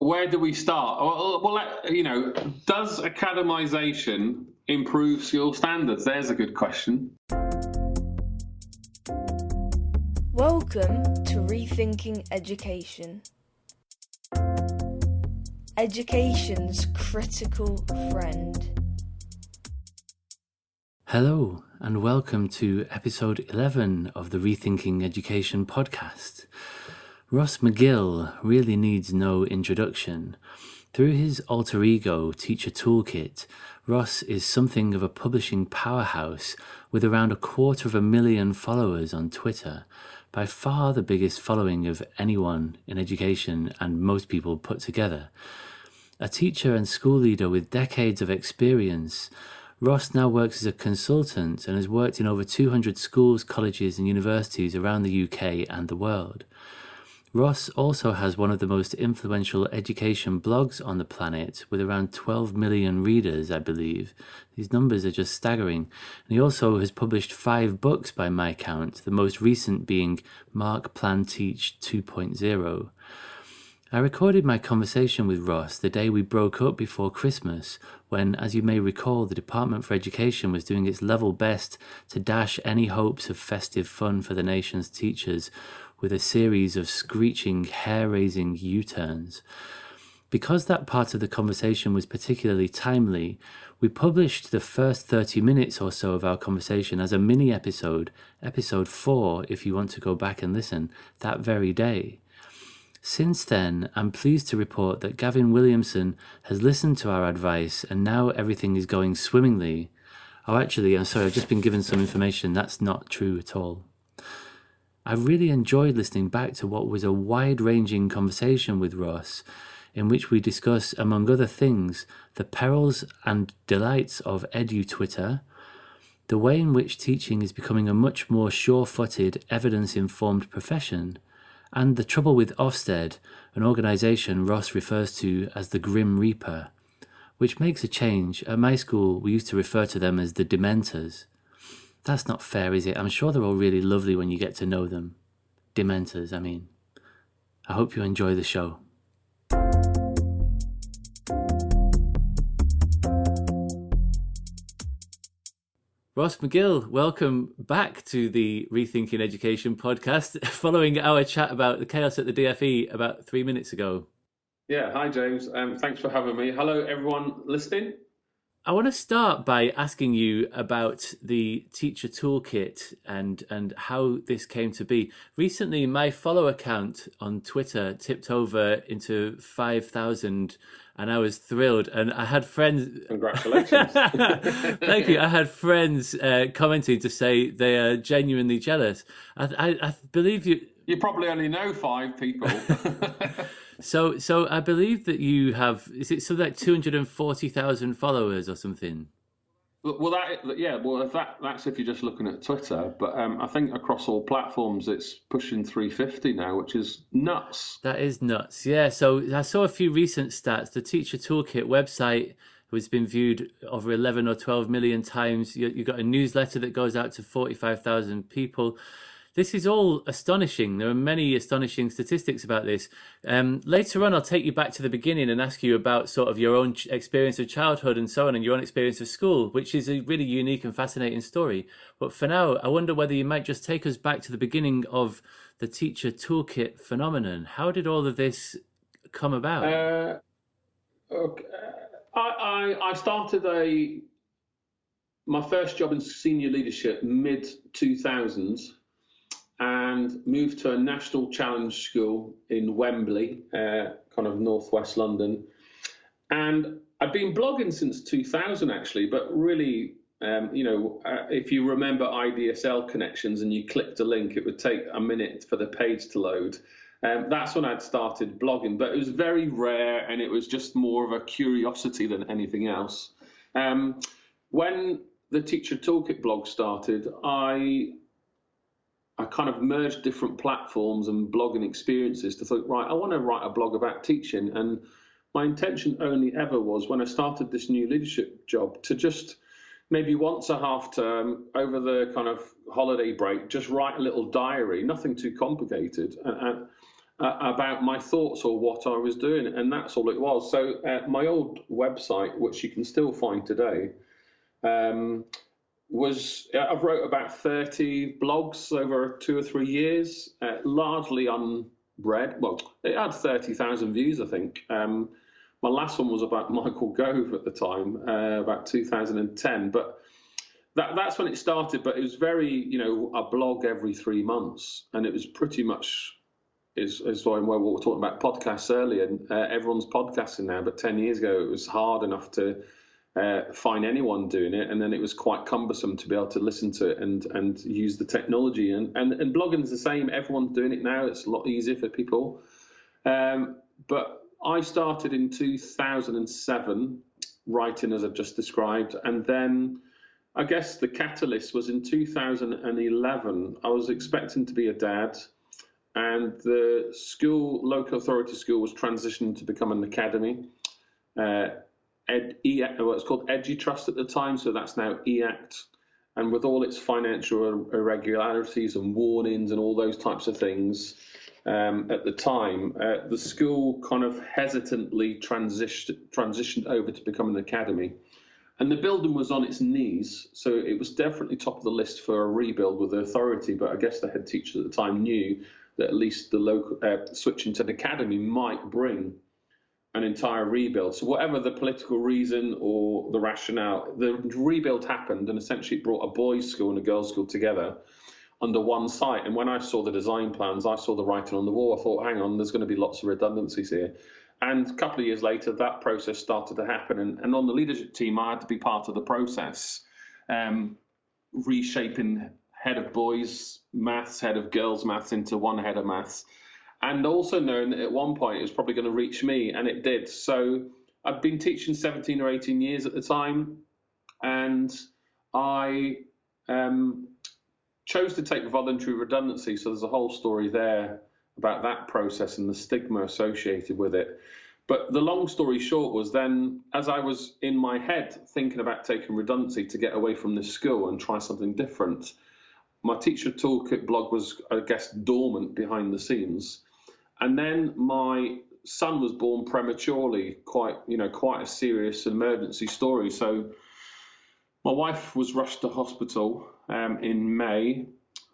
where do we start? Well, does academisation improve school standards? There's a good question. Welcome to Rethinking Education. Education's critical friend. Hello, and welcome to episode 11 of the Rethinking Education podcast. Ross McGill really needs no introduction. Through his alter ego, Teacher Toolkit, Ross is something of a publishing powerhouse with around 250,000 followers on Twitter, by far the biggest following of anyone in education and most people put together. A teacher and school leader with decades of experience, Ross now works as a consultant and has worked in over 200 schools, colleges and universities around the UK and the world. Ross also has one of the most influential education blogs on the planet, with around 12 million readers, I believe. These numbers are just staggering. And he also has published 5 books by my count, the most recent being Mark, Plan, Teach 2.0. I recorded my conversation with Ross the day we broke up before Christmas, when, as you may recall, the Department for Education was doing its level best to dash any hopes of festive fun for the nation's teachers with a series of screeching, hair-raising U-turns. Because that part of the conversation was particularly timely, we published the first 30 minutes or so of our conversation as a mini-episode, episode 4 if you want to go back and listen, that very day. Since then, I'm pleased to report that Gavin Williamson has listened to our advice and now everything is going swimmingly. Oh, actually, I'm sorry, I've just been given some information. That's not true at all. I really enjoyed listening back to what was a wide-ranging conversation with Ross, in which we discuss, among other things, the perils and delights of edu-Twitter, the way in which teaching is becoming a much more sure-footed, evidence-informed profession, and the trouble with Ofsted, an organisation Ross refers to as the Grim Reaper, which makes a change. At my school, we used to refer to them as the Dementors. That's not fair, is it? I'm sure they're all really lovely when you get to know them. Dementors, I mean. I hope you enjoy the show. Ross McGill, welcome back to the Rethinking Education podcast, following our chat about the chaos at the DFE about 3 minutes ago. Yeah, hi James. Thanks for having me. Hello everyone listening. I want to start by asking you about the Teacher Toolkit and how this came to be. Recently, my follow account on Twitter tipped over into 5,000 and I was thrilled. And I had friends... Congratulations. Thank you. I had friends commenting to say they are genuinely jealous. I believe you... You probably only know 5 people. So I believe that you have, is it something like 240,000 followers or something? Well, that's if you're just looking at Twitter. But I think across all platforms, it's pushing 350 now, which is nuts. That is nuts, yeah. So I saw a few recent stats. The Teacher Toolkit website has been viewed over 11 or 12 million times. You've got a newsletter that goes out to 45,000 people. This is all astonishing. There are many astonishing statistics about this. Later on, I'll take you back to the beginning and ask you about sort of your own experience of childhood and so on, and your own experience of school, which is a really unique and fascinating story. But for now, I wonder whether you might just take us back to the beginning of the Teacher Toolkit phenomenon. How did all of this come about? Okay. I started my first job in senior leadership mid-2000s. And moved to a national challenge school in Wembley, kind of northwest London. And I'd been blogging since 2000, actually, but really, if you remember IDSL connections and you clicked a link, it would take a minute for the page to load. That's when I'd started blogging, but it was very rare and it was just more of a curiosity than anything else. When the Teacher Toolkit blog started, I kind of merged different platforms and blogging experiences to think, right, I want to write a blog about teaching. And my intention only ever was, when I started this new leadership job, to just maybe once a half term over the kind of holiday break, just write a little diary, nothing too complicated. about my thoughts or what I was doing, and that's all it was. So my old website, which you can still find today, I've wrote about 30 blogs over 2 or 3 years, largely unread. Well, it had 30,000 views, I think. My last one was about Michael Gove at the time, about 2010, but that's when it started. But it was very, a blog every 3 months, and it was pretty much is why we were talking about podcasts earlier. Everyone's podcasting now, but 10 years ago it was hard enough to find anyone doing it, and then it was quite cumbersome to be able to listen to it and use the technology. And blogging's the same. Everyone's doing it now. It's a lot easier for people. But I started in 2007 writing, as I've just described, and then I guess the catalyst was in 2011. I was expecting to be a dad, and the local authority school was transitioning to become an academy. It's called EduTrust at the time, so that's now EACT. And with all its financial irregularities and warnings and all those types of things, at the time, the school kind of hesitantly transitioned over to become an academy. And the building was on its knees, so it was definitely top of the list for a rebuild with the authority. But I guess the head teacher at the time knew that at least the local switching to an academy might bring an entire rebuild. So whatever the political reason or the rationale, the rebuild happened, and essentially it brought a boys' school and a girls' school together under one site. And when I saw the design plans, I saw the writing on the wall. I thought, hang on, there's going to be lots of redundancies here. And a couple of years later, that process started to happen. And on the leadership team, I had to be part of the process, reshaping head of boys maths, head of girls maths into one head of maths. And also knowing that at one point it was probably going to reach me, and it did. So I'd been teaching 17 or 18 years at the time, and I chose to take voluntary redundancy. So there's a whole story there about that process and the stigma associated with it. But the long story short was then, as I was in my head thinking about taking redundancy to get away from this school and try something different, my Teacher Toolkit blog was, I guess, dormant behind the scenes. And then my son was born prematurely, quite a serious emergency story. So my wife was rushed to hospital in May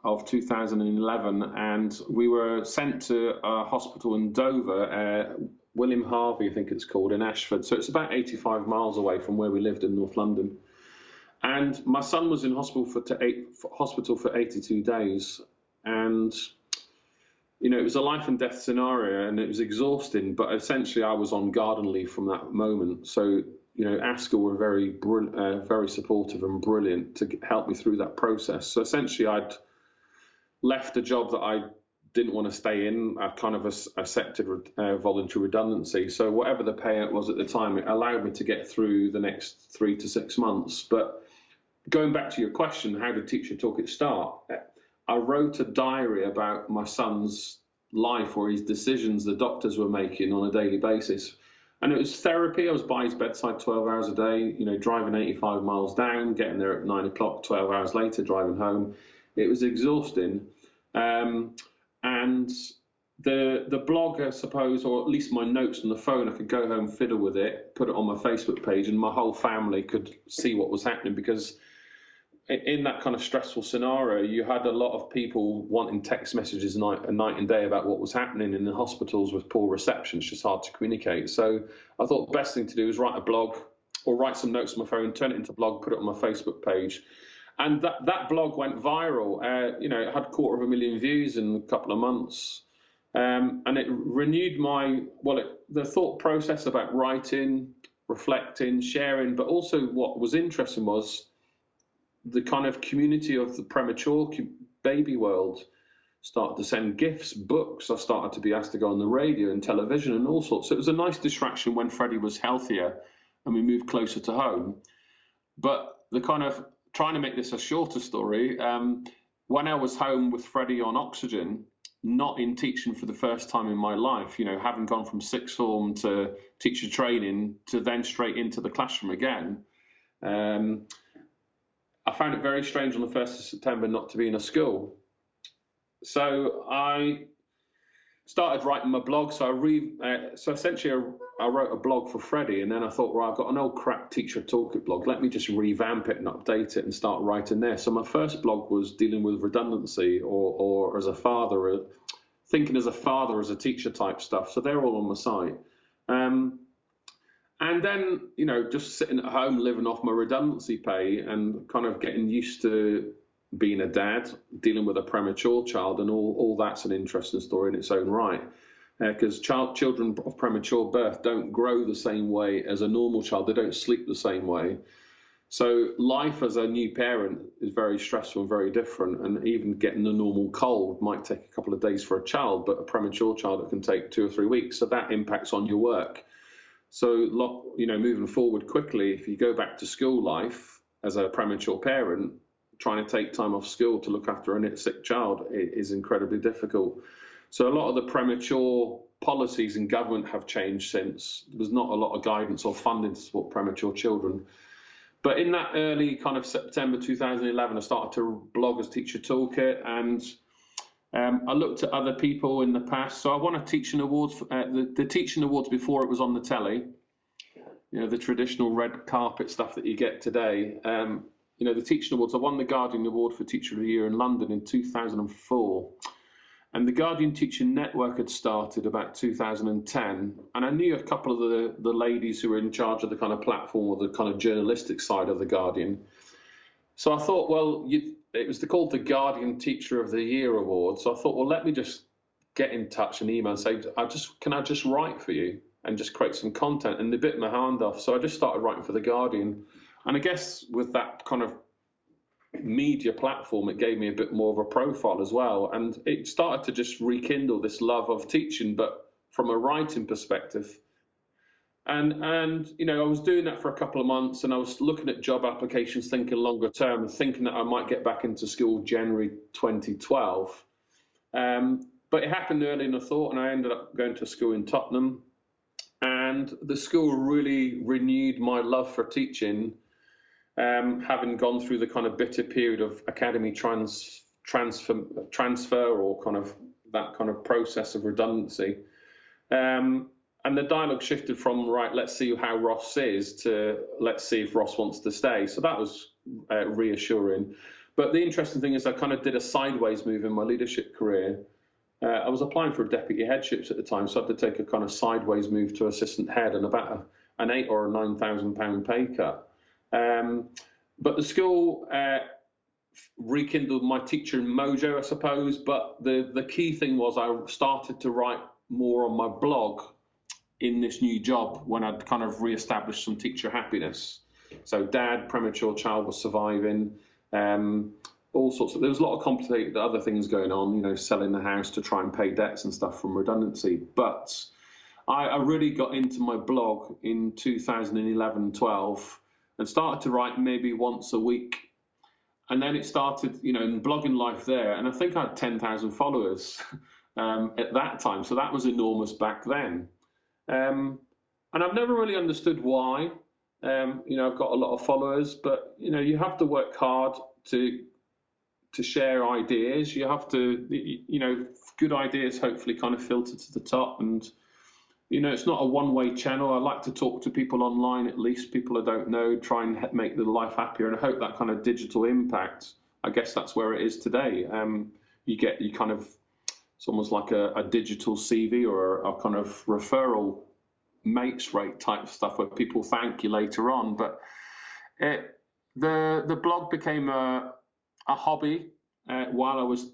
of 2011, and we were sent to a hospital in Dover, William Harvey, I think it's called, in Ashford. So it's about 85 miles away from where we lived in North London. And my son was in hospital for 82 days. And, it was a life and death scenario, and it was exhausting. But essentially, I was on garden leave from that moment. So, ASCL were very supportive and brilliant to help me through that process. So essentially, I'd left a job that I didn't want to stay in. I kind of accepted voluntary redundancy. So whatever the payout was at the time, it allowed me to get through the next 3 to 6 months. But going back to your question, how did Teacher Toolkit start? I wrote a diary about my son's life or his decisions the doctors were making on a daily basis. And it was therapy. I was by his bedside 12 hours a day, driving 85 miles down, getting there at 9 o'clock, 12 hours later, driving home. It was exhausting. And the blog, I suppose, or at least my notes on the phone, I could go home, fiddle with it, put it on my Facebook page, and my whole family could see what was happening, because in that kind of stressful scenario, you had a lot of people wanting text messages night and day about what was happening in the hospitals with poor reception. It's just hard to communicate. So I thought the best thing to do was write a blog or write some notes on my phone, turn it into a blog, put it on my Facebook page. And that blog went viral. It had 250,000 views in a couple of months. And it renewed the thought process about writing, reflecting, sharing. But also what was interesting was the kind of community of the premature baby world started to send gifts, books. I started to be asked to go on the radio and television and all sorts. So it was a nice distraction when Freddie was healthier and we moved closer to home. But the kind of trying to make this a shorter story, when I was home with Freddie on oxygen, not in teaching for the first time in my life, having gone from sixth form to teacher training to then straight into the classroom again, I found it very strange on the 1st of September not to be in a school. So I started writing my blog. So essentially I wrote a blog for Freddie, and then I thought, right, I've got an old crap Teacher Toolkit blog. Let me just revamp it and update it and start writing there. So my first blog was dealing with redundancy or as a father, thinking as a father, as a teacher type stuff. So they're all on my site. And then, just sitting at home, living off my redundancy pay and kind of getting used to being a dad, dealing with a premature child, and all that's an interesting story in its own right. Because children of premature birth don't grow the same way as a normal child. They don't sleep the same way. So life as a new parent is very stressful and very different. And even getting a normal cold might take a couple of days for a child, but a premature child, it can take 2 or 3 weeks. So that impacts on your work. So, moving forward quickly, if you go back to school life as a premature parent, trying to take time off school to look after a sick child is incredibly difficult. So a lot of the premature policies in government have changed since. There's not a lot of guidance or funding to support premature children. But in that early kind of September 2011, I started to blog as Teacher Toolkit, and I looked at other people in the past. So I won a teaching awards, the teaching awards before it was on the telly, the traditional red carpet stuff that you get today. The teaching awards, I won the Guardian Award for Teacher of the Year in London in 2004. And the Guardian Teaching Network had started about 2010. And I knew a couple of the ladies who were in charge of the kind of platform or the kind of journalistic side of the Guardian. So I thought, well, it was called the Guardian Teacher of the Year Award. So I thought, well, let me just get in touch and email and say, can I just write for you and just create some content? And they bit my hand off. So I just started writing for the Guardian. And I guess with that kind of media platform, it gave me a bit more of a profile as well. And it started to just rekindle this love of teaching, but from a writing perspective. And I was doing that for a couple of months, and I was looking at job applications, thinking longer term, thinking that I might get back into school January 2012. But it happened earlier than I thought, and I ended up going to school in Tottenham. And the school really renewed my love for teaching, having gone through the kind of bitter period of academy transfer or kind of that kind of process of redundancy. And the dialogue shifted from, right, let's see how Ross is, to let's see if Ross wants to stay. So that was reassuring. But the interesting thing is I kind of did a sideways move in my leadership career. I was applying for deputy headships at the time, so I had to take a kind of sideways move to assistant head and about an £8,000 or £9,000 pay cut. But the school rekindled my teaching mojo, I suppose. But the key thing was I started to write more on my blog in this new job when I'd kind of re-established some teacher happiness. So dad, premature child was surviving, all sorts of, there was a lot of complicated other things going on, selling the house to try and pay debts and stuff from redundancy. But I really got into my blog in 2011-12 and started to write maybe once a week. And then it started, in blogging life there. And I think I had 10,000 followers at that time. So that was enormous back then. And I've never really understood why. I've got a lot of followers, but you have to work hard to share ideas. You have to, good ideas hopefully kind of filter to the top. And it's not a one-way channel. I like to talk to people online, at least people I don't know, try and make their life happier. And I hope that kind of digital impact, I guess that's where it is today. It's almost like a digital CV or a kind of referral mates rate type stuff where people thank you later on. But the blog became a hobby while I was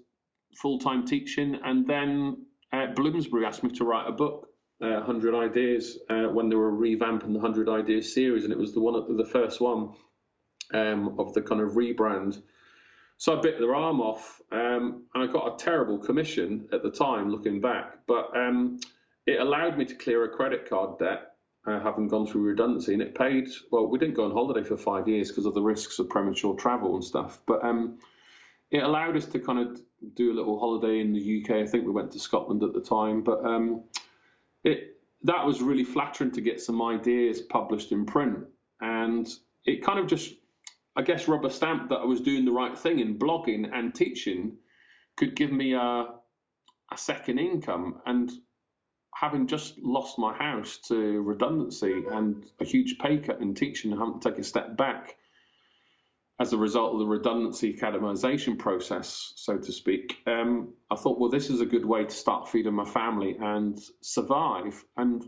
full-time teaching. And then Bloomsbury asked me to write a book, 100 Ideas, when they were revamping the 100 Ideas series. And it was the first one of the kind of rebrand. So I bit their arm off, and I got a terrible commission at the time, looking back. But it allowed me to clear a credit card debt, having gone through redundancy, and it paid. Well, we didn't go on holiday for 5 years because of the risks of premature travel and stuff. But it allowed us to kind of do a little holiday in the UK. I think we went to Scotland at the time. But that was really flattering to get some ideas published in print, and it kind of just, I guess, rubber stamped that I was doing the right thing in blogging, and teaching could give me a a second income, and having just lost my house to redundancy and a huge pay cut in teaching, having to take a step back as a result of the redundancy academisation process, so to speak, I thought, well, this is a good way to start feeding my family and survive. And,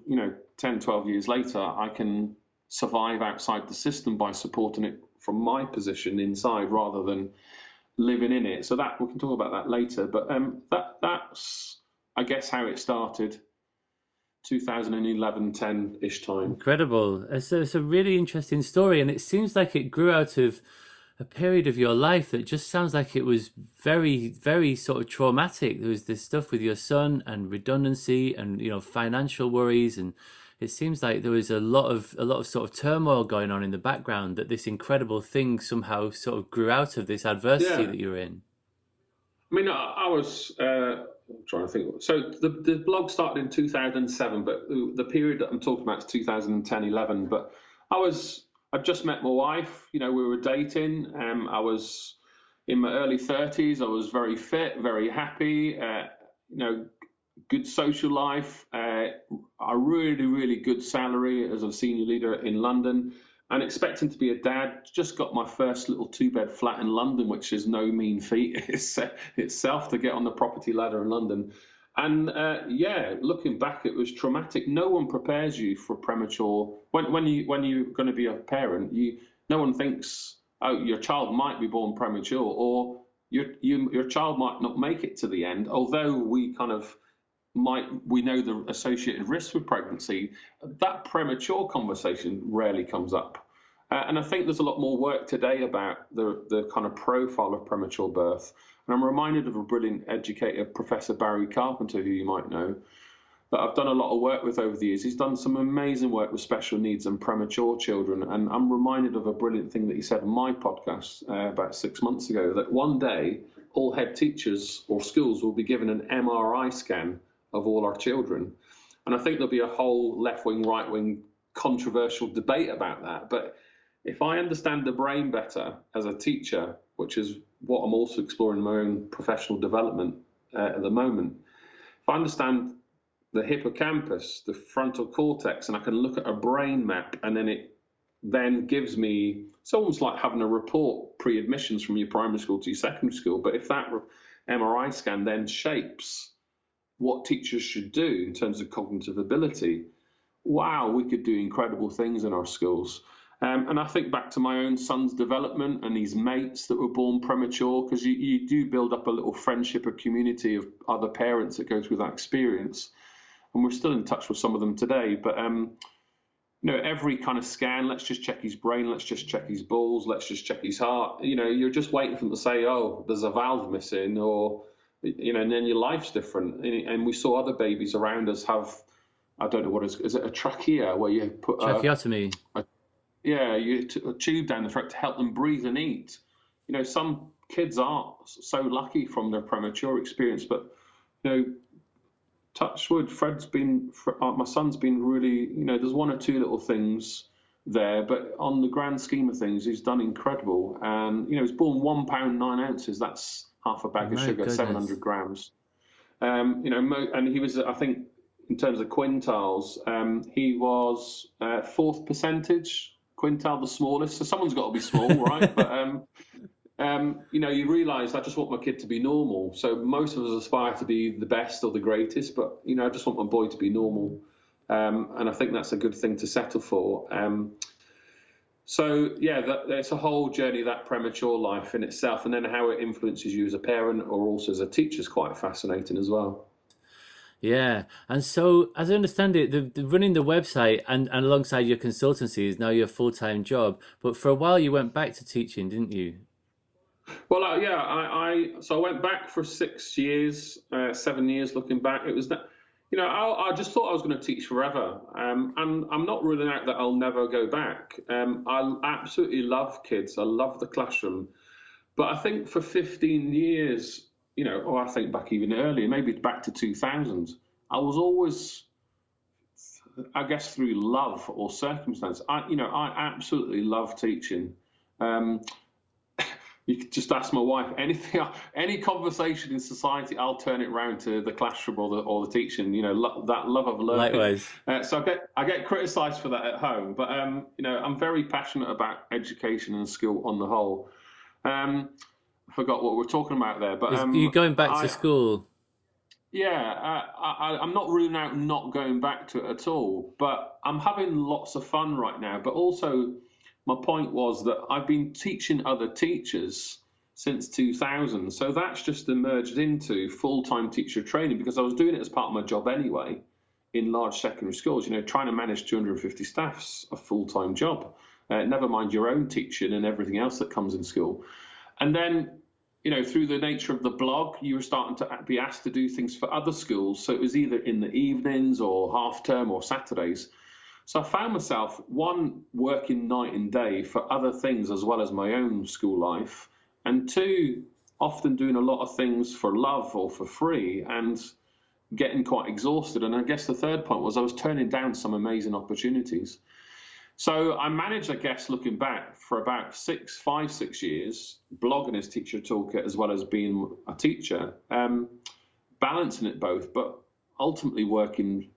10, 12 years later, I can survive outside the system by supporting it from my position inside rather than living in it. So that we can talk about that later. But that's, I guess, how it started. 2011, 10-ish time. Incredible. It's a really interesting story, and it seems like it grew out of a period of your life that just sounds like it was very, very sort of traumatic. There was this stuff with your son and redundancy and, financial worries, and it seems like there was a lot of sort of turmoil going on in the background, that this incredible thing somehow sort of grew out of this adversity that you're in. I mean, I was I'm trying to think. So the blog started in 2007, but the period that I'm talking about is 2010, 11. But I'd just met my wife. We were dating. I was in my early 30s. I was very fit, very happy. Good social life. A really, really good salary as a senior leader in London. And expecting to be a dad. Just got my first little 2-bed flat in London, which is no mean feat itself to get on the property ladder in London. And looking back, it was traumatic. No one prepares you for premature. When you're going to be a parent, no one thinks, oh, your child might be born premature, or your child might not make it to the end. Although we know the associated risks with pregnancy, that premature conversation rarely comes up. And I think there's a lot more work today about the kind of profile of premature birth. And I'm reminded of a brilliant educator, Professor Barry Carpenter, who you might know, that I've done a lot of work with over the years. He's done some amazing work with special needs and premature children. And I'm reminded of a brilliant thing that he said on my podcast about 6 months ago, that one day all head teachers or schools will be given an MRI scan of all our children. And I think there'll be a whole left-wing, right-wing controversial debate about that. But if I understand the brain better as a teacher, which is what I'm also exploring in my own professional development at the moment, if I understand the hippocampus, the frontal cortex, and I can look at a brain map, and then it then gives me, it's almost like having a report pre-admissions from your primary school to your secondary school. But if that MRI scan then shapes what teachers should do in terms of cognitive ability, wow, we could do incredible things in our schools. And I think back to my own son's development and his mates that were born premature, because you do build up a little friendship, a community of other parents that go through that experience. And we're still in touch with some of them today. But, every kind of scan, let's just check his brain, let's just check his balls, let's just check his heart. You're just waiting for them to say, oh, there's a valve missing, or, and then your life's different. And we saw other babies around us have, I don't know what is it a trachea, where you put tracheotomy? A tube down the throat to help them breathe and eat. Some kids aren't so lucky from their premature experience, but touch wood, my son's been really, there's one or two little things there, but on the grand scheme of things, he's done incredible. And he was born 1 pound 9 ounces. That's half a bag of sugar, goodness. 700 grams. And he was, I think, in terms of quintiles, he was 4th percentage quintile, the smallest. So someone's got to be small, right? But you realise I just want my kid to be normal. So most of us aspire to be the best or the greatest, but I just want my boy to be normal, and I think that's a good thing to settle for. It's a whole journey, that premature life in itself, and then how it influences you as a parent or also as a teacher is quite fascinating as well. Yeah, and so as I understand it, the running the website and alongside your consultancy is now your full-time job. But for a while, you went back to teaching, didn't you? Well, I went back for 6 years, 7 years. Looking back, it was that I just thought I was going to teach forever, and I'm not ruling out that I'll never go back. I absolutely love kids. I love the classroom, but I think for 15 years. I think back even earlier, maybe back to 2000, I was always, I guess, through love or circumstance. I absolutely love teaching. You could just ask my wife anything, any conversation in society, I'll turn it round to the classroom or the teaching. You know, that love of learning. Likewise. So I get criticised for that at home, but you know, I'm very passionate about education and skill on the whole. I forgot what we're talking about there, but You're going back to school. Yeah, I'm not ruling out not going back to it at all, but I'm having lots of fun right now. But also, my point was that I've been teaching other teachers since 2000, so that's just emerged into full-time teacher training because I was doing it as part of my job anyway in large secondary schools. You know, trying to manage 250 staff's a full-time job. Never mind your own teaching and everything else that comes in school. And then, you know, through the nature of the blog, you were starting to be asked to do things for other schools. So it was either in the evenings or half term or Saturdays. So I found myself, one, working night and day for other things as well as my own school life, and two, often doing a lot of things for love or for free and getting quite exhausted. And I guess the third point was I was turning down some amazing opportunities. So I managed, I guess, looking back, for about 6 years, blogging as Teacher Toolkit as well as being a teacher, balancing it both, but ultimately working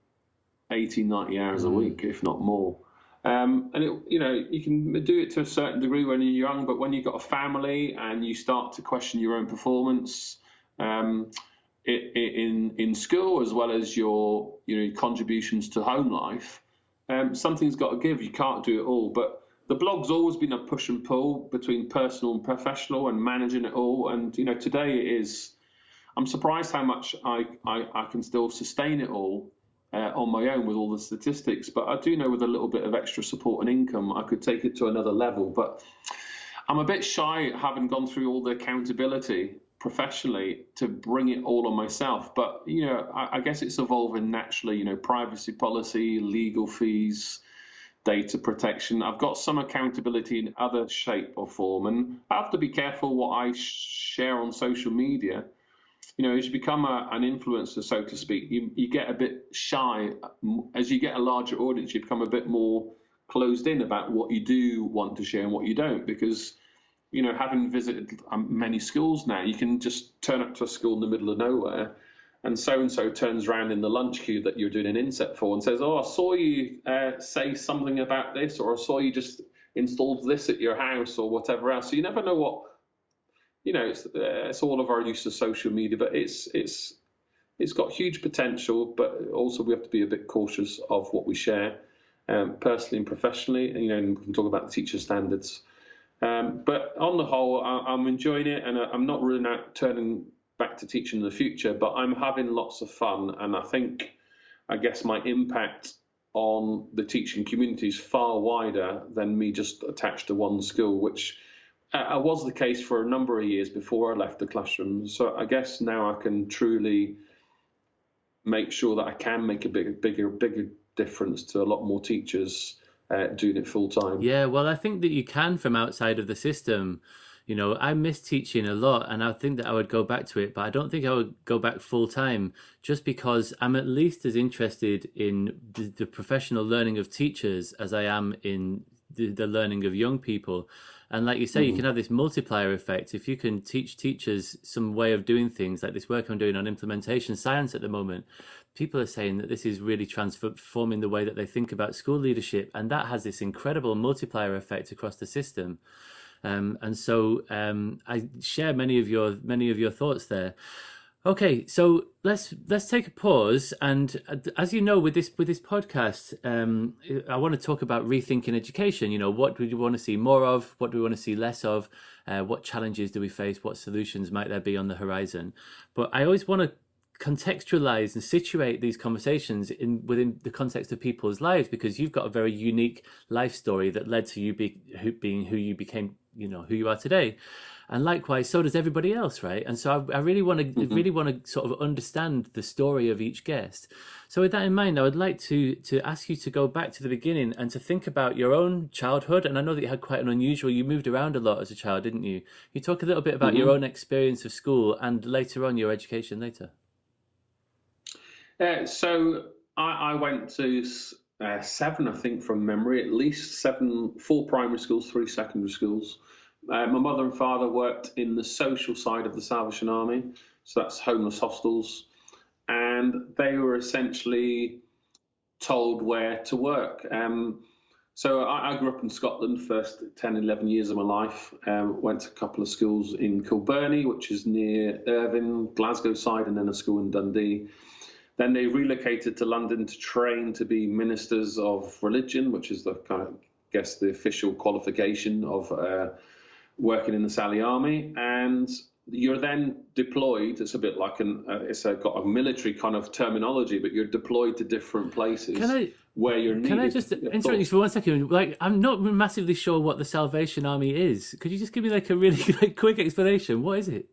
80, 90 hours a week, if not more. And you know, you can do it to a certain degree when you're young, but when you've got a family and you start to question your own performance in school as well as your contributions to home life, something's got to give. You can't do it all. But the blog's always been a push and pull between personal and professional and managing it all. And, you know, today it is, I'm surprised how much I can still sustain it all on my own with all the statistics. But I do know with a little bit of extra support and income, I could take it to another level. But I'm a bit shy having gone through all the accountability professionally to bring it all on myself. But, you know, I guess it's evolving naturally, you know, privacy policy, legal fees, data protection. I've got some accountability in other shape or form, and I have to be careful what I share on social media. You know, as you become an influencer, so to speak, you get a bit shy. As you get a larger audience, you become a bit more closed in about what you do want to share and what you don't, because, you know, having visited many schools now, you can just turn up to a school in the middle of nowhere and so turns around in the lunch queue that you're doing an inset for and says, oh, I saw you say something about this, or I saw you just installed this at your house or whatever else. So you never know what, you know, it's all of our use of social media, but it's got huge potential, but also we have to be a bit cautious of what we share personally and professionally. And, you know, and we can talk about the teacher standards. But on the whole, I'm enjoying it, and I'm not ruling out turning back to teaching in the future, but I'm having lots of fun. And I guess my impact on the teaching community is far wider than me just attached to one school, which was the case for a number of years before I left the classroom. So I guess now I can truly make sure that I can make a bigger difference to a lot more teachers doing it full time. Yeah, well, I think that you can from outside of the system. You know, I miss teaching a lot, and I think that I would go back to it, but I don't think I would go back full time, just because I'm at least as interested in the professional learning of teachers as I am in the learning of young people. And like you say, you can have this multiplier effect. If you can teach teachers some way of doing things, like this work I'm doing on implementation science at the moment, people are saying that this is really transforming the way that they think about school leadership, and that has this incredible multiplier effect across the system. And so I share many of your thoughts there. Okay, so let's take a pause, and as you know, with this podcast, I want to talk about rethinking education. You know, what do we want to see more of? What do we want to see less of? What challenges do we face? What solutions might there be on the horizon? But I always want to contextualize and situate these conversations within the context of people's lives, because you've got a very unique life story that led to you being who you became, you know, who you are today. And likewise, so does everybody else, right? And so I really want to sort of understand the story of each guest. So with that in mind, I would like to ask you to go back to the beginning and to think about your own childhood. And I know that you had quite an unusual, you moved around a lot as a child, didn't you? You talk a little bit about your own experience of school and later on your education later. So I went to 7, I think, from memory, at least 4 primary schools, 3 secondary schools. My mother and father worked in the social side of the Salvation Army, so that's homeless hostels, and they were essentially told where to work. So I grew up in Scotland, first 10, 11 years of my life. Went to a couple of schools in Kilbirnie, which is near Irvine, Glasgow side, and then a school in Dundee. Then they relocated to London to train to be ministers of religion, which is the kind of, I guess, the official qualification of working in the Sally Army. And you're then deployed. It's a bit like got a military kind of terminology, but you're deployed to different places where you're needed. Can I just interrupt you for 1 second? Like, I'm not massively sure what the Salvation Army is. Could you just give me like a really quick explanation? What is it?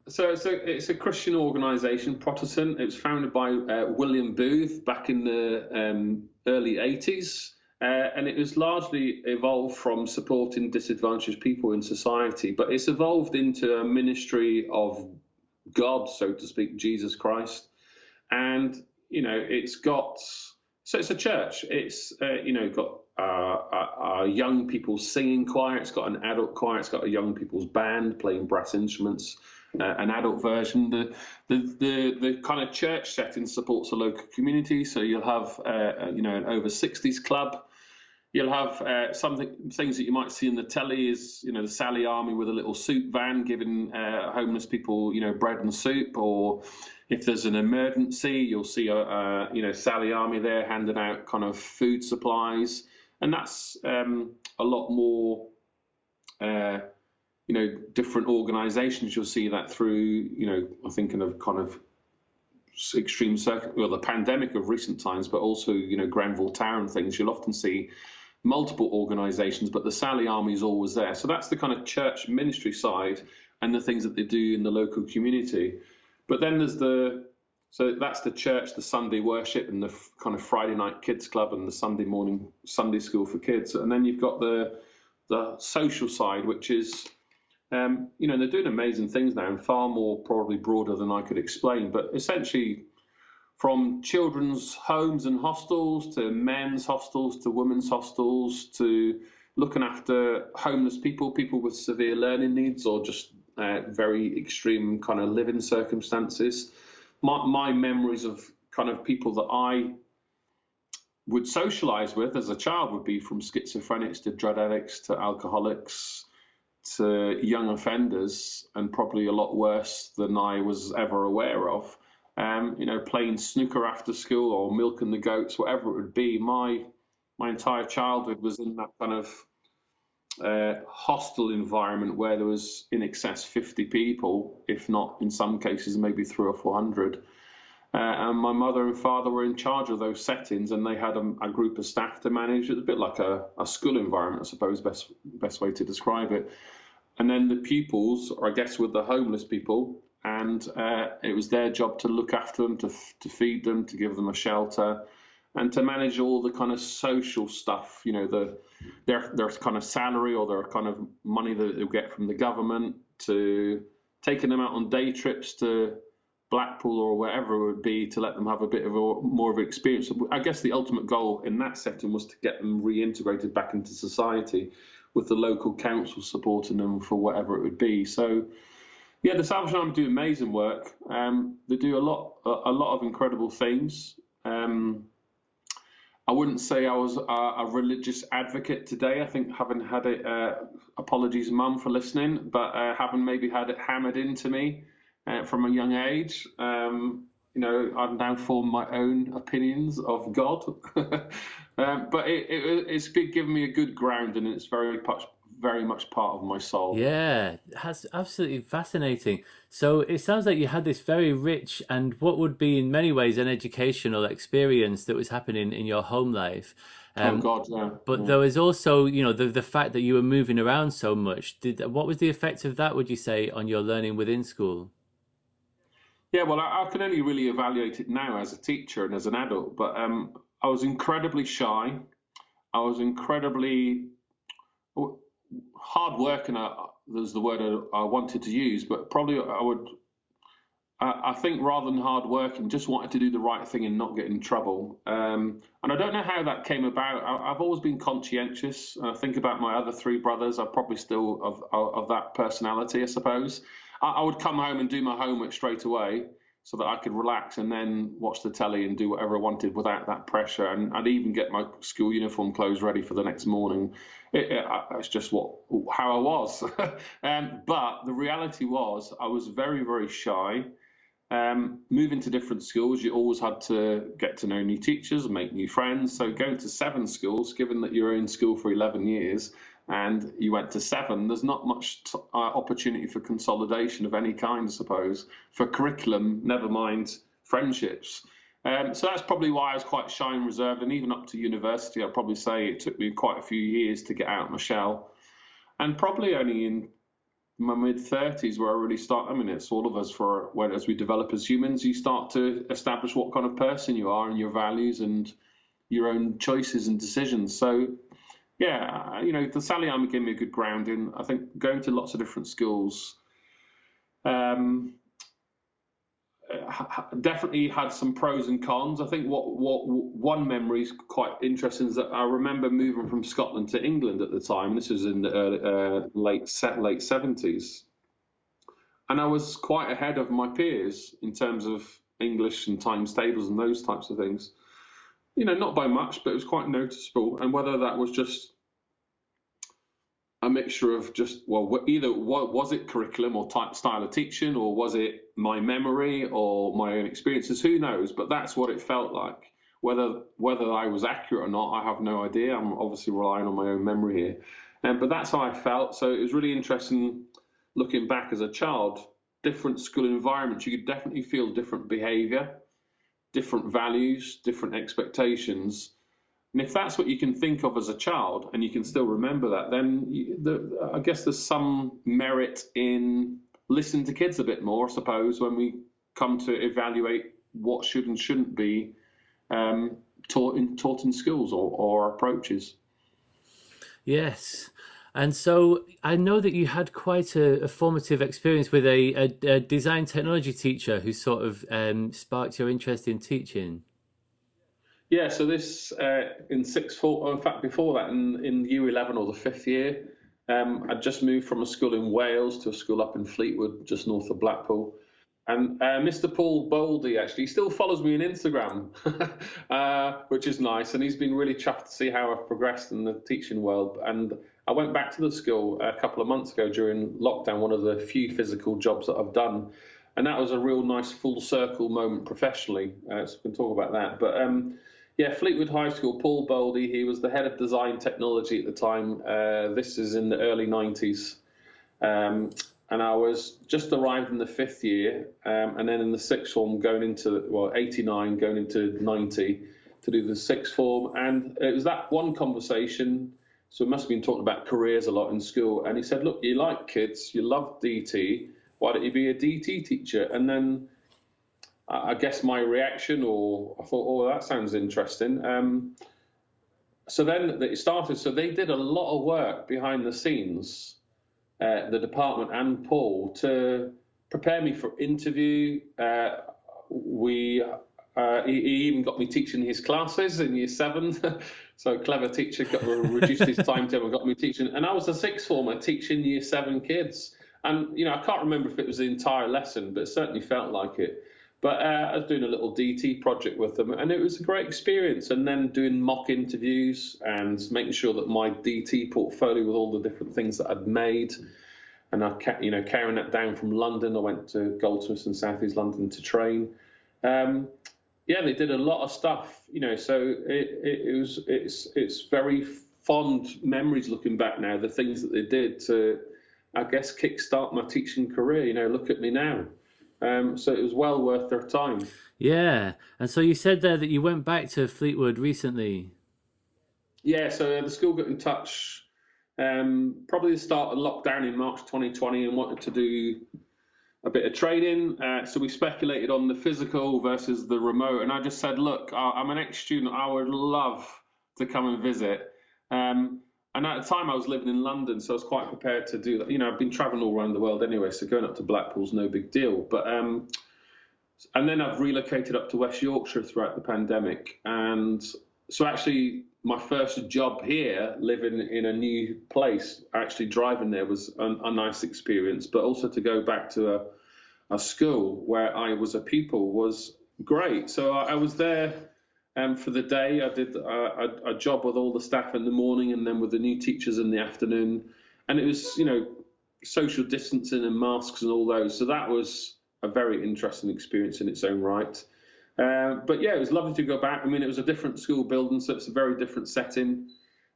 So it's a Christian organisation, Protestant. It was founded by William Booth back in the early 80s. And it was largely evolved from supporting disadvantaged people in society, but it's evolved into a ministry of God, so to speak, Jesus Christ. And, it's a church. It's, got a young people's singing choir. It's got an adult choir. It's got a young people's band playing brass instruments. An adult version. The kind of church setting supports a local community. So you'll have, an over 60s club. You'll have things that you might see in the telly is, the Sally Army with a little soup van giving homeless people, bread and soup. Or if there's an emergency, you'll see a Sally Army there handing out kind of food supplies. And that's a lot more, different organisations. You'll see that through, I'm thinking of kind of extreme the pandemic of recent times, but also, Grenville Tower and things. You'll often see multiple organisations, but the Sally Army is always there. So that's the kind of church ministry side and the things that they do in the local community. But then there's so that's the church, the Sunday worship, and the kind of Friday night kids club, and the Sunday morning Sunday school for kids. And then you've got the social side, which is, they're doing amazing things now, and far more probably broader than I could explain. But essentially, from children's homes and hostels to men's hostels to women's hostels to looking after homeless people with severe learning needs or just very extreme kind of living circumstances. My memories of kind of people that I would socialise with as a child would be from schizophrenics to drug addicts to alcoholics to young offenders, and probably a lot worse than I was ever aware of. Playing snooker after school or milking the goats, whatever it would be. My entire childhood was in that kind of hostile environment where there was in excess 50 people, if not in some cases maybe 300 or 400. And my mother and father were in charge of those settings, and they had a group of staff to manage. It was a bit like a school environment, I suppose, best way to describe it. And then the pupils, or I guess with the homeless people, and it was their job to look after them, to feed them, to give them a shelter, and to manage all the kind of social stuff, their kind of salary or their kind of money that they'll get from the government, to taking them out on day trips to Blackpool or wherever it would be, to let them have a bit of more of an experience. I guess the ultimate goal in that setting was to get them reintegrated back into society, with the local council supporting them for whatever it would be. So, yeah, the Salvation Army do amazing work. They do a lot of incredible things. I wouldn't say I was a religious advocate today. I think having had it, apologies, Mum, for listening, but having maybe had it hammered into me from a young age. I've now formed my own opinions of God, but it's given me a good ground, and it's very much part of my soul. Yeah, that's absolutely fascinating. So it sounds like you had this very rich and what would be in many ways an educational experience that was happening in your home life. Oh God, yeah. But there was also, the fact that you were moving around so much. What was the effect of that, would you say, on your learning within school? Yeah, well, I can only really evaluate it now as a teacher and as an adult, but I was incredibly shy. I was incredibly hard working, was the word I wanted to use, but probably I would I think rather than hard working, just wanted to do the right thing and not get in trouble. And I don't know how that came about. I've always been conscientious. I think about my other three brothers. I'm probably still of that personality, I suppose. I would come home and do my homework straight away so that I could relax and then watch the telly and do whatever I wanted without that pressure. And I'd even get my school uniform clothes ready for the next morning. It's just how I was. But the reality was I was very, very shy. Moving to different schools, you always had to get to know new teachers and make new friends. So going to 7 schools, given that you're in school for 11 years and you went to 7, there's not much opportunity for consolidation of any kind, I suppose, for curriculum, never mind friendships. So that's probably why I was quite shy and reserved. And even up to university, I'd probably say it took me quite a few years to get out of my shell. And probably only in my mid-30s where I really start, I mean, it's all of us as we develop as humans, you start to establish what kind of person you are and your values and your own choices and decisions. So, yeah, the Sally Army gave me a good grounding. I think going to lots of different schools definitely had some pros and cons. I think what one memory is quite interesting is that I remember moving from Scotland to England at the time. This was in the late 70s, and I was quite ahead of my peers in terms of English and times tables and those types of things. Not by much, but it was quite noticeable. And whether that was just a mixture of either was it curriculum or style of teaching, or was it my memory or my own experiences? Who knows? But that's what it felt like. Whether I was accurate or not, I have no idea. I'm obviously relying on my own memory here. But that's how I felt. So it was really interesting looking back as a child. Different school environments, you could definitely feel different behaviour, different values, different expectations. And if that's what you can think of as a child and you can still remember that, then I guess there's some merit in listening to kids a bit more, I suppose, when we come to evaluate what should and shouldn't be taught in schools or approaches. Yes. And so I know that you had quite a formative experience with a design technology teacher who sort of sparked your interest in teaching. Yeah, so this in sixth form, in fact, before that, in year 11 or the 5th year, I'd just moved from a school in Wales to a school up in Fleetwood, just north of Blackpool. And Mr. Paul Boldy actually still follows me on Instagram, which is nice. And he's been really chuffed to see how I've progressed in the teaching world. And I went back to the school a couple of months ago during lockdown, one of the few physical jobs that I've done. And that was a real nice full circle moment professionally. So we can talk about that. But yeah, Fleetwood High School, Paul Boldy, he was the head of design technology at the time. This is in the early 90s. And I was just arrived in the 5th year, and then in the 6th form going into, 89, going into 90 to do the 6th form. And it was that one conversation, so we must have been talking about careers a lot in school. And he said, look, you like kids, you love DT, why don't you be a DT teacher? And then I guess my reaction, or I thought, oh, that sounds interesting. So then it started. So they did a lot of work behind the scenes, the department and Paul, to prepare me for interview. He even got me teaching his classes in year 7. So clever teacher, reduced his timetable and got me teaching. And I was a 6th former teaching year 7 kids. And, I can't remember if it was the entire lesson, but it certainly felt like it. But I was doing a little DT project with them, and it was a great experience. And then doing mock interviews and making sure that my DT portfolio with all the different things that I'd made, and I kept, carrying that down from London. I went to Goldsmiths in South East London to train. Yeah, they did a lot of stuff, So it's very fond memories looking back now. The things that they did to, I guess, kickstart my teaching career. Look at me now. So it was well worth their time. Yeah. And so you said there that you went back to Fleetwood recently. Yeah, so the school got in touch probably the start of lockdown in March 2020 and wanted to do a bit of training. So we speculated on the physical versus the remote. And I just said, look, I'm an ex-student. I would love to come and visit. And at the time I was living in London, so I was quite prepared to do that. I've been traveling all around the world anyway, so going up to Blackpool's no big deal. But And then I've relocated up to West Yorkshire throughout the pandemic. And so actually my first job here, living in a new place, actually driving there was a nice experience, but also to go back to a school where I was a pupil was great. So I was there for the day. I did a job with all the staff in the morning and then with the new teachers in the afternoon. And it was, social distancing and masks and all those. So that was a very interesting experience in its own right. But yeah, it was lovely to go back. I mean, it was a different school building, so it's a very different setting.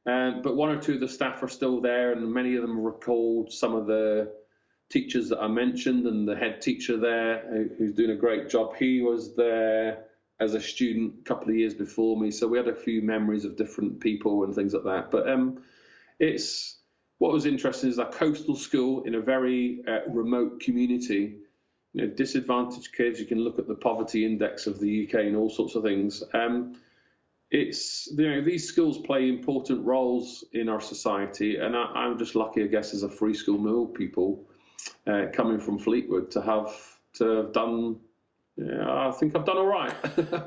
But one or two of the staff are still there, and many of them recalled some of the teachers that I mentioned, and the head teacher there, who's doing a great job. He was there as a student a couple of years before me, so we had a few memories of different people and things like that. But what was interesting is a coastal school in a very remote community. Disadvantaged kids. You can look at the poverty index of the UK and all sorts of things. These schools play important roles in our society, and I'm just lucky, I guess, as a free school mill people coming from Fleetwood to have done. I think I've done all right.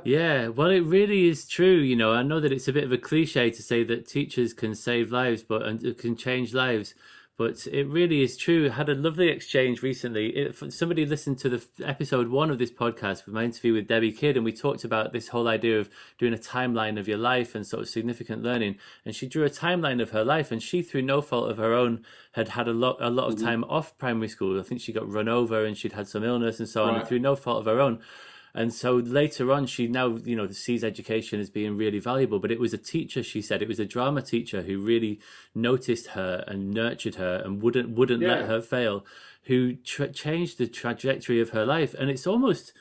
Yeah, well, it really is true. I know that it's a bit of a cliche to say that teachers can save lives, and can change lives. But it really is true. I had a lovely exchange recently. Somebody listened to the episode 1 of this podcast with my interview with Debbie Kidd, and we talked about this whole idea of doing a timeline of your life and sort of significant learning. And she drew a timeline of her life, and she, through no fault of her own, had a lot of time off primary school. I think she got run over and she'd had some illness and so on, and through no fault of her own. And so later on, she now, sees education as being really valuable. But it was a teacher, she said, it was a drama teacher who really noticed her and nurtured her and wouldn't let her fail, who changed the trajectory of her life. And it's almost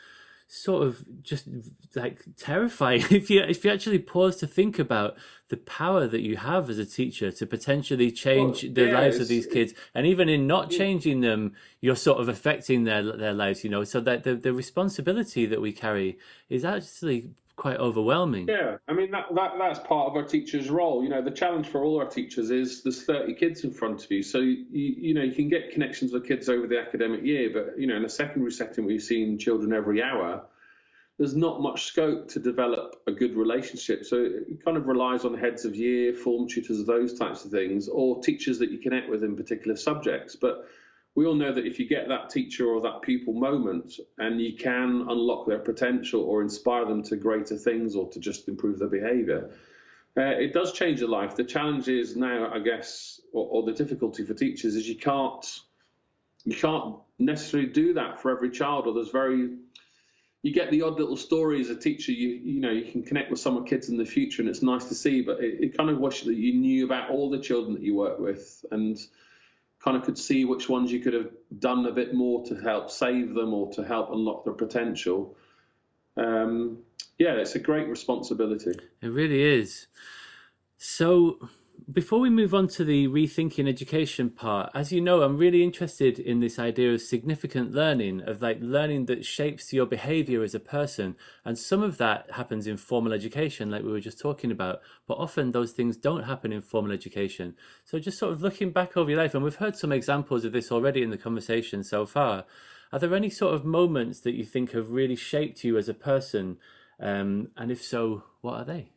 sort of just like terrifying if you actually pause to think about the power that you have as a teacher to potentially change the lives of these kids, and even in not changing them, you're sort of affecting their lives. So that the responsibility that we carry is actually quite overwhelming. Yeah, I mean that's part of our teacher's role. The challenge for all our teachers is there's 30 kids in front of you, so you can get connections with kids over the academic year, but in a secondary setting where you're seeing children every hour, there's not much scope to develop a good relationship. So it kind of relies on heads of year, form tutors, those types of things, or teachers that you connect with in particular subjects. But we all know that if you get that teacher or that pupil moment and you can unlock their potential or inspire them to greater things or to just improve their behaviour, it does change their life. The challenge is now, I guess, or the difficulty for teachers is you can't necessarily do that for every child, or you get the odd little story as a teacher. You can connect with some kids in the future, and it's nice to see. But it kind of wish that you knew about all the children that you work with, and kind of could see which ones you could have done a bit more to help save them or to help unlock their potential. It's a great responsibility. It really is. So before we move on to the Rethinking Education part, as you know, I'm really interested in this idea of significant learning, of like learning that shapes your behavior as a person. And some of that happens in formal education, like we were just talking about, but often those things don't happen in formal education. So just sort of looking back over your life, and we've heard some examples of this already in the conversation so far. Are there any sort of moments that you think have really shaped you as a person? And if so, what are they?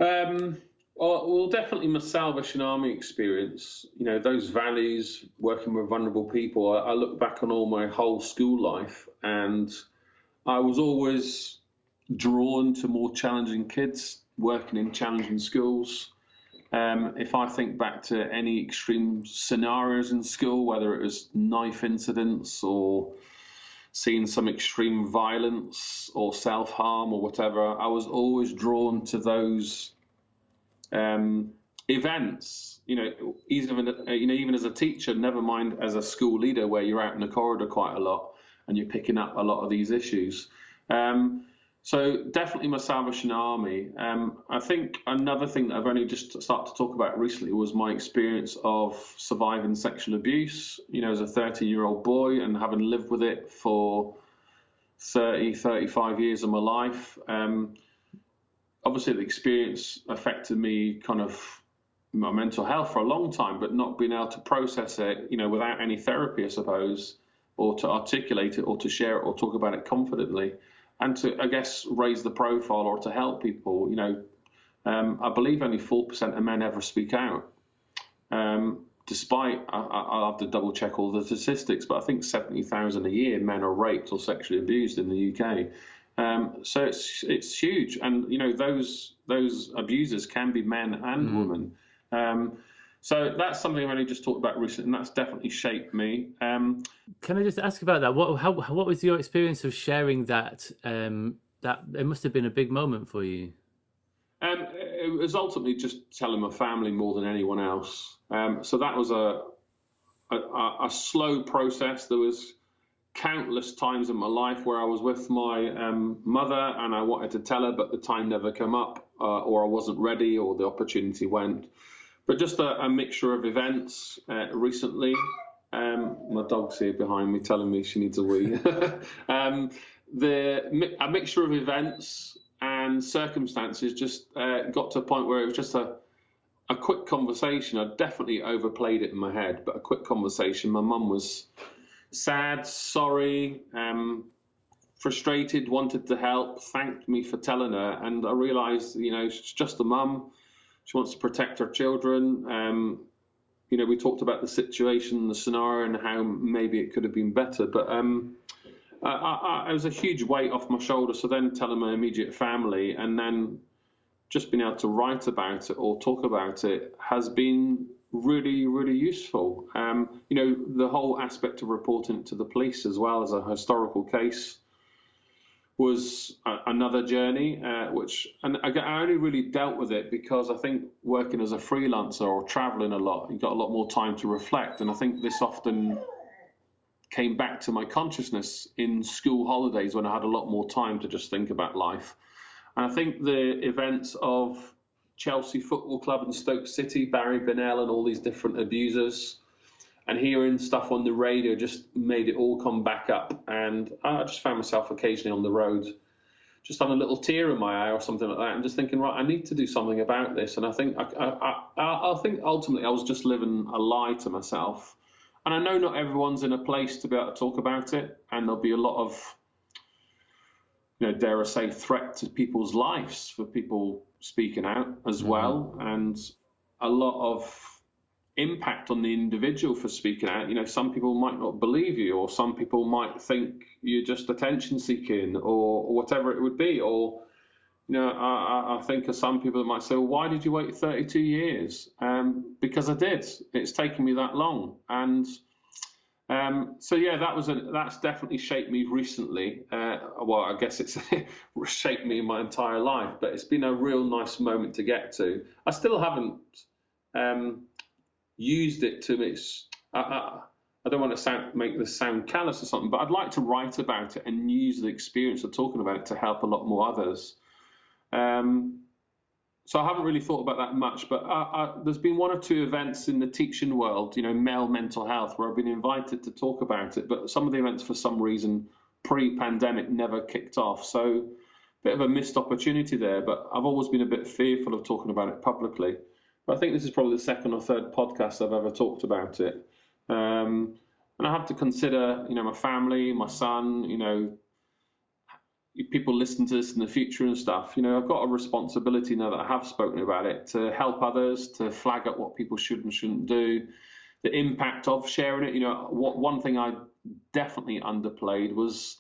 Well, definitely my Salvation Army experience, those values, working with vulnerable people. I look back on all my whole school life, and I was always drawn to more challenging kids, working in challenging schools. If I think back to any extreme scenarios in school, whether it was knife incidents or seeing some extreme violence or self-harm or whatever, I was always drawn to those events. Even as a teacher, never mind as a school leader, where you're out in the corridor quite a lot and you're picking up a lot of these issues. So definitely my Salvation Army. I think another thing that I've only just started to talk about recently was my experience of surviving sexual abuse, as a 30-year-old boy, and having lived with it for 35 years of my life. Obviously, the experience affected me, kind of my mental health for a long time, but not being able to process it, without any therapy, I suppose, or to articulate it, or to share it, or talk about it confidently, and to, I guess, raise the profile or to help people. I believe only 4% of men ever speak out. Despite, I'll have to double check all the statistics, but I think 70,000 a year men are raped or sexually abused in the UK. So it's huge, and those abusers can be men and women. So that's something I've only just talked about recently, and that's definitely shaped me. Can I just ask about that? What was your experience of sharing that? That it must have been a big moment for you. It was ultimately just telling my family more than anyone else. So that was a slow process. There was countless times in my life where I was with my mother and I wanted to tell her, but the time never came up, or I wasn't ready, or the opportunity went. But just a mixture of events recently. My dog's here behind me telling me she needs a wee. A mixture of events and circumstances just got to a point where it was just a quick conversation. I definitely overplayed it in my head, but a quick conversation. My mum was sad, sorry, frustrated, wanted to help, thanked me for telling her, and I realised, she's just a mum. She wants to protect her children. We talked about the situation, the scenario, and how maybe it could have been better, but it was a huge weight off my shoulders. So then telling my immediate family, and then just being able to write about it or talk about it has been really, really useful. The whole aspect of reporting it to the police as well as a historical case was another journey, and I only really dealt with it because I think working as a freelancer or traveling a lot, you got a lot more time to reflect. And I think this often came back to my consciousness in school holidays when I had a lot more time to just think about life. And I think the events of Chelsea Football Club and Stoke City, Barry Bennell and all these different abusers, and hearing stuff on the radio just made it all come back up. And I just found myself occasionally on the road, just having a little tear in my eye or something like that, and just thinking, right, I need to do something about this. And I think I think ultimately I was just living a lie to myself. And I know not everyone's in a place to be able to talk about it, and there'll be a lot of, dare I say, threat to people's lives for people speaking out as well, and a lot of impact on the individual for speaking out. Some people might not believe you, or some people might think you're just attention seeking, or whatever it would be. Or, I think of some people that might say, well, why did you wait 32 years? Because I did. It's taken me that long. And so, yeah, that's definitely shaped me recently. Well, I guess it's shaped me in my entire life, but it's been a real nice moment to get to. I still haven't used it to its. I don't want to make this sound callous or something, but I'd like to write about it and use the experience of talking about it to help a lot more others. So I haven't really thought about that much, but there's been one or two events in the teaching world, male mental health, where I've been invited to talk about it, but some of the events for some reason pre-pandemic never kicked off. So a bit of a missed opportunity there, but I've always been a bit fearful of talking about it publicly. I think this is probably the second or third podcast I've ever talked about it. And I have to consider, my family, my son, people listen to this in the future and stuff. I've got a responsibility now that I have spoken about it to help others, to flag up what people should and shouldn't do, the impact of sharing it. One thing I definitely underplayed was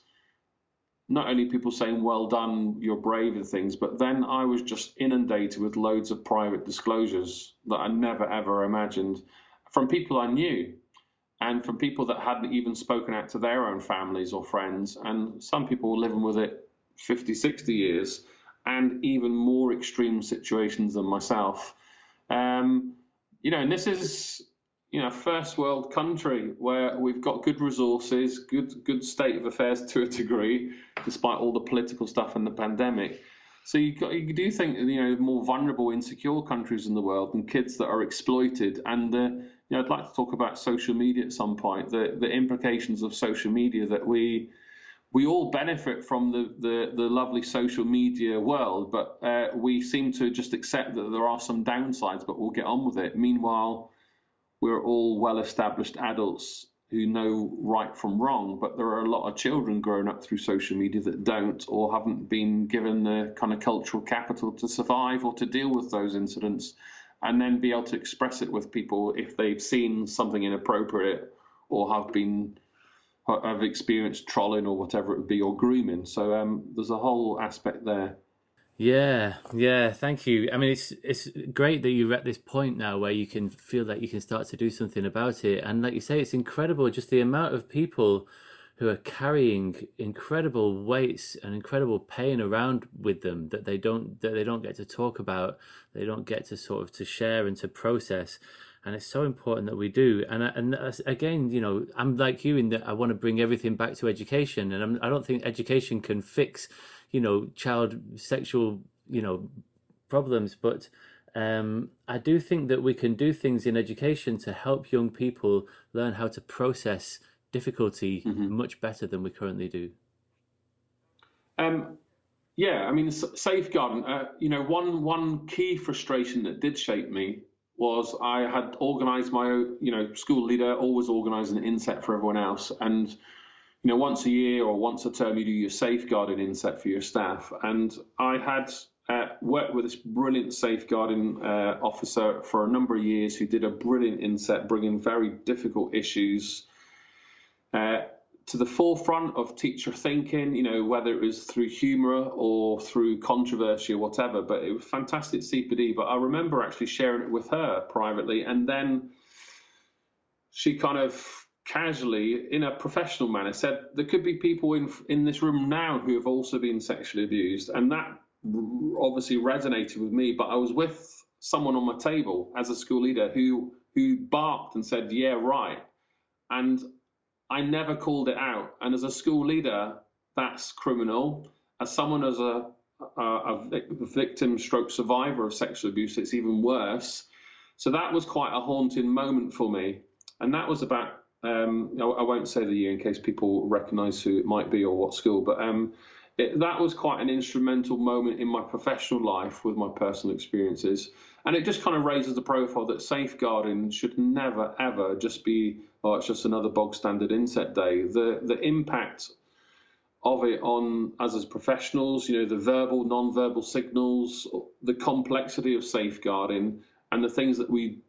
not only people saying, well done, you're brave and things, but then I was just inundated with loads of private disclosures that I never, ever imagined from people I knew and from people that hadn't even spoken out to their own families or friends. And some people were living with it 50, 60 years and even more extreme situations than myself. And this is, first world country where we've got good resources, good state of affairs to a degree, despite all the political stuff and the pandemic. So you do think, more vulnerable, insecure countries in the world and kids that are exploited. And, I'd like to talk about social media at some point, the implications of social media, that we all benefit from the lovely social media world, but we seem to just accept that there are some downsides, but we'll get on with it. Meanwhile, we're all well-established adults who know right from wrong, but there are a lot of children growing up through social media that don't, or haven't been given the kind of cultural capital to survive or to deal with those incidents, and then be able to express it with people if they've seen something inappropriate or have experienced trolling or whatever it would be, or grooming. So there's a whole aspect there. Yeah, thank you. I mean, it's great that you're at this point now where you can feel that you can start to do something about it. And like you say, it's incredible just the amount of people who are carrying incredible weights and incredible pain around with them that they don't get to talk about, they don't get to sort of to share and to process. And it's so important that we do. And again, you know, I'm like you in that I want to bring everything back to education, and I don't think education can fix, you know, child sexual, you know, problems, but I do think that we can do things in education to help young people learn how to process difficulty much better than we currently do. Yeah, I mean, safeguarding. You know, one key frustration that did shape me was I had organised my, you know, school leader, always organising an inset for everyone else. And, you know, once a year or once a term, you do your safeguarding inset for your staff. And I had worked with this brilliant safeguarding officer for a number of years who did a brilliant inset, bringing very difficult issues to the forefront of teacher thinking, you know, whether it was through humour or through controversy or whatever. But it was fantastic CPD. But I remember actually sharing it with her privately, and then she kind of casually, in a professional manner, said there could be people in this room now who have also been sexually abused, and that obviously resonated with me. But I was with someone on my table as a school leader who barked and said, "Yeah, right," and I never called it out. And as a school leader, that's criminal. As someone as a victim stroke survivor of sexual abuse, it's even worse. So that was quite a haunting moment for me. And that was about, I won't say the year in case people recognise who it might be or what school, but that was quite an instrumental moment in my professional life with my personal experiences. And it just kind of raises the profile that safeguarding should never, ever just be, oh, it's just another bog standard inset day. The impact of it on us as professionals, you know, the verbal, non-verbal signals, the complexity of safeguarding, and the things that we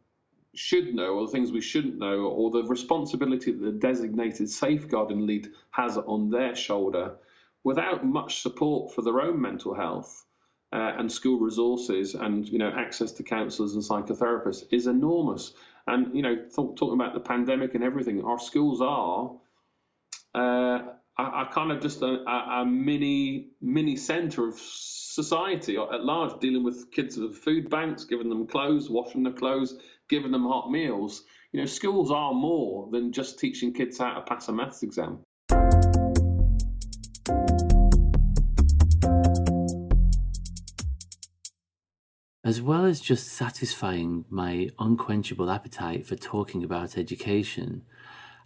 should know or the things we shouldn't know, or the responsibility that the designated safeguarding lead has on their shoulder without much support for their own mental health and school resources and, you know, access to counsellors and psychotherapists is enormous. And, you know, talking about the pandemic and everything, our schools are kind of just a mini centre of society at large, dealing with kids with food banks, giving them clothes, washing their clothes, giving them hot meals. You know, schools are more than just teaching kids how to pass a maths exam. As well as just satisfying my unquenchable appetite for talking about education,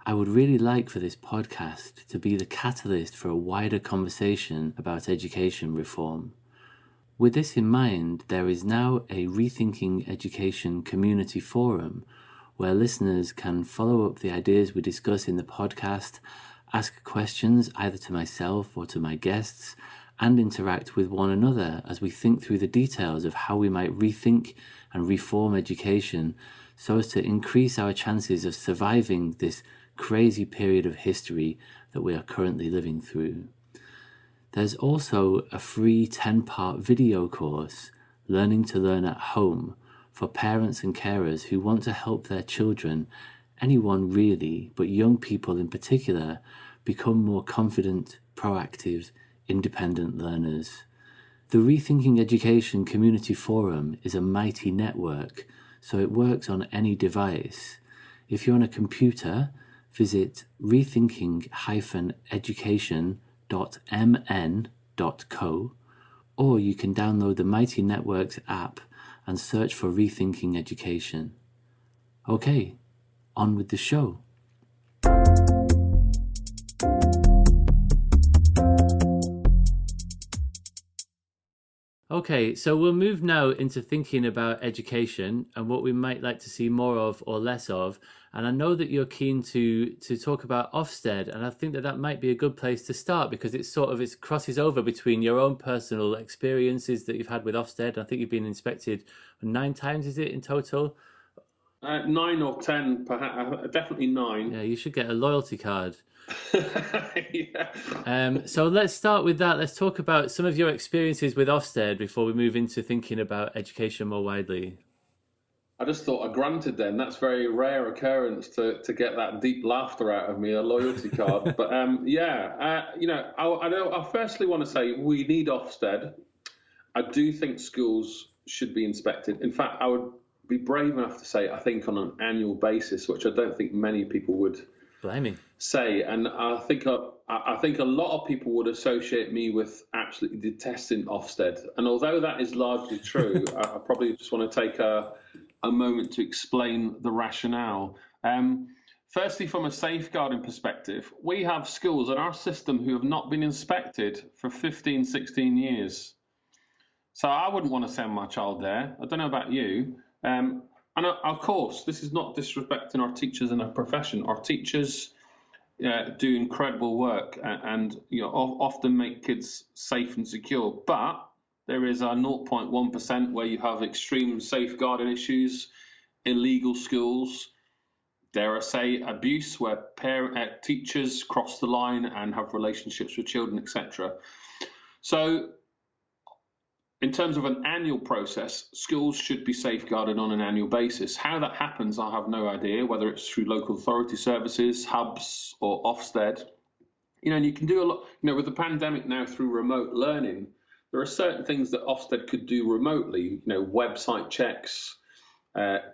I would really like for this podcast to be the catalyst for a wider conversation about education reform. With this in mind, there is now a Rethinking Education community forum where listeners can follow up the ideas we discuss in the podcast, ask questions either to myself or to my guests, and interact with one another as we think through the details of how we might rethink and reform education so as to increase our chances of surviving this crazy period of history that we are currently living through. There's also a free 10-part video course, Learning to Learn at Home, for parents and carers who want to help their children, anyone really, but young people in particular, become more confident, proactive, independent learners. The Rethinking Education Community Forum is a mighty network, so it works on any device. If you're on a computer, visit rethinking-education.mn.co, or you can download the Mighty Networks app and search for Rethinking Education. Okay, on with the show. Okay, so we'll move now into thinking about education and what we might like to see more of or less of. And I know that you're keen to talk about Ofsted, and I think that that might be a good place to start because it crosses over between your own personal experiences that you've had with Ofsted. I think you've been inspected 9 times, is it in total? 9 or 10, perhaps, definitely Yeah, 9. you should get a loyalty card. Yeah. So let's start with that. Let's talk about some of your experiences with Ofsted before we move into thinking about education more widely. I just thought I grunted then. That's very rare occurrence to get that deep laughter out of me, a loyalty card. But I know. I firstly want to say we need Ofsted. I do think schools should be inspected. In fact, I would be brave enough to say I think on an annual basis, which I don't think many people would Blimey. say. And I think a lot of people would associate me with absolutely detesting Ofsted. And although that is largely true, I probably just want to take a moment to explain the rationale. Firstly, from a safeguarding perspective, we have schools in our system who have not been inspected for 15, 16 years. So I wouldn't want to send my child there. I don't know about you. And of course, this is not disrespecting our teachers in our profession. Our teachers do incredible work and often make kids safe and secure. But there is a 0.1% where you have extreme safeguarding issues, illegal schools, dare I say, abuse, where teachers cross the line and have relationships with children, etc. So in terms of an annual process, schools should be safeguarded on an annual basis. How that happens, I have no idea, whether it's through local authority services, hubs, or Ofsted. And you can do a lot, with the pandemic now through remote learning, there are certain things that Ofsted could do remotely, website checks,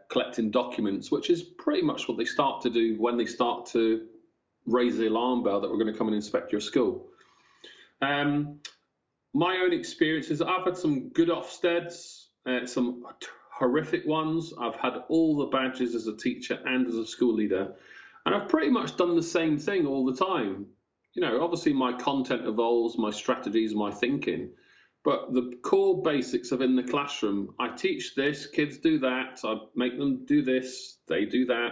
collecting documents, which is pretty much what they start to do when they start to raise the alarm bell that we're going to come and inspect your school. My own experiences, I've had some good Ofsteds, some horrific ones. I've had all the badges as a teacher and as a school leader, and I've pretty much done the same thing all the time. Obviously my content evolves, my strategies, my thinking, but the core basics of in the classroom, I teach this, kids do that, I make them do this, they do that.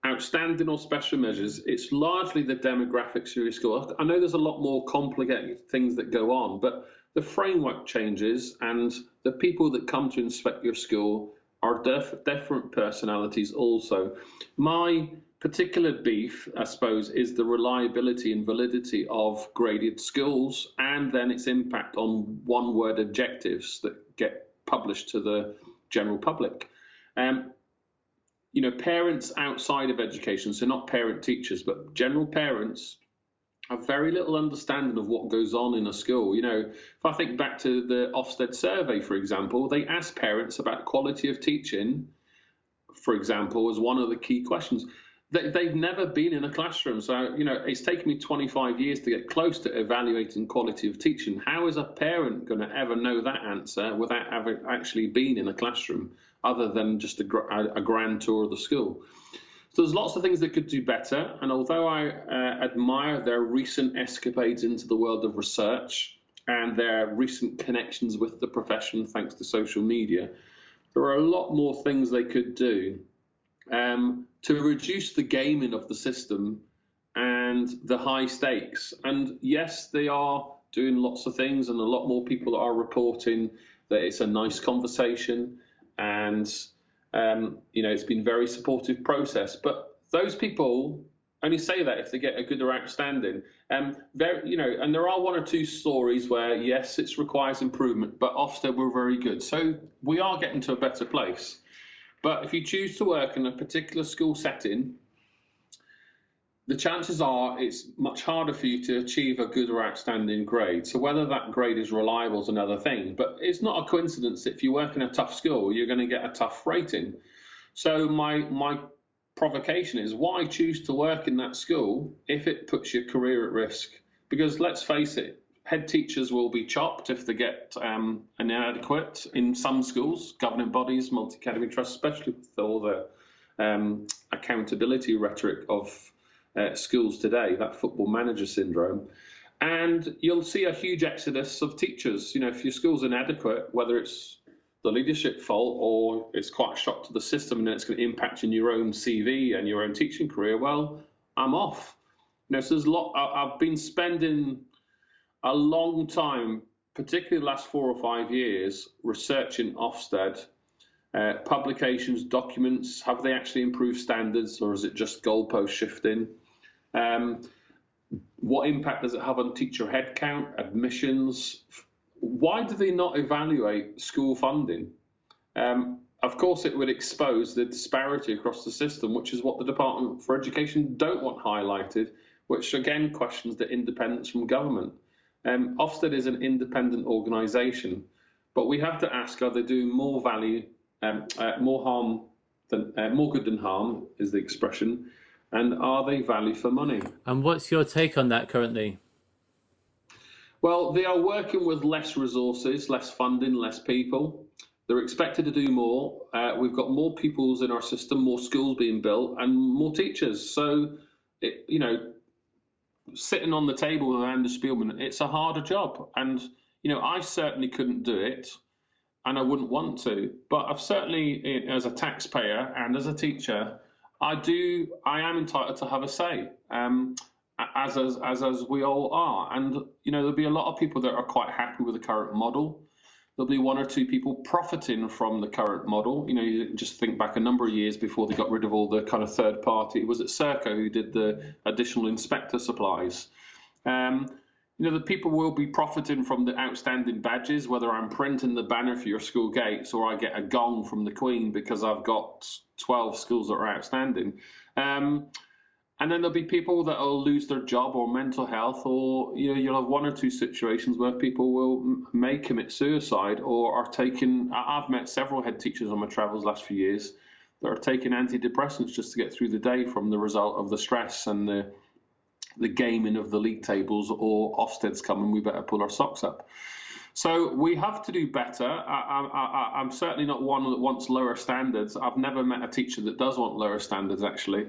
Outstanding or special measures, it's largely the demographics of your school. I know there's a lot more complicated things that go on, but the framework changes and the people that come to inspect your school are different personalities also. My particular beef, I suppose, is the reliability and validity of graded schools and then its impact on one-word objectives that get published to the general public. Parents outside of education, so not parent teachers, but general parents, have very little understanding of what goes on in a school. If I think back to the Ofsted survey, for example, they asked parents about quality of teaching, for example, as one of the key questions. They've never been in a classroom. So, it's taken me 25 years to get close to evaluating quality of teaching. How is a parent going to ever know that answer without having actually been in a classroom, other than just a grand tour of the school? So there's lots of things they could do better. And although I admire their recent escapades into the world of research and their recent connections with the profession, thanks to social media, there are a lot more things they could do to reduce the gaming of the system and the high stakes. And yes, they are doing lots of things, and a lot more people are reporting that it's a nice conversation and it's been a very supportive process. But those people only say that if they get a good or outstanding. And there are one or two stories where yes, it requires improvement, but Ofsted were very good. So we are getting to a better place. But if you choose to work in a particular school setting, the chances are it's much harder for you to achieve a good or outstanding grade. So whether that grade is reliable is another thing. But it's not a coincidence that if you work in a tough school, you're going to get a tough rating. So my provocation is, why choose to work in that school if it puts your career at risk? Because let's face it, head teachers will be chopped if they get inadequate in some schools, governing bodies, multi-academy trusts, especially with all the accountability rhetoric of schools today, that football manager syndrome. And you'll see a huge exodus of teachers. If your school's inadequate, whether it's the leadership fault or it's quite a shock to the system and it's going to impact in your own CV and your own teaching career, well, I'm off. So there's I've been spending a long time, particularly the last 4 or 5 years, researching Ofsted, publications, documents. Have they actually improved standards, or is it just goalpost shifting? What impact does it have on teacher headcount, admissions? Why do they not evaluate school funding? Of course, it would expose the disparity across the system, which is what the Department for Education don't want highlighted, which again questions the independence from government. Ofsted is an independent organisation, but we have to ask: are they doing more value, more good than harm, is the expression, and are they value for money? And what's your take on that currently? Well, they are working with less resources, less funding, less people. They're expected to do more. We've got more pupils in our system, more schools being built, and more teachers. So, sitting on the table with Anders Spielman, it's a harder job. And, I certainly couldn't do it, and I wouldn't want to. But I've certainly, as a taxpayer and as a teacher, I am entitled to have a say, as we all are. And, there'll be a lot of people that are quite happy with the current model. There'll be 1 or 2 people profiting from the current model. You just think back a number of years before they got rid of all the kind of third party. Was it Serco who did the additional inspector supplies? The people will be profiting from the outstanding badges, whether I'm printing the banner for your school gates or I get a gong from the Queen because I've got 12 schools that are outstanding. And then there'll be people that will lose their job or mental health, or you'll have 1 or 2 situations where people may commit suicide or are taking. I've met several head teachers on my travels last few years that are taking antidepressants just to get through the day from the result of the stress and the gaming of the league tables, or Ofsted's coming, we better pull our socks up. So we have to do better. I'm certainly not one that wants lower standards. I've never met a teacher that does want lower standards, actually.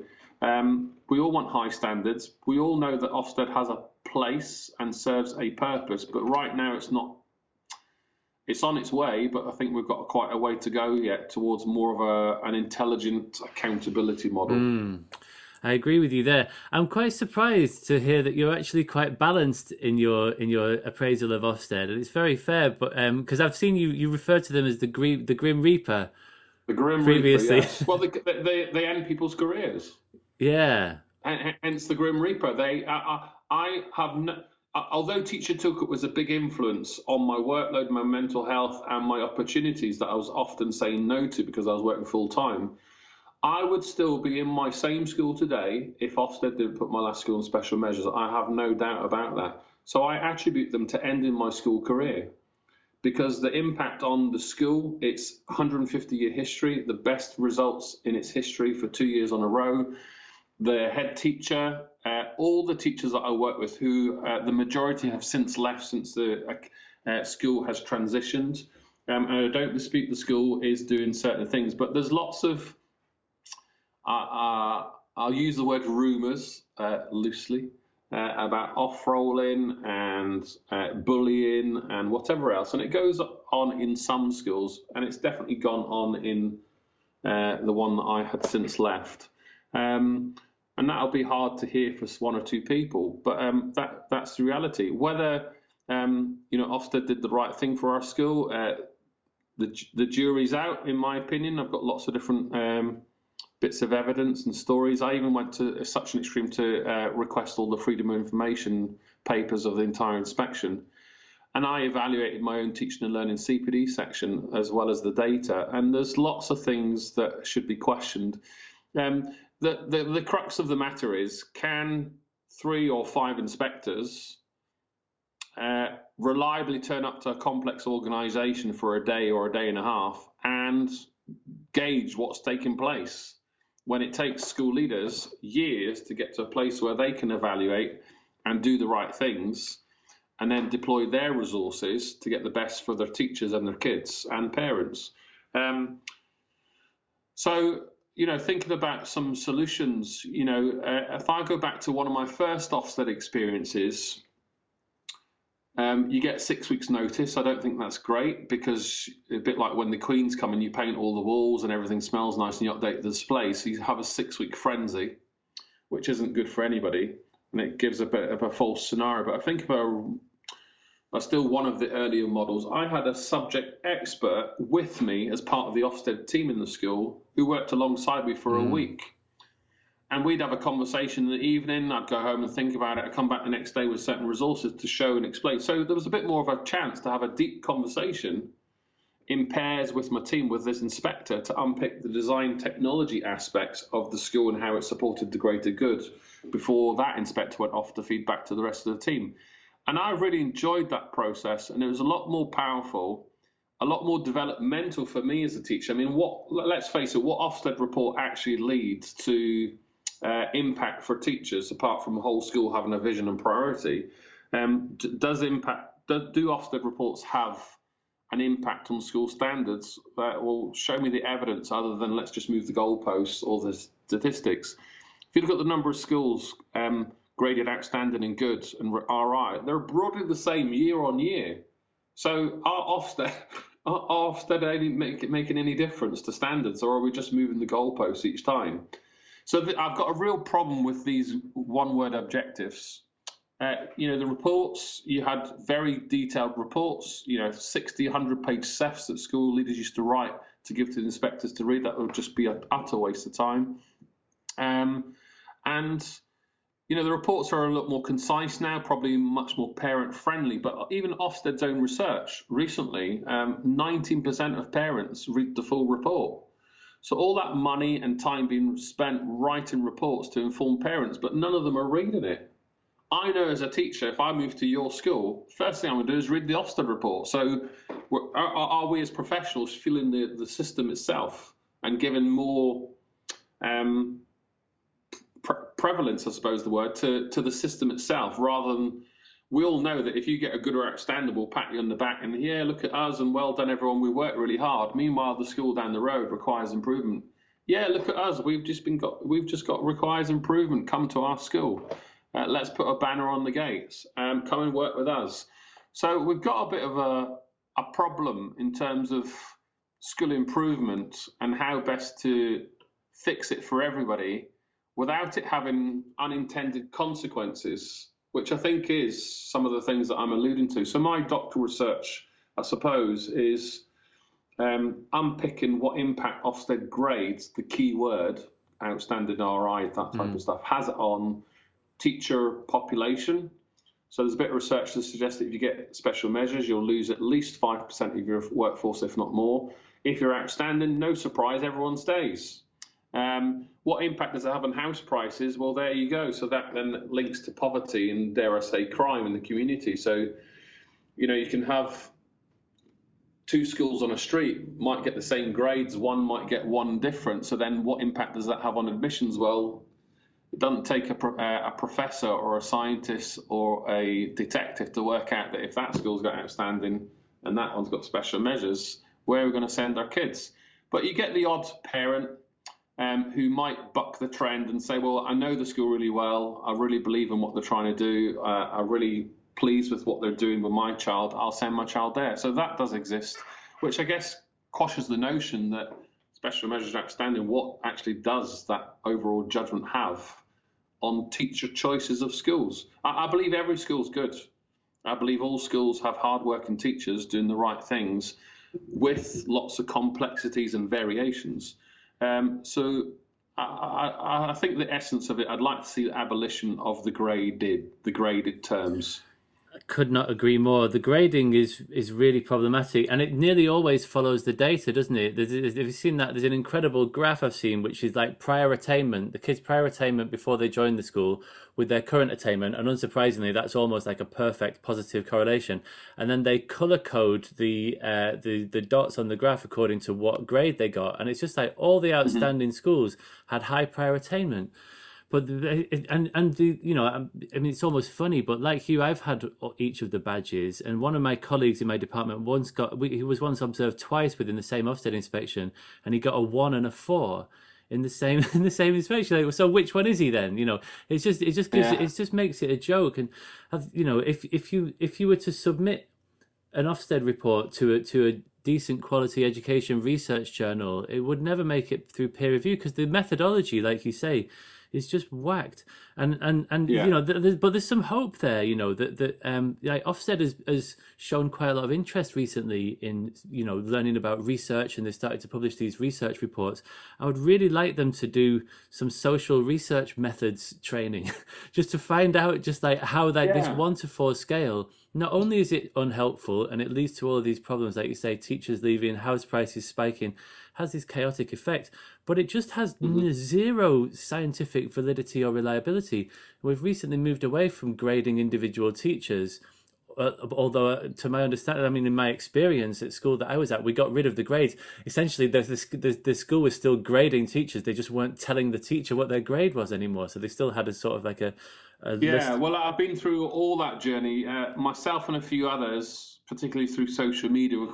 We all want high standards. We all know that Ofsted has a place and serves a purpose, but right now it's not. It's on its way, but I think we've got quite a way to go yet towards more of an intelligent accountability model. I agree with you there. I'm quite surprised to hear that you're actually quite balanced in your appraisal of Ofsted, and it's very fair. But because I've seen you refer to them as the Grim Reaper. The Grim previously. Reaper, yes. Well, they end people's careers. Yeah. Hence the Grim Reaper. I have although Teacher Toolkit was a big influence on my workload, my mental health, and my opportunities that I was often saying no to because I was working full time, I would still be in my same school today if Ofsted didn't put my last school on special measures. I have no doubt about that. So I attribute them to ending my school career, because the impact on the school, its 150-year history, the best results in its history for 2 years on a row, the head teacher, all the teachers that I work with, who the majority have since left since the school has transitioned. And I don't dispute the school is doing certain things, but there's lots of, I'll use the word rumours loosely, about off-rolling and bullying and whatever else. And it goes on in some schools, and it's definitely gone on in the one that I had since left. And that'll be hard to hear for 1 or 2 people, but that's the reality. Whether Ofsted did the right thing for our school, the jury's out, in my opinion. I've got lots of different bits of evidence and stories. I even went to such an extreme to request all the Freedom of Information papers of the entire inspection. And I evaluated my own teaching and learning CPD section as well as the data. And there's lots of things that should be questioned. The crux of the matter is, can 3 or 5 inspectors reliably turn up to a complex organisation for a day or a day and a half and gauge what's taking place, when it takes school leaders years to get to a place where they can evaluate and do the right things and then deploy their resources to get the best for their teachers and their kids and parents. So, thinking about some solutions, if I go back to one of my first Ofsted experiences, You get 6 weeks notice. I don't think that's great, because a bit like when the Queen's come and you paint all the walls and everything smells nice and you update the display. So you have a 6-week frenzy, which isn't good for anybody. And it gives a bit of a false scenario. But I think that's still one of the earlier models. I had a subject expert with me as part of the Ofsted team in the school who worked alongside me for a week. And we'd have a conversation in the evening. I'd go home and think about it. I'd come back the next day with certain resources to show and explain. So there was a bit more of a chance to have a deep conversation in pairs with my team, with this inspector, to unpick the design technology aspects of the school and how it supported the greater good before that inspector went off to feed back to the rest of the team. And I really enjoyed that process, and it was a lot more powerful, a lot more developmental for me as a teacher. I mean, let's face it, what Ofsted report actually leads to impact for teachers, apart from the whole school having a vision and priority, do Ofsted reports have an impact on school standards? Well, show me the evidence other than let's just move the goalposts or the statistics. If you look at the number of schools graded outstanding and good and RI, they're broadly the same year on year. So are Ofsted making any difference to standards, or are we just moving the goalposts each time? So I've got a real problem with these one-word objectives. The reports, you had very detailed reports, 60, 100-page CEFs that school leaders used to write to give to the inspectors to read. That would just be an utter waste of time. The reports are a lot more concise now, probably much more parent-friendly. But even Ofsted's own research recently, 19% of parents read the full report. So all that money and time being spent writing reports to inform parents, but none of them are reading it. I know as a teacher, if I move to your school, first thing I'm going to do is read the Ofsted report. So are we as professionals feeling the system itself and giving more prevalence, I suppose the word, to the system itself, rather than, we all know that if you get a good or outstanding, we'll pat you on the back and, yeah, look at us and well done everyone, we worked really hard. Meanwhile, the school down the road requires improvement. Yeah, look at us, we've just got requires improvement, come to our school. Let's put a banner on the gates, come and work with us. So we've got a bit of a problem in terms of school improvement and how best to fix it for everybody without it having unintended consequences, which I think is some of the things that I'm alluding to. So my doctoral research, I suppose, is unpicking what impact Ofsted grades, the key word, outstanding RI, that type of stuff, has on teacher population. So there's a bit of research that suggests that if you get special measures, you'll lose at least 5% of your workforce, if not more. If you're outstanding, no surprise, everyone stays. What impact does it have on house prices? Well, there you go. So that then links to poverty and, dare I say, crime in the community. So, you can have two schools on a street, might get the same grades, one might get one different. So then what impact does that have on admissions? Well, it doesn't take a professor or a scientist or a detective to work out that if that school's got outstanding and that one's got special measures, where are we going to send our kids? But you get the odd parent who might buck the trend and say, well, I know the school really well. I really believe in what they're trying to do. I'm really pleased with what they're doing with my child. I'll send my child there. So that does exist, which I guess quashes the notion that special measures are outstanding. What actually does that overall judgment have on teacher choices of schools? I believe every school's good. I believe all schools have hard-working teachers doing the right things with lots of complexities and variations. So I think the essence of it, I'd like to see the abolition of the graded terms. I could not agree more. The grading is really problematic, and it nearly always follows the data, doesn't it? Have you seen that? There's an incredible graph I've seen, which is like prior attainment, the kids' prior attainment before they join the school with their current attainment, and unsurprisingly, that's almost like a perfect positive correlation. And then they color code the dots on the graph according to what grade they got, and it's just like all the outstanding schools had high prior attainment. But I mean, it's almost funny, but like you, I've had each of the badges, and one of my colleagues in my department he was once observed twice within the same Ofsted inspection, and he got a 1 and a 4 in the same in the same inspection. Like, so which one is he then? It just makes it a joke. And if you were to submit an Ofsted report to a decent quality education research journal, it would never make it through peer review because the methodology, like you say, is just whacked. And but there's some hope there. Like Ofsted has shown quite a lot of interest recently in learning about research, and they started to publish these research reports. I would really like them to do some social research methods training, just to find out just like how this 1 to 4 scale. Not only is it unhelpful and it leads to all of these problems, like you say, teachers leaving, house prices spiking, has this chaotic effect, but it just has zero scientific validity or reliability. We've recently moved away from grading individual teachers, although to my understanding, I mean, in my experience at school that I was at, we got rid of the grades. Essentially, the school was still grading teachers. They just weren't telling the teacher what their grade was anymore. So they still had a sort of like a list. Well, I've been through all that journey, myself and a few others, particularly through social media.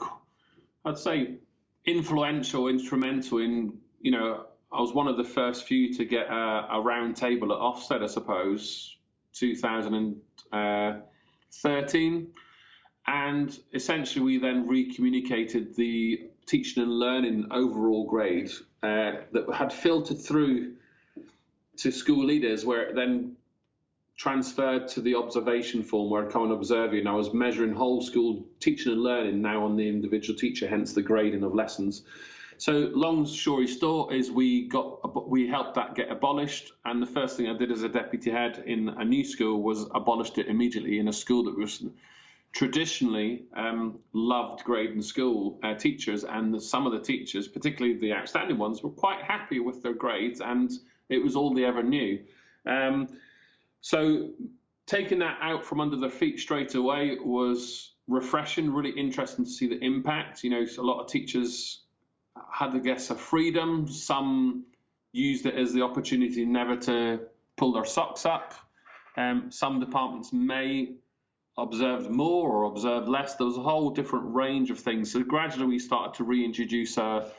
I'd say influential, instrumental in, I was one of the first few to get a round table at Ofsted, I suppose, 2013. And essentially we then recommunicated the teaching and learning overall grade that had filtered through to school leaders, where it then transferred to the observation form where I come and observe you. And I was measuring whole school teaching and learning now on the individual teacher, hence the grading of lessons. So long story short is we helped that get abolished. And the first thing I did as a deputy head in a new school was abolished it immediately in a school that was traditionally loved grading school teachers. And some of the teachers, particularly the outstanding ones, were quite happy with their grades, and it was all they ever knew. So taking that out from under their feet straight away was refreshing, really interesting to see the impact. A lot of teachers had, I guess, a freedom. Some used it as the opportunity never to pull their socks up. Some departments may observe more or observe less. There was a whole different range of things. So gradually we started to reintroduce a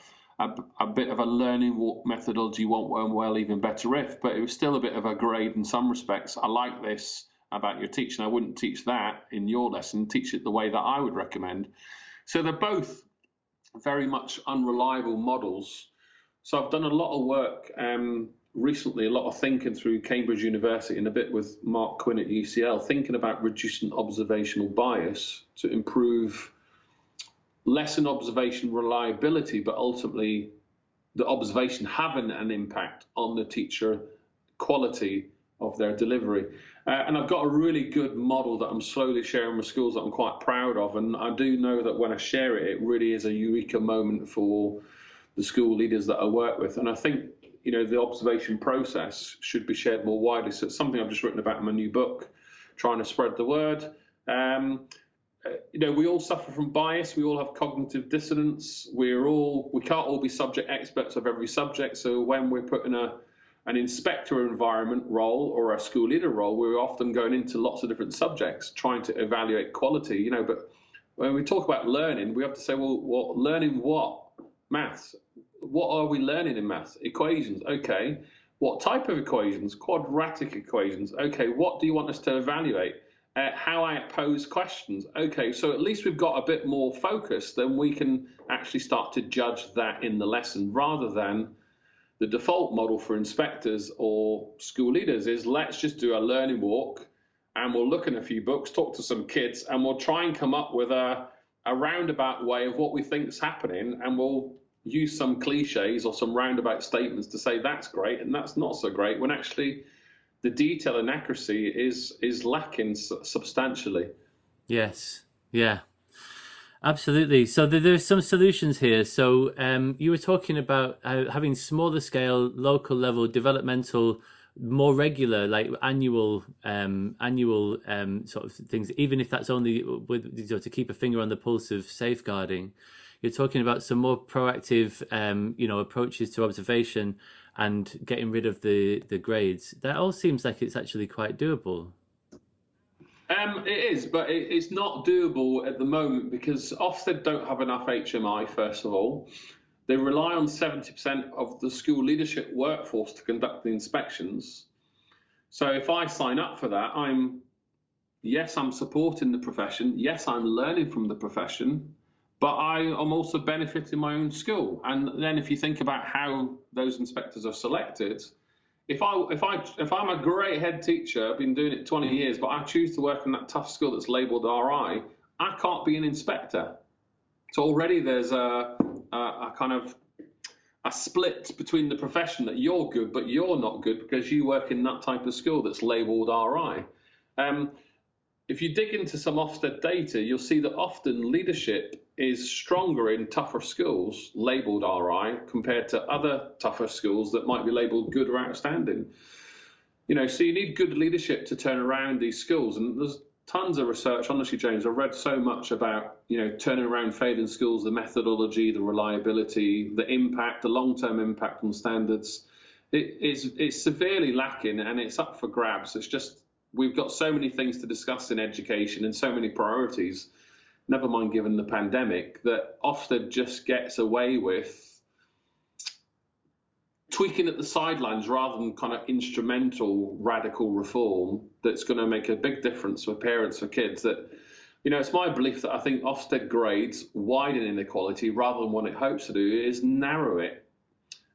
bit of a learning walk methodology, won't work well, even better if, but it was still a bit of a grade in some respects. I like this about your teaching. I wouldn't teach that in your lesson, teach it the way that I would recommend. So they're both very much unreliable models. So I've done a lot of work recently, a lot of thinking through Cambridge University and a bit with Mark Quinn at UCL, thinking about reducing observational bias to improve lesson observation reliability, but ultimately the observation having an impact on the teacher quality of their delivery. And I've got a really good model that I'm slowly sharing with schools that I'm quite proud of. And I do know that when I share it, it really is a eureka moment for the school leaders that I work with. And I think, the observation process should be shared more widely. So it's something I've just written about in my new book, trying to spread the word. We all suffer from bias. We all have cognitive dissonance. We can't all be subject experts of every subject. So when we're put in an inspector environment role or a school leader role, we're often going into lots of different subjects, trying to evaluate quality. But when we talk about learning, we have to say, well, learning what? Maths. What are we learning in maths? Equations. Okay. What type of equations? Quadratic equations. Okay. What do you want us to evaluate? How I pose questions. Okay, so at least we've got a bit more focus, then we can actually start to judge that in the lesson, rather than the default model for inspectors or school leaders is let's just do a learning walk and we'll look in a few books, talk to some kids, and we'll try and come up with a roundabout way of what we think is happening, and we'll use some cliches or some roundabout statements to say that's great and that's not so great, when actually the detail and accuracy is lacking substantially. Yes, yeah, absolutely. So there's some solutions here. So you were talking about having smaller scale, local level, developmental, more regular, like annual sort of things, even if that's only with to keep a finger on the pulse of safeguarding. You're talking about some more proactive, approaches to observation and getting rid of the grades. That all seems like it's actually quite doable. It is, but it's not doable at the moment because Ofsted don't have enough HMI, first of all. They rely on 70% of the school leadership workforce to conduct the inspections. So if I sign up for that, yes, I'm supporting the profession. Yes, I'm learning from the profession, but I am also benefiting my own school. And then if you think about how those inspectors are selected, if I'm a great head teacher, I've been doing it 20 years, but I choose to work in that tough school that's labelled RI, I can't be an inspector. So already there's a kind of a split between the profession that you're good, but you're not good because you work in that type of school that's labelled RI. If you dig into some Ofsted data, you'll see that often leadership is stronger in tougher schools labelled RI compared to other tougher schools that might be labelled good or outstanding. So you need good leadership to turn around these schools. And there's tons of research. Honestly, James, I've read so much about, turning around failing schools, the methodology, the reliability, the impact, the long-term impact on standards. It's severely lacking, and it's up for grabs. It's just, we've got so many things to discuss in education and so many priorities, never mind given the pandemic, that Ofsted just gets away with tweaking at the sidelines rather than kind of instrumental radical reform that's going to make a big difference for parents, for kids. That, it's my belief that I think Ofsted grades widen inequality rather than what it hopes to do is narrow it.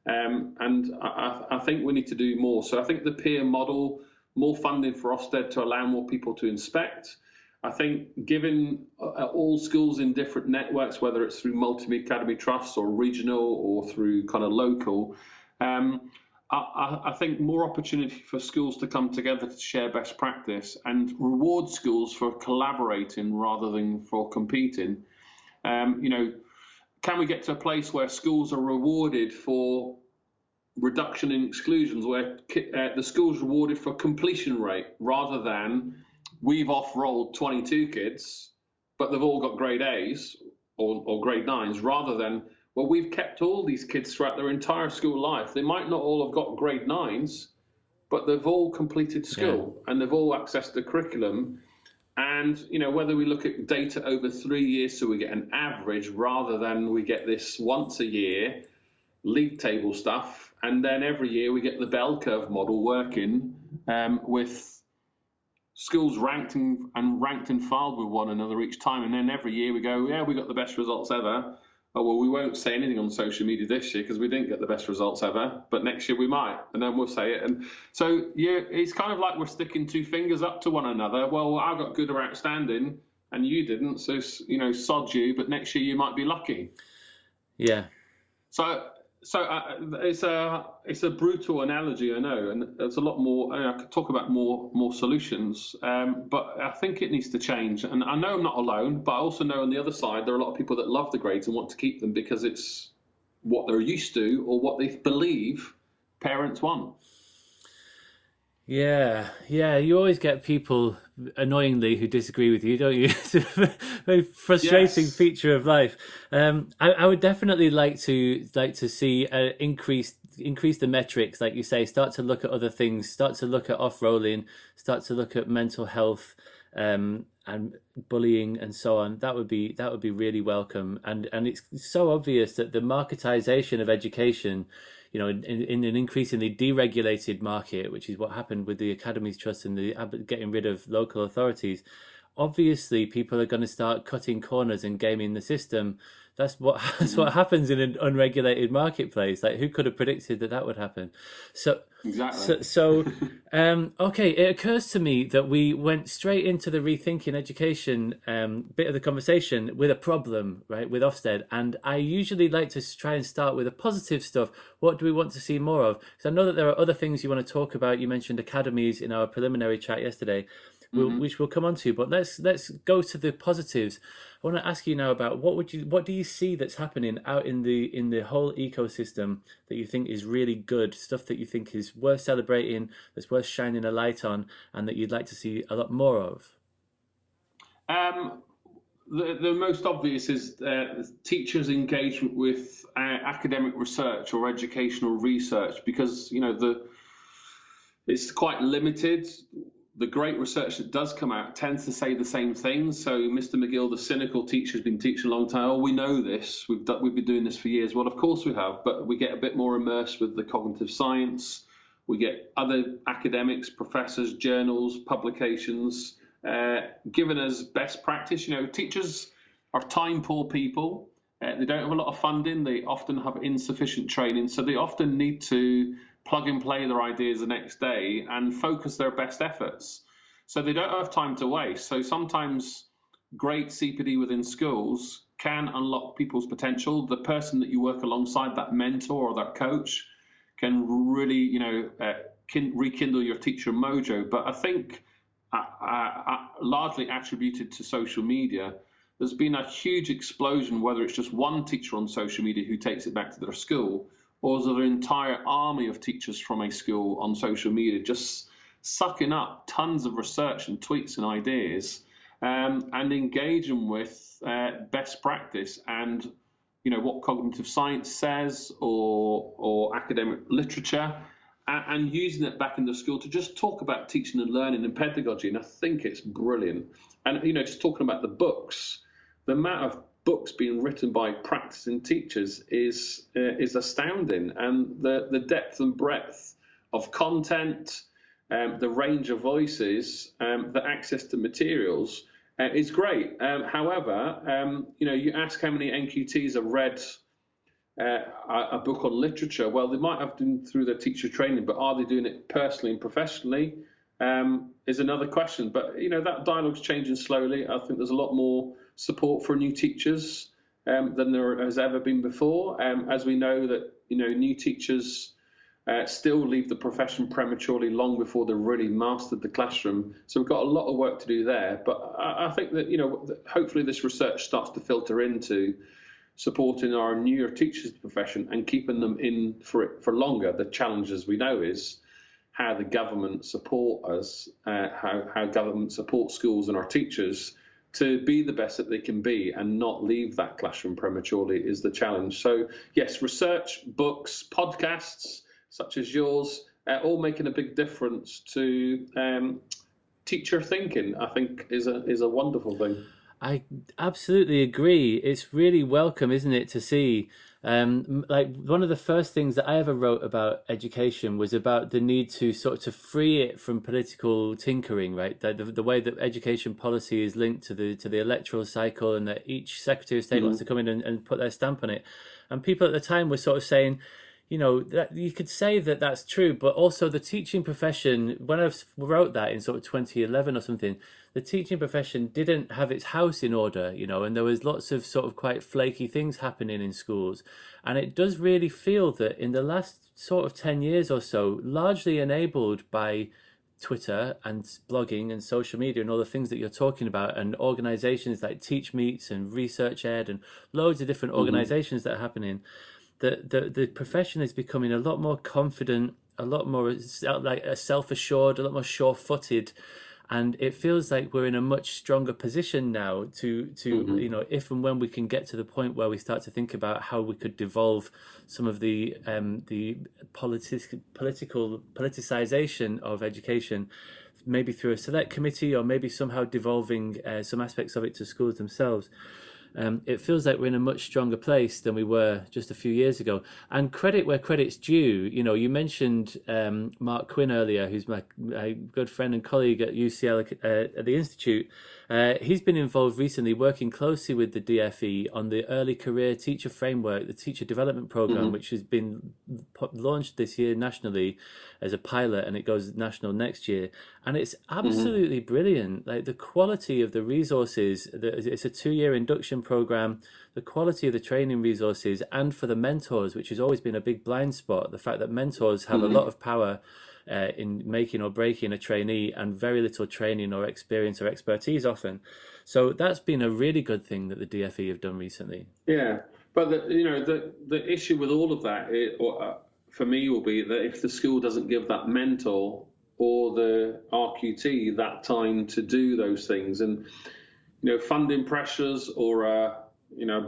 And I think we need to do more. So I think the peer model, more funding for Ofsted to allow more people to inspect. I think giving all schools in different networks, whether it's through multi-academy trusts or regional or through kind of local, I think more opportunity for schools to come together to share best practice and reward schools for collaborating rather than for competing. Can we get to a place where schools are rewarded for reduction in exclusions, where the school's rewarded for completion rate rather than we've off-rolled 22 kids, but they've all got grade A's or grade 9s, rather than, well, we've kept all these kids throughout their entire school life. They might not all have got grade 9s, but they've all completed school and they've all accessed the curriculum. And, whether we look at data over 3 years so we get an average rather than we get this once a year league table stuff, and then every year we get the bell curve model working with schools ranked and filed with one another each time. And then every year we go, yeah, we got the best results ever. Oh, well, we won't say anything on social media this year because we didn't get the best results ever, but next year we might, and then we'll say it. And so, it's kind of like we're sticking two fingers up to one another. Well, I got good or outstanding, and you didn't, so, sod you, but next year you might be lucky. Yeah. So it's a brutal analogy, I know, and there's a lot more. I could talk about more solutions, but I think it needs to change. And I know I'm not alone, but I also know on the other side there are a lot of people that love the grades and want to keep them because it's what they're used to or what they believe parents want. Yeah, you always get people, annoyingly, who disagree with you, don't you? It's a very frustrating feature of life. I would definitely like to see increase the metrics, like you say. Start to look at other things. Start to look at off-rolling. Start to look at mental health and bullying and so on. That would be really welcome. And it's so obvious that the marketization of education, in an increasingly deregulated market, which is what happened with the Academies Trust and the getting rid of local authorities, obviously people are going to start cutting corners and gaming the system. That's what happens in an unregulated marketplace. Like, who could have predicted that would happen? So exactly. Okay, it occurs to me that we went straight into the Rethinking Education bit of the conversation with a problem, right, with Ofsted. And I usually like to try and start with the positive stuff. What do we want to see more of? Because I know that there are other things you want to talk about. You mentioned academies in our preliminary chat yesterday, which we'll come on to. But let's go to the positives. I want to ask you now about what do you see that's happening out in the whole ecosystem that you think is really good, stuff that you think is worth celebrating, that's worth shining a light on, and that you'd like to see a lot more of? The most obvious is teachers' engagement with academic research or educational research, because it's quite limited. the great research that does come out tends to say the same things. So Mr. McGill, the cynical teacher, has been teaching a long time. Oh, we know this. We've been doing this for years. Well, of course we have, but we get a bit more immersed with the cognitive science. We get other academics, professors, journals, publications giving us best practice. Teachers are time poor people. They don't have a lot of funding. They often have insufficient training, so they often need to plug and play their ideas the next day and focus their best efforts. So they don't have time to waste. So sometimes great CPD within schools can unlock people's potential. The person that you work alongside, that mentor or that coach, can really, can rekindle your teacher mojo. But I think largely attributed to social media, there's been a huge explosion, whether it's just one teacher on social media who takes it back to their school, or is there an entire army of teachers from a school on social media just sucking up tons of research and tweets and ideas and engaging with best practice and what cognitive science says or academic literature, and using it back in the school to just talk about teaching and learning and pedagogy. And I think it's brilliant. And just talking about the books, the amount of books being written by practicing teachers is astounding, and the depth and breadth of content, the range of voices, the access to materials is great. However, you ask how many NQTs have read a book on literature. Well, they might have done through their teacher training, but are they doing it personally and professionally is another question. But that dialogue's changing slowly. I think there's a lot more support for new teachers than there has ever been before. As we know that new teachers still leave the profession prematurely long before they've really mastered the classroom. So we've got a lot of work to do there. But I think that hopefully this research starts to filter into supporting our newer teachers profession and keeping them in for longer. The challenge, as we know, is how the government support us, how government supports schools and our teachers to be the best that they can be and not leave that classroom prematurely is the challenge. So yes, research, books, podcasts such as yours, all making a big difference to teacher thinking, I think is a wonderful thing. I absolutely agree. It's really welcome, isn't it, to see like one of the first things that I ever wrote about education was about the need to sort of free it from political tinkering, right? The way that education policy is linked to the electoral cycle, and that each Secretary of State wants to come in and put their stamp on it. And people at the time were sort of saying, that you could say that that's true, but also the teaching profession, when I wrote that in sort of 2011 or something, the teaching profession didn't have its house in order, and there was lots of sort of quite flaky things happening in schools. And it does really feel that in the last sort of 10 years or so, largely enabled by Twitter and blogging and social media and all the things that you're talking about, and organizations like Teach Meets and Research Ed and loads of different organizations that are happening, the profession is becoming a lot more confident, a lot more self-assured, a lot more sure-footed, and it feels like we're in a much stronger position now to if and when we can get to the point where we start to think about how we could devolve some of the politicization of education, maybe through a select committee, or maybe somehow devolving some aspects of it to schools themselves. It feels like we're in a much stronger place than we were just a few years ago. And credit where credit's due. You mentioned Mark Quinn earlier, who's my good friend and colleague at UCL at the Institute. He's been involved recently working closely with the DFE on the Early Career Teacher Framework, the Teacher Development Programme, which has been launched this year nationally as a pilot, and it goes national next year. And it's absolutely brilliant. Like the quality of the resources, it's a 2-year induction program, the quality of the training resources, and for the mentors, which has always been a big blind spot, the fact that mentors have a lot of power in making or breaking a trainee, and very little training or experience or expertise often. So that's been a really good thing that the DFE have done recently. Yeah, but the issue with all of that, for me, will be that if the school doesn't give that mentor or the RQT that time to do those things, and funding pressures, or a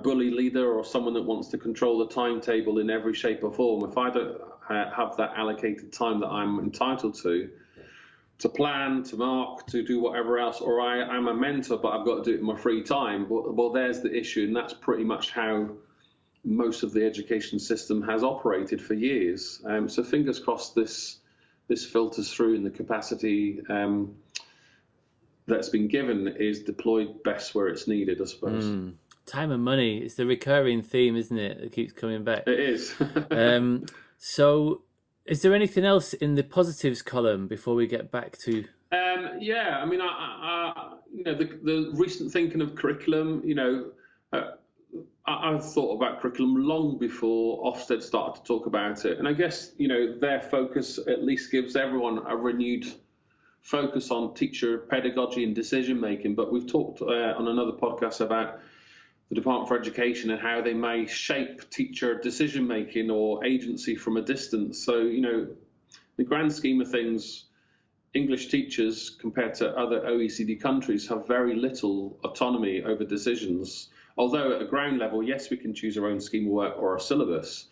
bully leader, or someone that wants to control the timetable in every shape or form, if I don't have that allocated time that I'm entitled to, to plan, to mark, to do whatever else, or I'm a mentor, but I've got to do it in my free time. Well, there's the issue, and that's pretty much how most of the education system has operated for years. So fingers crossed this filters through, and the capacity that's been given is deployed best where it's needed, I suppose. Time and money. It's the recurring theme, isn't it? That keeps coming back. It is. So is there anything else in the positives column before we get back to? Yeah, I mean, the recent thinking of curriculum, I've thought about curriculum long before Ofsted started to talk about it. And I guess, their focus at least gives everyone a renewed focus on teacher pedagogy and decision making. But we've talked on another podcast about the Department for Education and how they may shape teacher decision making or agency from a distance. So, the grand scheme of things, English teachers compared to other OECD countries have very little autonomy over decisions. Although at a ground level, yes, we can choose our own scheme of work or our syllabus,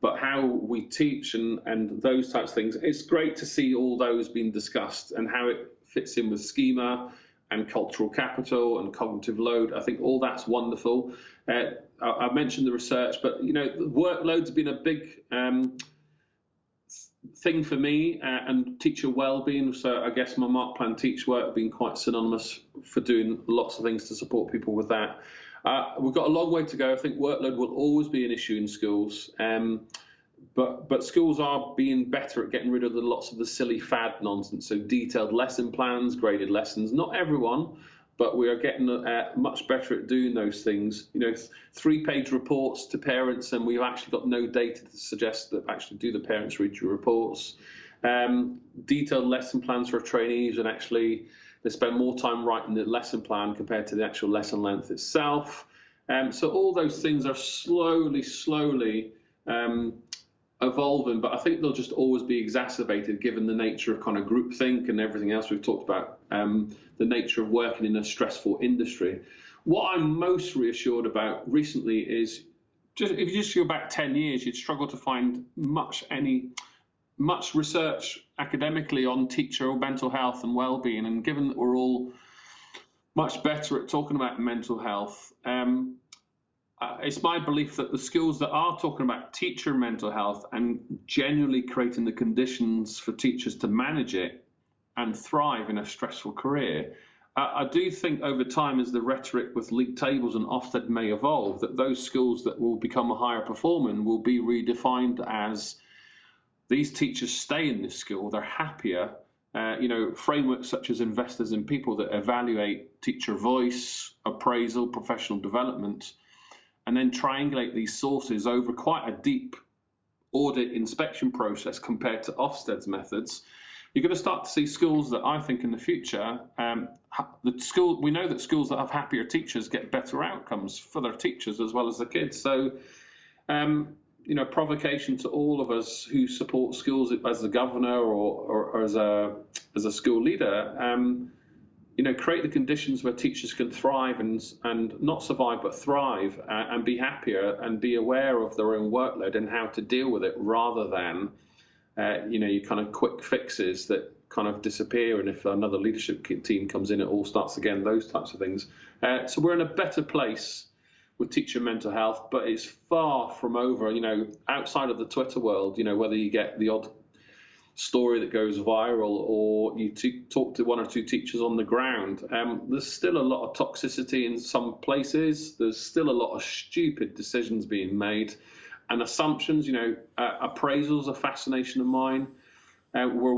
but how we teach and those types of things, it's great to see all those being discussed and how it fits in with schema and cultural capital and cognitive load. I think all that's wonderful. I mentioned the research, but the workload's been a big thing for me, and teacher well-being. So I guess my Mark Plan Teach work have been quite synonymous for doing lots of things to support people with that. We've got a long way to go. I think workload will always be an issue in schools. But schools are being better at getting rid of lots of the silly fad nonsense. So detailed lesson plans, graded lessons. Not everyone, but we are getting much better at doing those things. 3-page reports to parents, and we've actually got no data to suggest that actually do the parents read your reports. Detailed lesson plans for trainees, and actually they spend more time writing the lesson plan compared to the actual lesson length itself. So all those things are slowly evolving, but I think they'll just always be exacerbated given the nature of kind of groupthink and everything else we've talked about, the nature of working in a stressful industry. What I'm most reassured about recently is, if you just go back 10 years, you'd struggle to find much research academically on teacher mental health and well-being. And given that we're all much better at talking about mental health, it's my belief that the schools that are talking about teacher mental health and genuinely creating the conditions for teachers to manage it and thrive in a stressful career, I do think over time, as the rhetoric with league tables and Ofsted may evolve, that those schools that will become higher performing will be redefined as these teachers stay in this school, they're happier. Frameworks such as Investors in People that evaluate teacher voice, appraisal, professional development, and then triangulate these sources over quite a deep audit inspection process compared to Ofsted's methods. You're going to start to see schools that I think in the future, we know that schools that have happier teachers get better outcomes for their teachers as well as the kids. So, provocation to all of us who support schools as the governor or as a school leader, create the conditions where teachers can thrive and not survive but thrive, and be happier and be aware of their own workload and how to deal with it, rather than your kind of quick fixes that kind of disappear, and if another leadership team comes in, it all starts again, those types of things. So we're in a better place with teacher mental health, but it's far from over. Outside of the Twitter world, whether you get the odd story that goes viral or you talk to one or two teachers on the ground, there's still a lot of toxicity in some places. There's still a lot of stupid decisions being made and assumptions. Appraisals are a fascination of mine. We're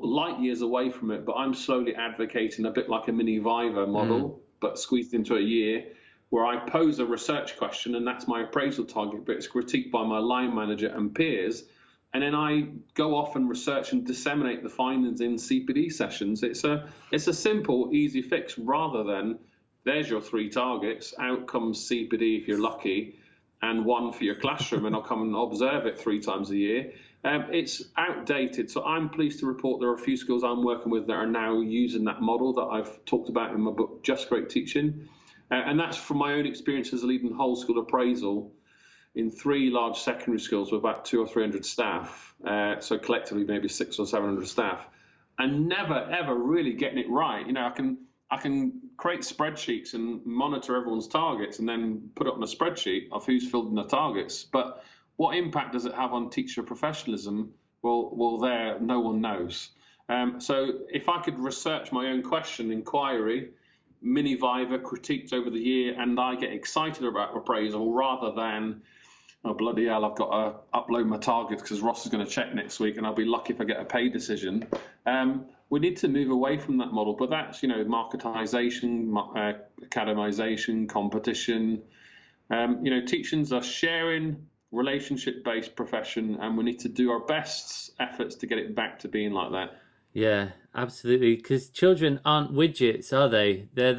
light years away from it, but I'm slowly advocating a bit like a mini Viva model, but squeezed into a year, where I pose a research question and that's my appraisal target, but it's critiqued by my line manager and peers. And then I go off and research and disseminate the findings in CPD sessions. It's a simple, easy fix, rather than there's your 3 targets, out comes CPD if you're lucky, and 1 for your classroom, and I'll come and observe it 3 times a year. It's outdated. So I'm pleased to report there are a few schools I'm working with that are now using that model that I've talked about in my book, Just Great Teaching. And that's from my own experience as leading whole school appraisal in 3 large secondary schools with about 200 or 300 staff. So collectively maybe 600 or 700 staff. and never ever really getting it right. I can create spreadsheets and monitor everyone's targets and then put it on a spreadsheet of who's filled in the targets. But what impact does it have on teacher professionalism? Well, there, no one knows. So if I could research my own question, inquiry, mini viva, critiqued over the year, and I get excited about appraisal rather than, oh, bloody hell, I've got to upload my targets because Ross is going to check next week and I'll be lucky if I get a pay decision. We need to move away from that model, but that's, marketization, academization, competition. Teaching's a sharing, relationship-based profession, and we need to do our best efforts to get it back to being like that. Yeah, absolutely. Because children aren't widgets, are they? They're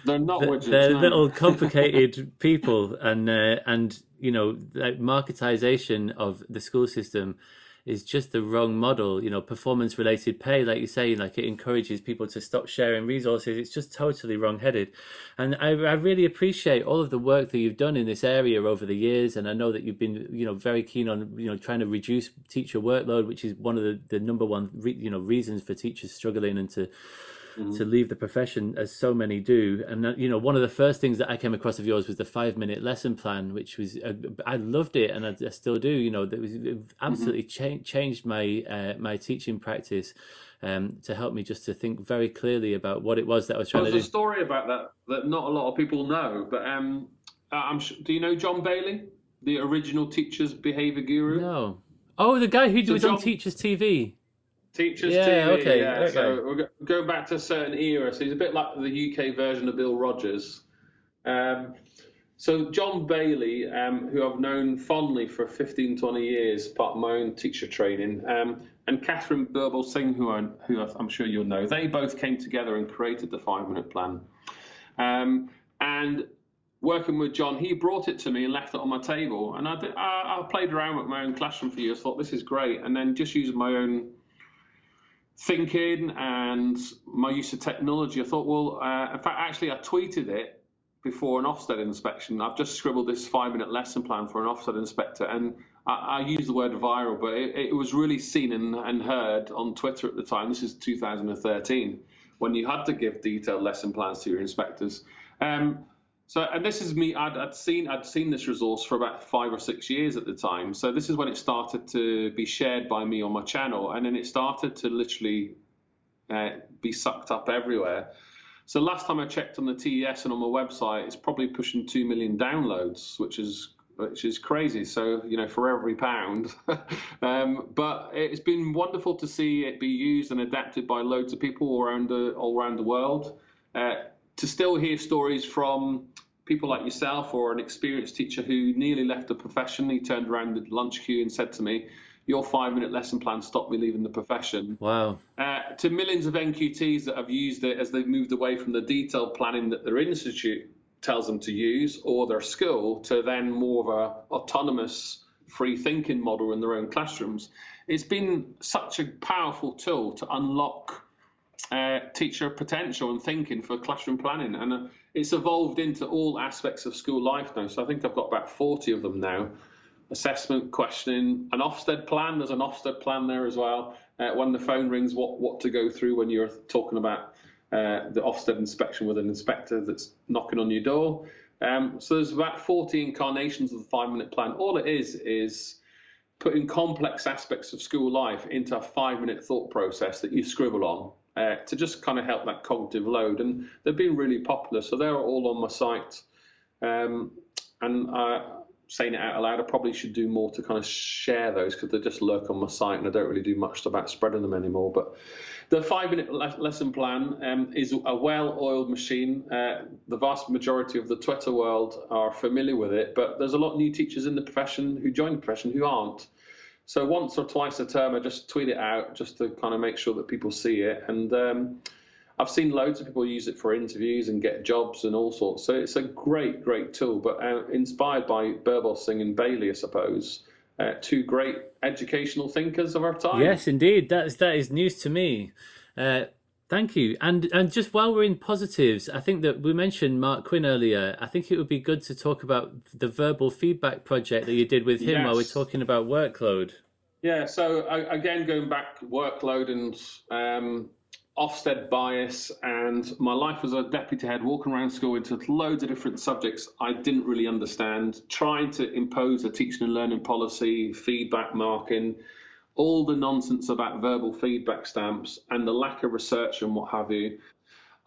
not widgets. They're no. little complicated people, and like marketization of the school system is just the wrong model. Performance related pay, like you say, like it encourages people to stop sharing resources. It's just totally wrong-headed. And I really appreciate all of the work that you've done in this area over the years. And I know that you've been, very keen on, trying to reduce teacher workload, which is one of the number one, reasons for teachers struggling and to leave the profession, as so many do. And one of the first things that I came across of yours was the 5-minute lesson plan, which was I loved it, and I still do. It absolutely changed my my teaching practice, to help me just to think very clearly about what it was that I was trying to do. There's a story about that not a lot of people know, but do you know John Bailey, the original teacher's behaviour guru? No. Oh, the guy who was on Teachers TV. Teachers TV, TV, okay. So we're going back to a certain era. So he's a bit like the UK version of Bill Rogers. So John Bailey, who I've known fondly for 15, 20 years, part of my own teacher training, and Catherine Birbal Singh, who I'm sure you'll know, they both came together and created the 5-minute plan. And working with John, he brought it to me and left it on my table. And I played around with my own classroom for years, thought this is great. And then just using my own thinking and my use of technology, I thought, in fact, actually, I tweeted it before an Ofsted inspection. I've just scribbled this 5-minute lesson plan for an Ofsted inspector, and I used the word viral, but it was really seen and heard on Twitter at the time. This is 2013, when you had to give detailed lesson plans to your inspectors. And this is me. I'd seen this resource for about 5 or 6 years at the time. So this is when it started to be shared by me on my channel, and then it started to literally be sucked up everywhere. So last time I checked on the TES and on my website, it's probably pushing 2 million downloads, which is crazy. So for every pound, but it's been wonderful to see it be used and adapted by loads of people all around the world. To still hear stories from people like yourself or an experienced teacher who nearly left the profession. He turned around the lunch queue and said to me, "Your 5-minute lesson plan stopped me leaving the profession." Wow. To millions of NQTs that have used it as they've moved away from the detailed planning that their institute tells them to use or their school to then more of a autonomous free thinking model in their own classrooms. It's been such a powerful tool to unlock teacher potential and thinking for classroom planning, and it's evolved into all aspects of school life now. So I think I've got about 40 of them now: assessment, questioning, an Ofsted plan. There's an Ofsted plan there as well. When the phone rings, what to go through when you're talking about the Ofsted inspection with an inspector that's knocking on your door. So there's about 40 incarnations of the 5-minute plan. All it is putting complex aspects of school life into a 5-minute thought process that you scribble on. To just kind of help that cognitive load, and they've been really popular. So they're all on my site, and saying it out loud, I probably should do more to kind of share those because they just lurk on my site, and I don't really do much about spreading them anymore. But the 5-minute lesson plan is a well-oiled machine. The vast majority of the Twitter world are familiar with it, but there's a lot of new teachers in the profession who join the profession who aren't. So once or twice a term, I just tweet it out just to kind of make sure that people see it. And I've seen loads of people use it for interviews and get jobs and all sorts. So it's a great, great tool, but inspired by Birbal Singh and Bailey, I suppose. Two great educational thinkers of our time. Yes, indeed. That is news to me. Thank you. And just while we're in positives, I think that we mentioned Mark Quinn earlier. I think it would be good to talk about the verbal feedback project that you did with him while we're talking about workload. Yeah, so again, going back, workload and Ofsted bias, and my life as a deputy head, walking around school into loads of different subjects I didn't really understand, trying to impose a teaching and learning policy, feedback marking, all the nonsense about verbal feedback stamps and the lack of research and what have you.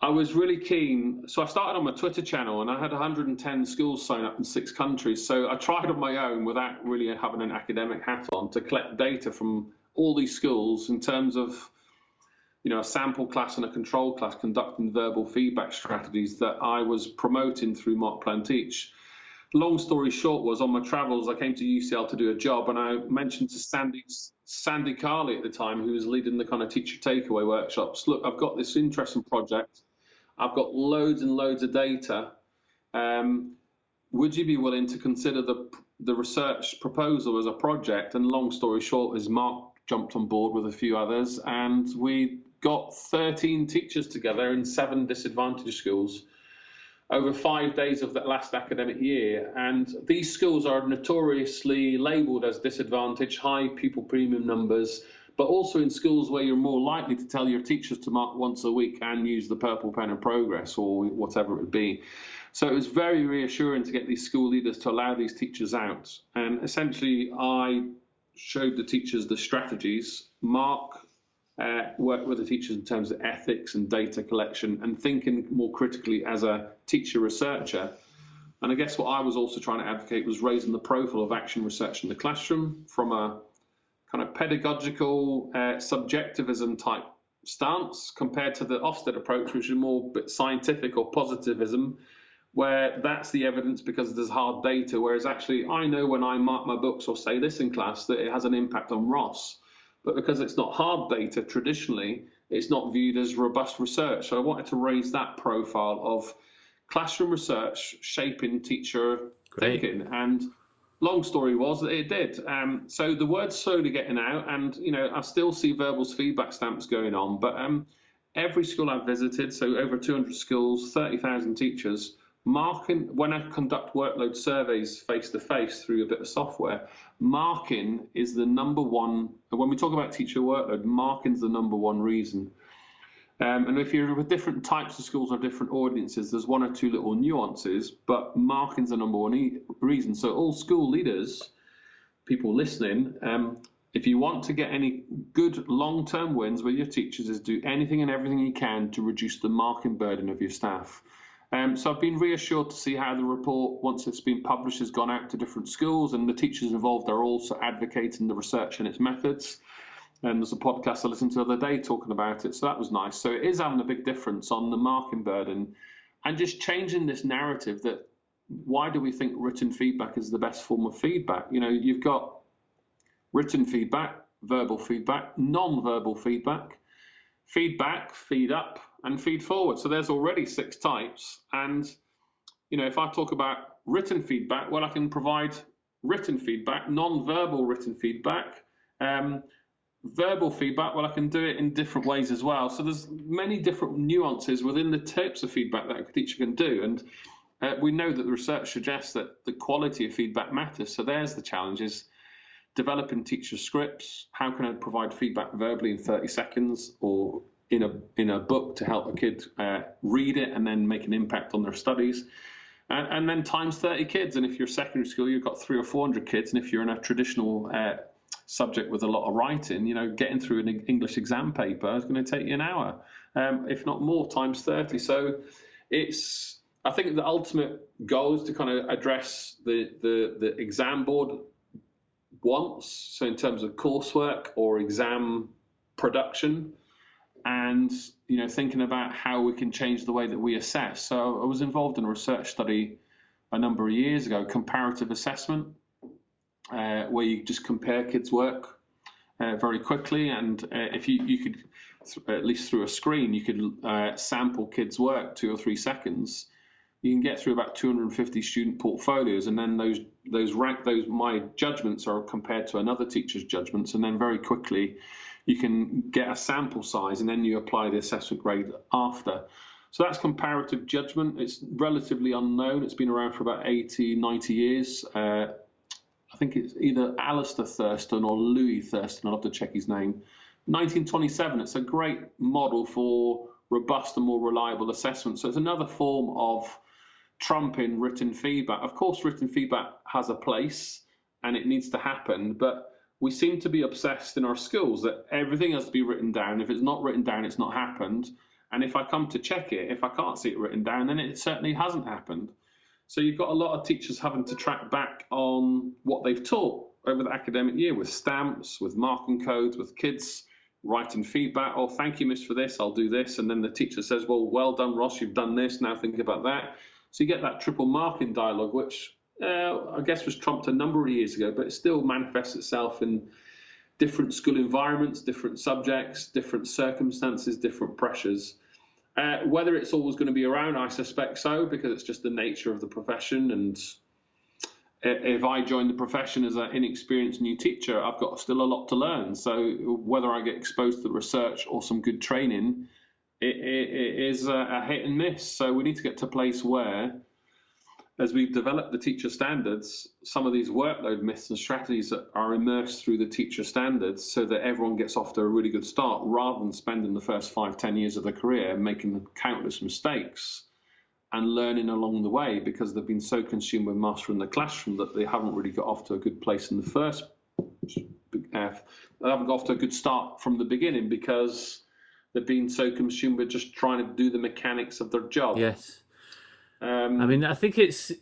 I was really keen. So I started on my Twitter channel and I had 110 schools sign up in 6 countries. So I tried on my own without really having an academic hat on to collect data from all these schools in terms of, a sample class and a control class conducting verbal feedback strategies that I was promoting through Mark Plan Teach. Long story short was, on my travels, I came to UCL to do a job, and I mentioned to Sandy Carley at the time, who was leading the kind of teacher takeaway workshops, look, I've got this interesting project. I've got loads and loads of data. Would you be willing to consider the research proposal as a project? And long story short is Mark jumped on board with a few others, and we got 13 teachers together in 7 disadvantaged schools over 5 days of that last academic year. And these schools are notoriously labelled as disadvantaged, high pupil premium numbers, but also in schools where you're more likely to tell your teachers to mark once a week and use the purple pen and progress or whatever it would be. So it was very reassuring to get these school leaders to allow these teachers out. And essentially, I showed the teachers the strategies. Mark worked with the teachers in terms of ethics and data collection and thinking more critically as a teacher researcher. And I guess what I was also trying to advocate was raising the profile of action research in the classroom from a kind of pedagogical subjectivism type stance compared to the Ofsted approach, which is more scientific or positivism, where that's the evidence because there's hard data, whereas actually I know when I mark my books or say this in class that it has an impact on Ross. But because it's not hard data traditionally, it's not viewed as robust research. So I wanted to raise that profile of classroom research shaping teacher thinking. And long story was that it did. So the word's slowly getting out, and I still see verbal feedback stamps going on. But every school I've visited, so over 200 schools, 30,000 teachers, marking, when I conduct workload surveys face-to-face through a bit of software, marking is the number one. When we talk about teacher workload, marking is the number one reason. And if you're with different types of schools or different audiences, there's 1 or 2 little nuances, but marking's the number one reason. So all school leaders, people listening, if you want to get any good long-term wins with your teachers, is do anything and everything you can to reduce the marking burden of your staff. So I've been reassured to see how the report, once it's been published, has gone out to different schools, and the teachers involved are also advocating the research and its methods. And there's a podcast I listened to the other day talking about it, so that was nice. So it is having a big difference on the marking burden and just changing this narrative that why do we think written feedback is the best form of feedback? You've got written feedback, verbal feedback, non-verbal feedback, feed up, and feed forward. So there's already 6 types. And, if I talk about written feedback, well, I can provide written feedback, non-verbal written feedback, verbal feedback, well, I can do it in different ways as well. So there's many different nuances within the types of feedback that a teacher can do. And we know that the research suggests that the quality of feedback matters. So there's the challenge, is developing teacher scripts. How can I provide feedback verbally in 30 seconds or in a book to help a kid read it and then make an impact on their studies? And then times 30 kids. And if you're secondary school, you've got 300 or 400 kids. And if you're in a traditional subject with a lot of writing, getting through an English exam paper is going to take you an hour, if not more, times 30. So I think the ultimate goal is to kind of address the exam board wants, so in terms of coursework or exam production, and thinking about how we can change the way that we assess. So I was involved in a research study a number of years ago, Comparative Assessment, where you just compare kids' work very quickly, and if you could, at least through a screen, you could sample kids' work 2 or 3 seconds. You can get through about 250 student portfolios, and then those my judgments are compared to another teacher's judgments, and then very quickly you can get a sample size, and then you apply the assessment grade after. So that's comparative judgment. It's relatively unknown. It's been around for about 80, 90 years. I think it's either Alistair Thurston or Louis Thurston, I'll have to check his name. 1927, it's a great model for robust and more reliable assessment. So it's another form of trumping written feedback. Of course, written feedback has a place and it needs to happen, but we seem to be obsessed in our schools that everything has to be written down. If it's not written down, it's not happened. And if I come to check it, if I can't see it written down, then it certainly hasn't happened. So you've got a lot of teachers having to track back on what they've taught over the academic year with stamps, with marking codes, with kids writing feedback. Oh, thank you, miss, for this. I'll do this. And then the teacher says, well done, Ross. You've done this. Now think about that. So you get that triple marking dialogue, which I guess was trumped a number of years ago, but it still manifests itself in different school environments, different subjects, different circumstances, different pressures. Whether it's always going to be around, I suspect so, because it's just the nature of the profession. And if I join the profession as an inexperienced new teacher, I've got still a lot to learn. So whether I get exposed to research or some good training, it is a hit and miss. So we need to get to a place where, as we've developed the teacher standards, some of these workload myths and strategies are immersed through the teacher standards so that everyone gets off to a really good start, rather than spending the first 5-10 years of their career making countless mistakes and learning along the way because they've been so consumed with mastering the classroom that they haven't really got off to a good place in the first. They haven't got off to a good start from the beginning because they've been so consumed with just trying to do the mechanics of their job. Yes. I mean, I think it's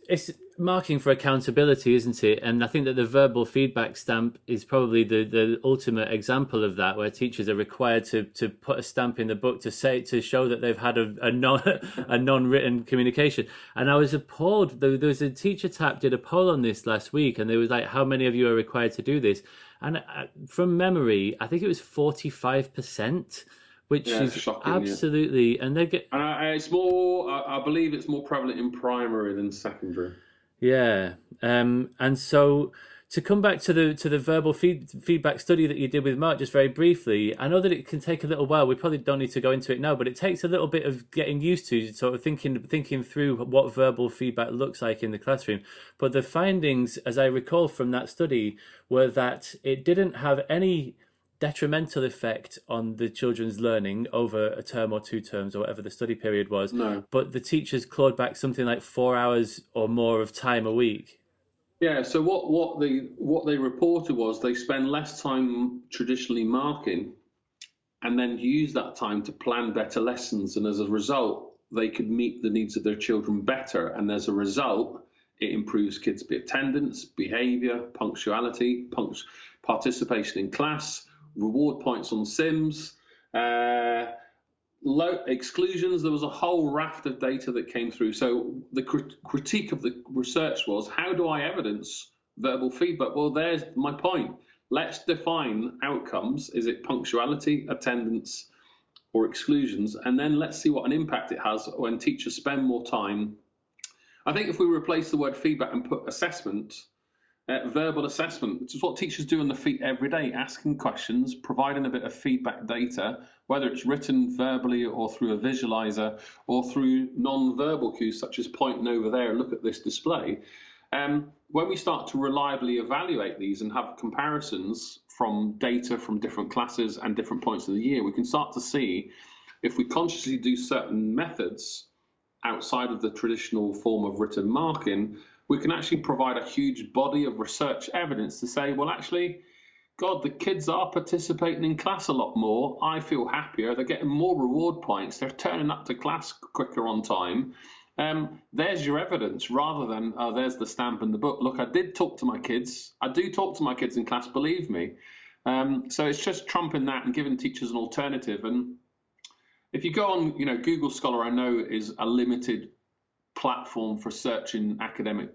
marking for accountability, isn't it? And I think that the verbal feedback stamp is probably the ultimate example of that, where teachers are required to put a stamp in the book to show that they've had a non-written communication. And I was appalled. There was a Teacher Tap did a poll on this last week, and they was like, how many of you are required to do this? And from memory, I think it was 45%. Which is shocking, absolutely, yeah. And they get. It's more. I believe it's more prevalent in primary than secondary. Yeah, and so to come back to the verbal feedback study that you did with Mark, just very briefly, I know that it can take a little while. We probably don't need to go into it now, but it takes a little bit of getting used to, sort of thinking through what verbal feedback looks like in the classroom. But the findings, as I recall from that study, were that it didn't have any detrimental effect on the children's learning over a term or 2 terms or whatever the study period was. No. But the teachers clawed back something like 4 hours or more of time a week. Yeah, so what they reported was they spend less time traditionally marking and then use that time to plan better lessons. And as a result, they could meet the needs of their children better. And as a result, it improves kids' excellence, behaviour, punctuality, participation in class, reward points on Sims, low exclusions. There was a whole raft of data that came through. So the critique of the research was, how do I evidence verbal feedback? Well, there's my point. Let's define outcomes. Is it punctuality, attendance, or exclusions? And then let's see what an impact it has when teachers spend more time. I think if we replace the word feedback and put assessment, verbal assessment, which is what teachers do on the feet every day, asking questions, providing a bit of feedback data, whether it's written verbally or through a visualizer or through non-verbal cues such as pointing over there, look at this display. When we start to reliably evaluate these and have comparisons from data from different classes and different points of the year, we can start to see if we consciously do certain methods outside of the traditional form of written marking, we can actually provide a huge body of research evidence to say, well, actually, God, the kids are participating in class a lot more. I feel happier. They're getting more reward points. They're turning up to class quicker on time. There's your evidence, rather than, there's the stamp in the book. Look, I did talk to my kids. I do talk to my kids in class, believe me. So it's just trumping that and giving teachers an alternative. And if you go on, Google Scholar, I know, is a limited platform for searching academic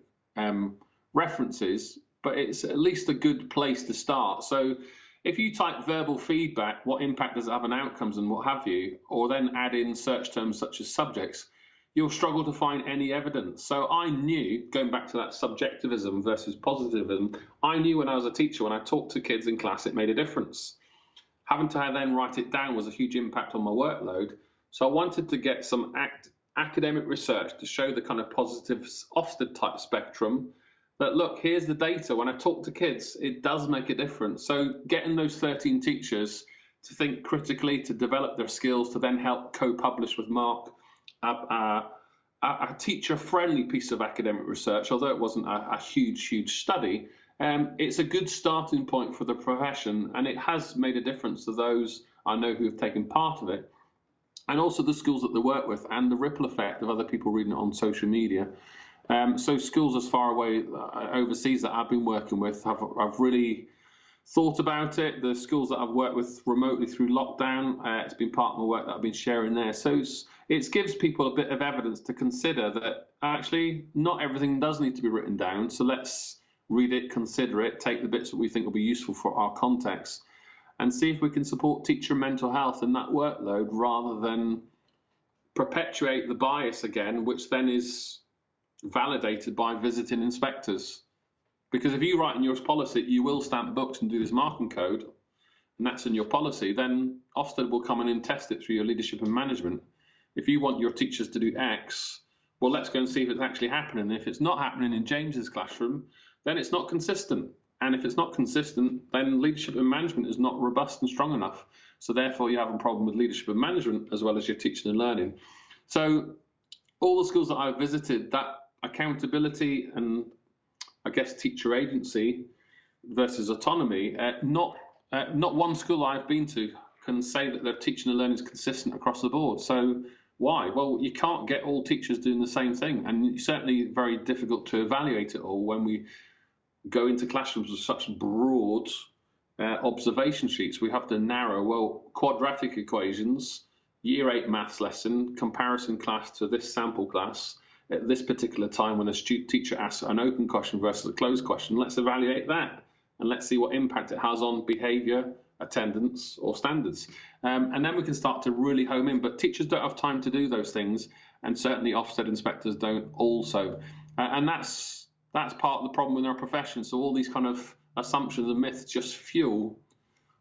references, but it's at least a good place to start. So if you type verbal feedback, what impact does it have on outcomes and what have you, or then add in search terms such as subjects, you'll struggle to find any evidence. So I knew, going back to that subjectivism versus positivism, I knew when I was a teacher, when I talked to kids in class, it made a difference. Having to then write it down was a huge impact on my workload. So I wanted to get some academic research to show the kind of positive Ofsted type spectrum that, look, here's the data. When I talk to kids, it does make a difference. So getting those 13 teachers to think critically, to develop their skills, to then help co-publish with Mark a teacher-friendly piece of academic research, although it wasn't a huge study. It's a good starting point for the profession, and it has made a difference to those I know who have taken part of it, and also the schools that they work with, and the ripple effect of other people reading it on social media. So schools as far away overseas that I've been working with have really thought about it. The schools that I've worked with remotely through lockdown, it's been part of my work that I've been sharing there. So it gives people a bit of evidence to consider that actually not everything does need to be written down. So let's read it, consider it, take the bits that we think will be useful for our context, and see if we can support teacher mental health in that workload rather than perpetuate the bias again, which then is validated by visiting inspectors. Because if you write in your policy, you will stamp books and do this marking code, and that's in your policy, then Ofsted will come in and test it through your leadership and management. If you want your teachers to do X, well, let's go and see if it's actually happening. If it's not happening in James's classroom, then it's not consistent. And if it's not consistent, then leadership and management is not robust and strong enough. So therefore, you have a problem with leadership and management as well as your teaching and learning. So all the schools that I've visited, that accountability and I guess teacher agency versus autonomy, not one school I've been to can say that their teaching and learning is consistent across the board. So why? Well, you can't get all teachers doing the same thing, and it's certainly very difficult to evaluate it all when we go into classrooms with such broad observation sheets. We have to narrow, well, quadratic equations, year 8 maths lesson, comparison class to this sample class, at this particular time when a teacher asks an open question versus a closed question, let's evaluate that and let's see what impact it has on behaviour, attendance or standards. And then we can start to really home in. But teachers don't have time to do those things, and certainly Ofsted inspectors don't also. And that's part of the problem with our profession. So all these kind of assumptions and myths just fuel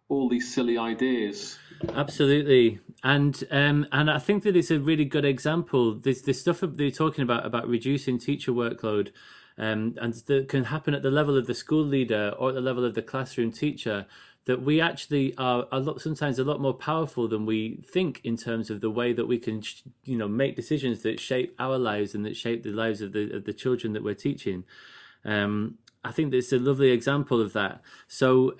all these silly ideas. Absolutely, and I think that it's a really good example. This stuff that you're talking about reducing teacher workload, and that can happen at the level of the school leader or at the level of the classroom teacher. That we actually are sometimes a lot more powerful than we think in terms of the way that we can, make decisions that shape our lives and that shape the lives of the children that we're teaching. I think it's a lovely example of that. So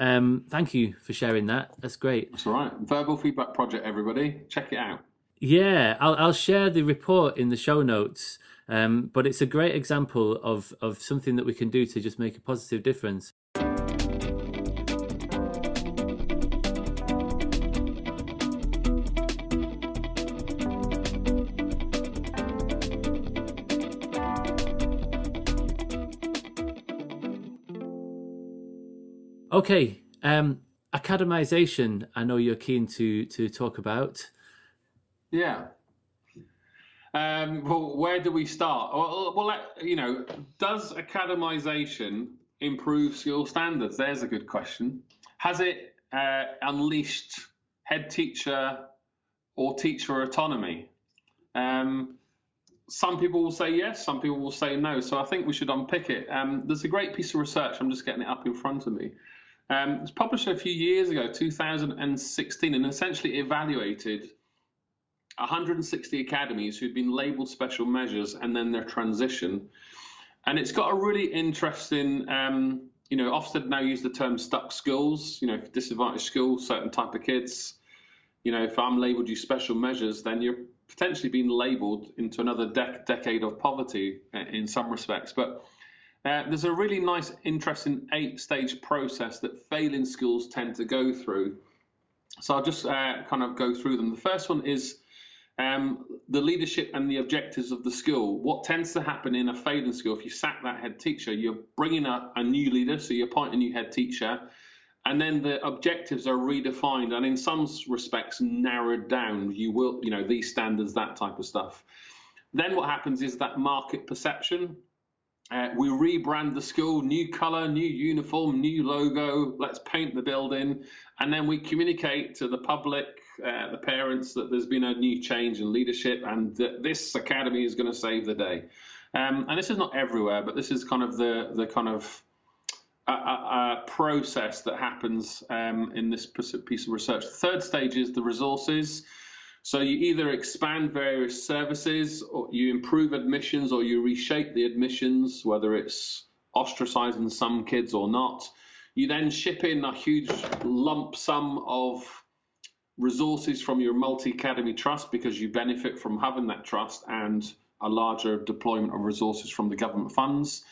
thank you for sharing that. That's great. That's all right. Verbal Feedback Project, everybody. Check it out. Yeah, I'll share the report in the show notes. But it's a great example of something that we can do to just make a positive difference. Okay, academization, I know you're keen to talk about. Yeah. Well, where do we start? Well, does academization improve school standards? There's a good question. Has it unleashed head teacher or teacher autonomy? Some people will say yes, some people will say no. So I think we should unpick it. There's a great piece of research. I'm just getting it up in front of me. It was published a few years ago, 2016, and essentially evaluated 160 academies who'd been labelled special measures and then their transition. And it's got a really interesting, Ofsted now use the term stuck schools, disadvantaged schools, certain type of kids. If I'm labelled you special measures, then you're potentially being labelled into another decade of poverty in some respects. But there's a really nice, interesting 8-stage process that failing schools tend to go through. So I'll just kind of go through them. The first one is the leadership and the objectives of the school. What tends to happen in a failing school, if you sack that head teacher, you're bringing a new leader, so you appoint a new head teacher, and then the objectives are redefined and in some respects narrowed down. You will, these standards, that type of stuff. Then what happens is that market perception. We rebrand the school, new colour, new uniform, new logo, let's paint the building, and then we communicate to the public, the parents, that there's been a new change in leadership and that this academy is going to save the day. And this is not everywhere, but this is kind of the kind of process that happens in this piece of research. The third stage is the resources. So you either expand various services, or you improve admissions, or you reshape the admissions, whether it's ostracizing some kids or not. You then ship in a huge lump sum of resources from your multi-academy trust because you benefit from having that trust and a larger deployment of resources from the government funds.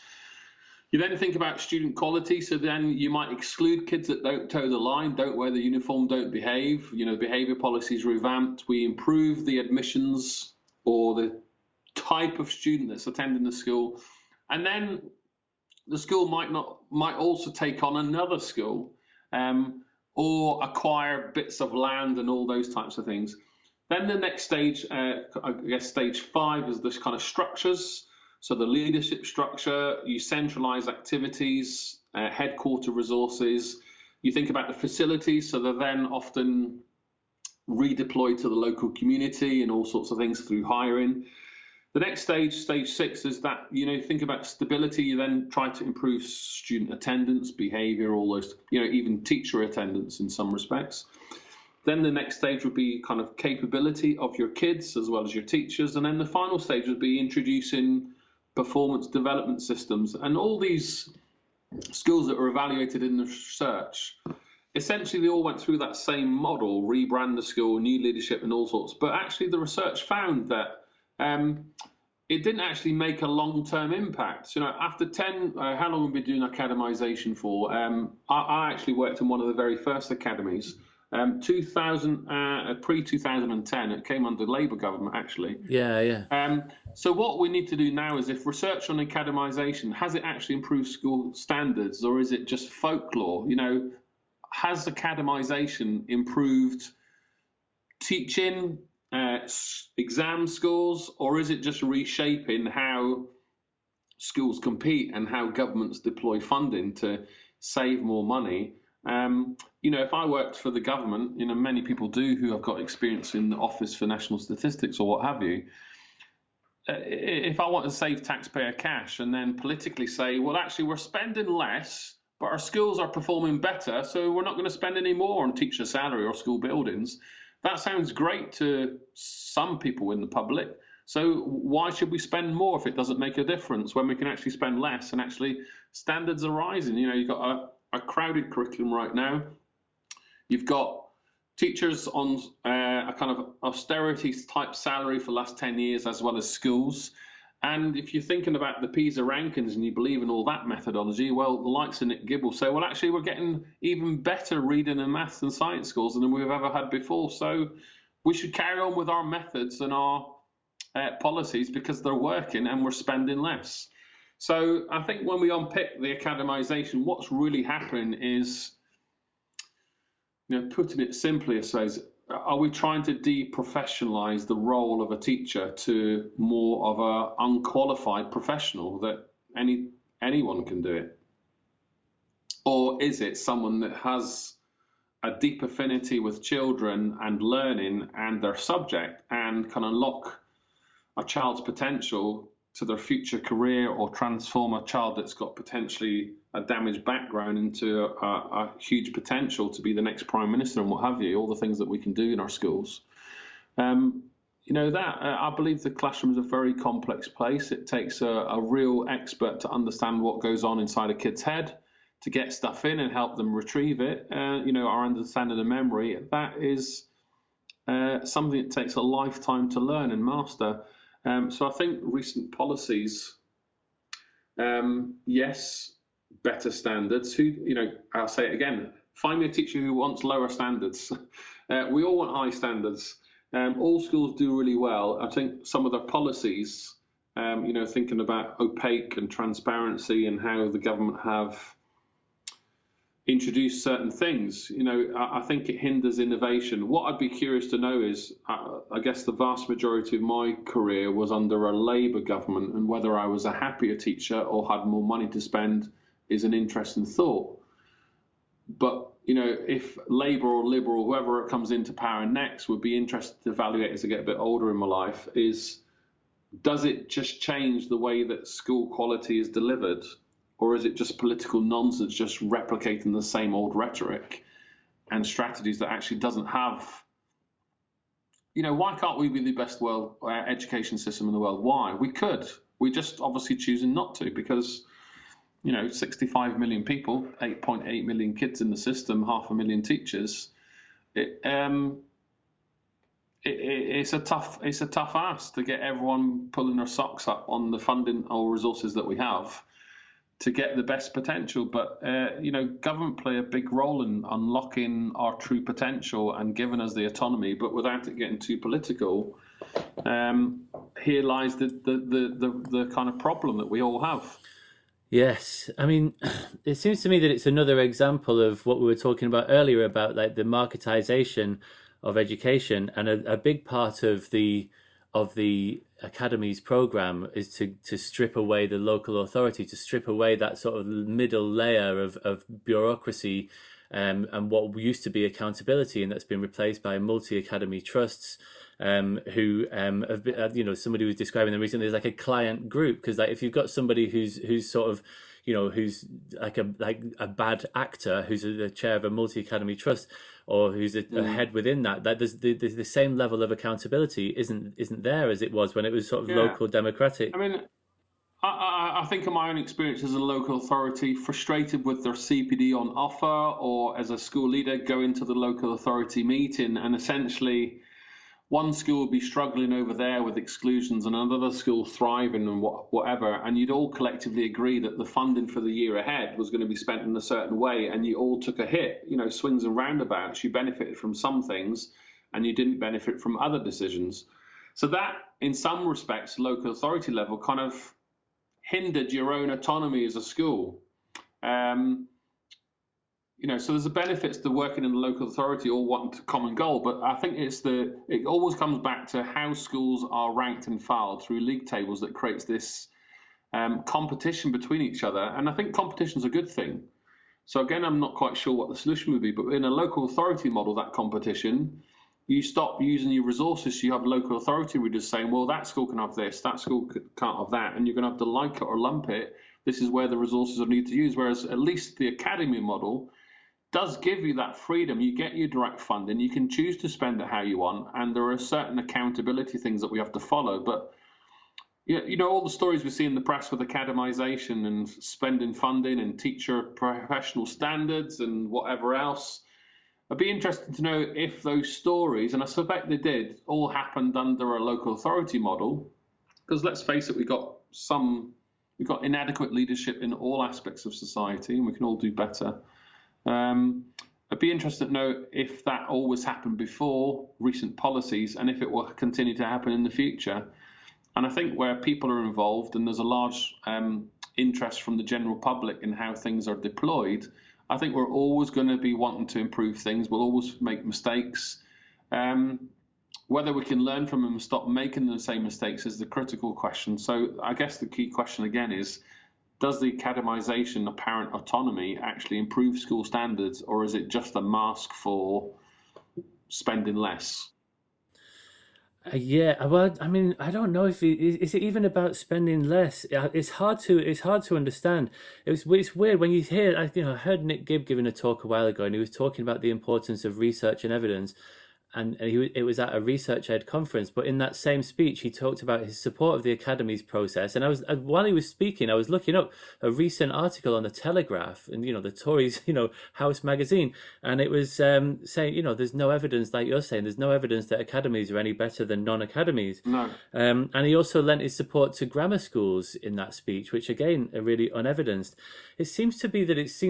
You then think about student quality, so then you might exclude kids that don't toe the line, don't wear the uniform, don't behave. Behaviour policies revamped. We improve the admissions or the type of student that's attending the school, and then the school might also take on another school or acquire bits of land and all those types of things. Then the next stage, I guess stage 5, is this kind of structures. So the leadership structure, you centralize activities, headquarter resources. You think about the facilities, so they're then often redeployed to the local community and all sorts of things through hiring. The next stage, stage 6, is that, think about stability. You then try to improve student attendance, behavior, all those, even teacher attendance in some respects. Then the next stage would be kind of capability of your kids as well as your teachers. And then the final stage would be introducing performance development systems. And all these schools that were evaluated in the research, essentially they all went through that same model, rebrand the school, new leadership and all sorts. But actually the research found that it didn't actually make a long-term impact. After 10, how long have we been doing academization for? I actually worked in one of the very first academies. Pre-2010, it came under Labour government, actually. Yeah. So what we need to do now is, if research on academization, has it actually improved school standards, or is it just folklore? Has academization improved teaching, exam scores, or is it just reshaping how schools compete and how governments deploy funding to save more money? If I worked for the government, many people do who have got experience in the Office for National Statistics or what have you. If I want to save taxpayer cash and then politically say, well, actually, we're spending less, but our schools are performing better, so we're not going to spend any more on teacher salary or school buildings. That sounds great to some people in the public. So why should we spend more if it doesn't make a difference when we can actually spend less and actually standards are rising? You've got a crowded curriculum right now. You've got teachers on a kind of austerity type salary for the last 10 years, as well as schools. And if you're thinking about the PISA rankings and you believe in all that methodology, well, the likes of McGill will say, well, actually, we're getting even better reading and maths and science scores than we've ever had before. So we should carry on with our methods and our policies because they're working and we're spending less. So I think when we unpick the academization, what's really happening is, putting it simply, I suppose, are we trying to deprofessionalize the role of a teacher to more of an unqualified professional that anyone can do it? Or is it someone that has a deep affinity with children and learning and their subject and can unlock a child's potential to their future career, or transform a child that's got potentially a damaged background into a huge potential to be the next prime minister and what have you, all the things that we can do in our schools. I believe the classroom is a very complex place. It takes a real expert to understand what goes on inside a kid's head, to get stuff in and help them retrieve it. Our understanding of memory, that is something that takes a lifetime to learn and master. So I think recent policies, yes, better standards. I'll say it again, find me a teacher who wants lower standards. We all want high standards. All schools do really well. I think some of their policies, thinking about opaque and transparency and how the government have introduce certain things, I think it hinders innovation. What I'd be curious to know is, I guess the vast majority of my career was under a Labour government, and whether I was a happier teacher or had more money to spend is an interesting thought. But, if Labour or Liberal, whoever comes into power next, would be interested to evaluate as I get a bit older in my life, is does it just change the way that school quality is delivered, or is it just political nonsense, just replicating the same old rhetoric and strategies that actually doesn't have, why can't we be the best education system in the world? Why? We could. We're just obviously choosing not to because, 65 million people, 8.8 million kids in the system, 500,000 teachers. It's a tough ask to get everyone pulling their socks up on the funding or resources that we have to get the best potential. But, government play a big role in unlocking our true potential and giving us the autonomy, but without it getting too political. Here lies the kind of problem that we all have. Yes, I mean, it seems to me that it's another example of what we were talking about earlier about like the marketization of education, and a big part of the academies program is to strip away the local authority, to strip away that sort of middle layer of bureaucracy and what used to be accountability, and that's been replaced by multi-academy trusts. Who have been, somebody was describing them recently as like a client group, because like if you've got somebody who's sort of, who's like a bad actor, who's the chair of a multi-academy trust, or who's a head within that there's the same level of accountability isn't there as it was when it was sort of local democratic. I mean, I think of my own experience as a local authority, frustrated with their CPD on offer, or as a school leader, go into the local authority meeting and essentially one school would be struggling over there with exclusions and another school thriving and whatever, and you'd all collectively agree that the funding for the year ahead was going to be spent in a certain way, and you all took a hit, swings and roundabouts. You benefited from some things and you didn't benefit from other decisions. So that, in some respects, local authority level kind of hindered your own autonomy as a school. So there's the benefits to working in the local authority, all wanting a common goal, but I think it always comes back to how schools are ranked and filed through league tables that creates this competition between each other. And I think competition is a good thing. So again, I'm not quite sure what the solution would be, but in a local authority model, that competition, you stop using your resources. So you have local authority readers saying, well, that school can have this, that school can't have that, and you're going to have to like it or lump it. This is where the resources are needed to use. Whereas at least the academy model does give you that freedom. You get your direct funding, you can choose to spend it how you want, and there are certain accountability things that we have to follow. But all the stories we see in the press with academization and spending funding and teacher professional standards and whatever else, I'd be interested to know if those stories, and I suspect they did, all happened under a local authority model. Because let's face it, we've got inadequate leadership in all aspects of society, and we can all do better. I'd be interested to know if that always happened before recent policies and if it will continue to happen in the future. And I think where people are involved and there's a large interest from the general public in how things are deployed, I think we're always going to be wanting to improve things. We'll always make mistakes. Whether we can learn from them and stop making the same mistakes is the critical question. So I guess the key question again is, does the academization of parent autonomy actually improve school standards, or is it just a mask for spending less? Well, I mean, I don't know if is it even about spending less. It's hard to understand. It's weird when you hear. I heard Nick Gibb giving a talk a while ago, and he was talking about the importance of research and evidence. And it was at a research ed conference, but in that same speech, he talked about his support of the academies process. And while he was speaking, I was looking up a recent article on the Telegraph and the Tories House magazine, and it was saying there's no evidence, like you're saying, there's no evidence that academies are any better than non-academies. No. And he also lent his support to grammar schools in that speech, which again are really unevidenced. It seems to be that it's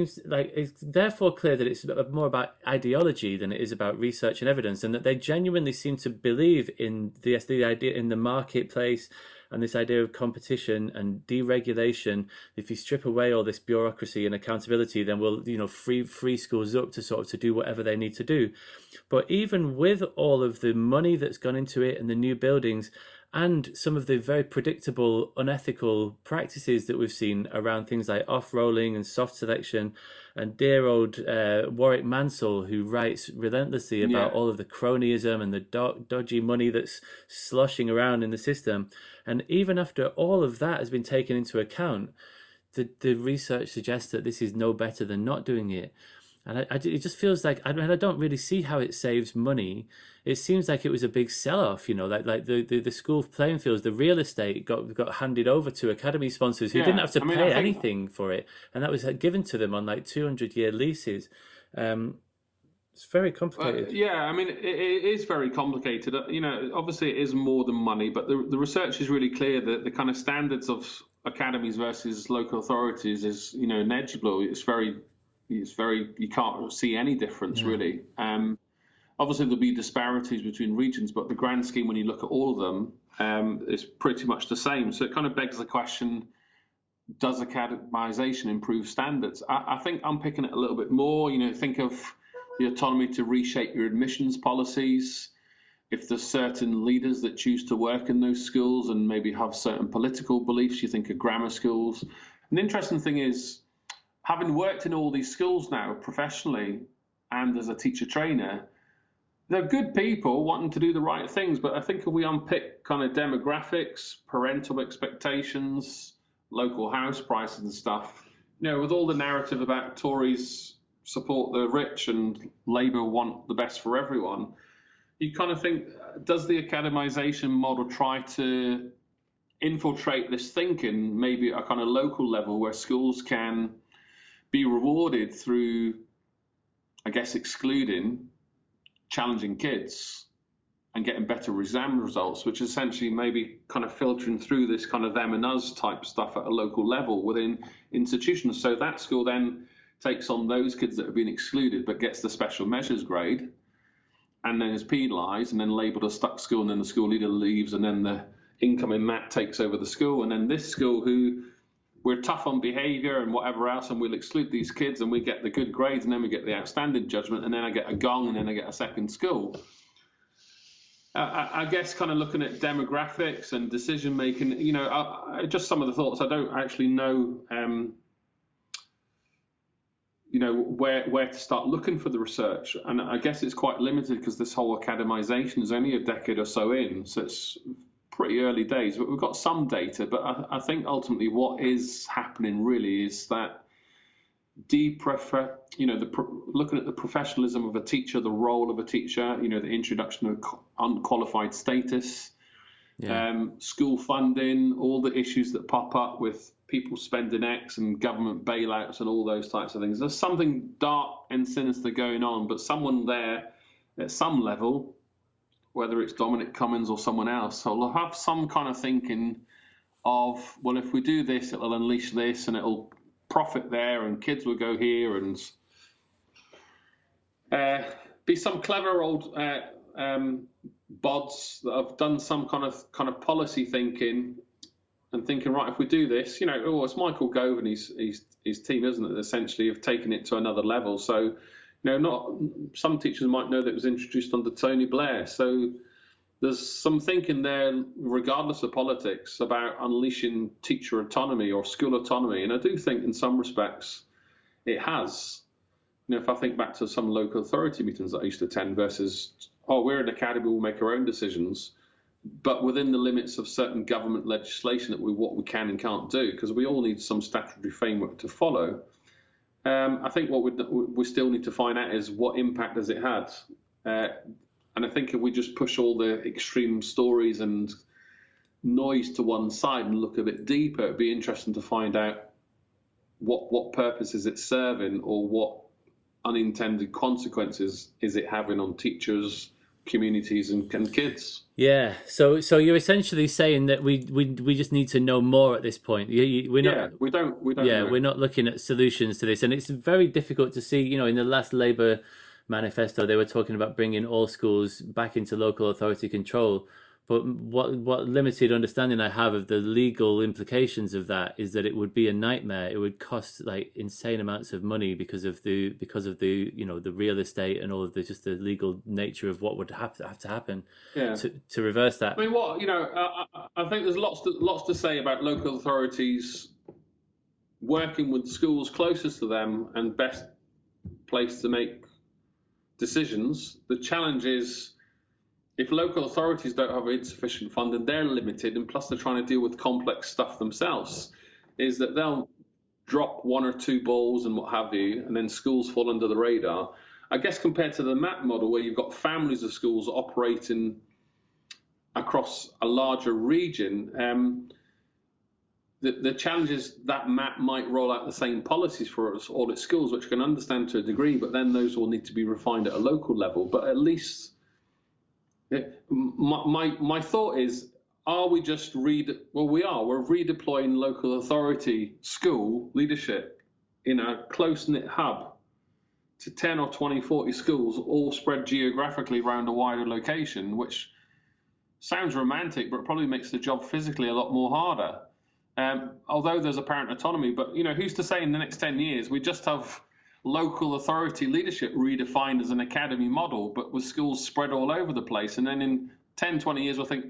therefore clear that it's more about ideology than it is about research and evidence, and that they genuinely seem to believe in the idea in the marketplace and this idea of competition and deregulation. If you strip away all this bureaucracy and accountability, then we'll free schools up to do whatever they need to do. But even with all of the money that's gone into it and the new buildings, and some of the very predictable, unethical practices that we've seen around things like off-rolling and soft selection. And dear old Warwick Mansell, who writes relentlessly about all of the cronyism and the dodgy money that's sloshing around in the system. And even after all of that has been taken into account, the research suggests that this is no better than not doing it. And it just feels like, I don't really see how it saves money. It seems like it was a big sell-off, like the school playing fields, the real estate got handed over to academy sponsors who didn't have to pay anything for it. And that was given to them on 200-year leases. It's very complicated. It is very complicated. Obviously it is more than money, but the research is really clear that the kind of standards of academies versus local authorities is, negligible. It's very, you can't see any difference really. Obviously there'll be disparities between regions, but the grand scheme, when you look at all of them, is pretty much the same. So it kind of begs the question, does academisation improve standards? I think I'm picking it a little bit more. Think of the autonomy to reshape your admissions policies. If there's certain leaders that choose to work in those schools and maybe have certain political beliefs, you think of grammar schools. An interesting thing is, having worked in all these schools now professionally and as a teacher trainer, they're good people wanting to do the right things. But I think if we unpick kind of demographics, parental expectations, local house prices and stuff, with all the narrative about Tories support the rich and Labour want the best for everyone, you kind of think, does the academisation model try to infiltrate this thinking, maybe at a kind of local level where schools can be rewarded through, I guess, excluding challenging kids and getting better exam results, which essentially maybe kind of filtering through this kind of them and us type stuff at a local level within institutions. So that school then takes on those kids that have been excluded but gets the special measures grade and then is penalised and then labelled a stuck school, and then the school leader leaves and then the incoming Matt takes over the school, and then this school, who we're tough on behaviour and whatever else, and we'll exclude these kids and we get the good grades and then we get the outstanding judgment and then I get a gong and then I get a second school. I guess kind of looking at demographics and decision making, just some of the thoughts. I don't actually know, where to start looking for the research, and I guess it's quite limited because this whole academisation is only a decade or so in, so it's pretty early days, but we've got some data. But I think ultimately what is happening really is that looking at the professionalism of a teacher, the role of a teacher, the introduction of unqualified status, school funding, all the issues that pop up with people spending X and government bailouts and all those types of things. There's something dark and sinister going on, but someone there at some level, whether it's Dominic Cummings or someone else, will have some kind of thinking of, well, if we do this, it'll unleash this and it'll profit there and kids will go here, and be some clever old bods that have done some kind of policy thinking and thinking, right, if we do this, it's Michael Gove and his team, isn't it, essentially have taken it to another level. So not some teachers might know that it was introduced under Tony Blair. So there's some thinking there, regardless of politics, about unleashing teacher autonomy or school autonomy. And I do think in some respects it has. If I think back to some local authority meetings that I used to attend versus, we're an academy, we'll make our own decisions, but within the limits of certain government legislation that what we can and can't do, because we all need some statutory framework to follow. I think what we still need to find out is what impact has it had. And I think if we just push all the extreme stories and noise to one side and look a bit deeper, it'd be interesting to find out what purpose is it serving, or what unintended consequences is it having on teachers, communities and kids. Yeah, so you're essentially saying that we just need to know more at this point. We don't. Yeah, know. We're not looking at solutions to this, and it's very difficult to see. In the last Labour manifesto, they were talking about bringing all schools back into local authority control, But what limited understanding I have of the legal implications of that is that it would be a nightmare. It would cost like insane amounts of money because of the the real estate and all of the legal nature of what would have to happen to reverse that. I mean, I think there's lots to say about local authorities working with schools closest to them and best placed to make decisions. The challenge is, if local authorities don't have insufficient funding, they're limited, and plus they're trying to deal with complex stuff themselves, is that they'll drop one or two balls and what have you, and then schools fall under the radar. I guess compared to the MAP model, where you've got families of schools operating across a larger region, the challenge is that MAP might roll out the same policies for all its schools, which can understand to a degree, but then those will need to be refined at a local level. But at least my thought is, are we just we're redeploying local authority school leadership in a close-knit hub to 10 or 20, 40 schools, all spread geographically around a wider location, which sounds romantic, but it probably makes the job physically a lot more harder. Although there's apparent autonomy, but who's to say in the next 10 years we just have local authority leadership redefined as an academy model, but with schools spread all over the place. And then in 10, 20 years, we'll think,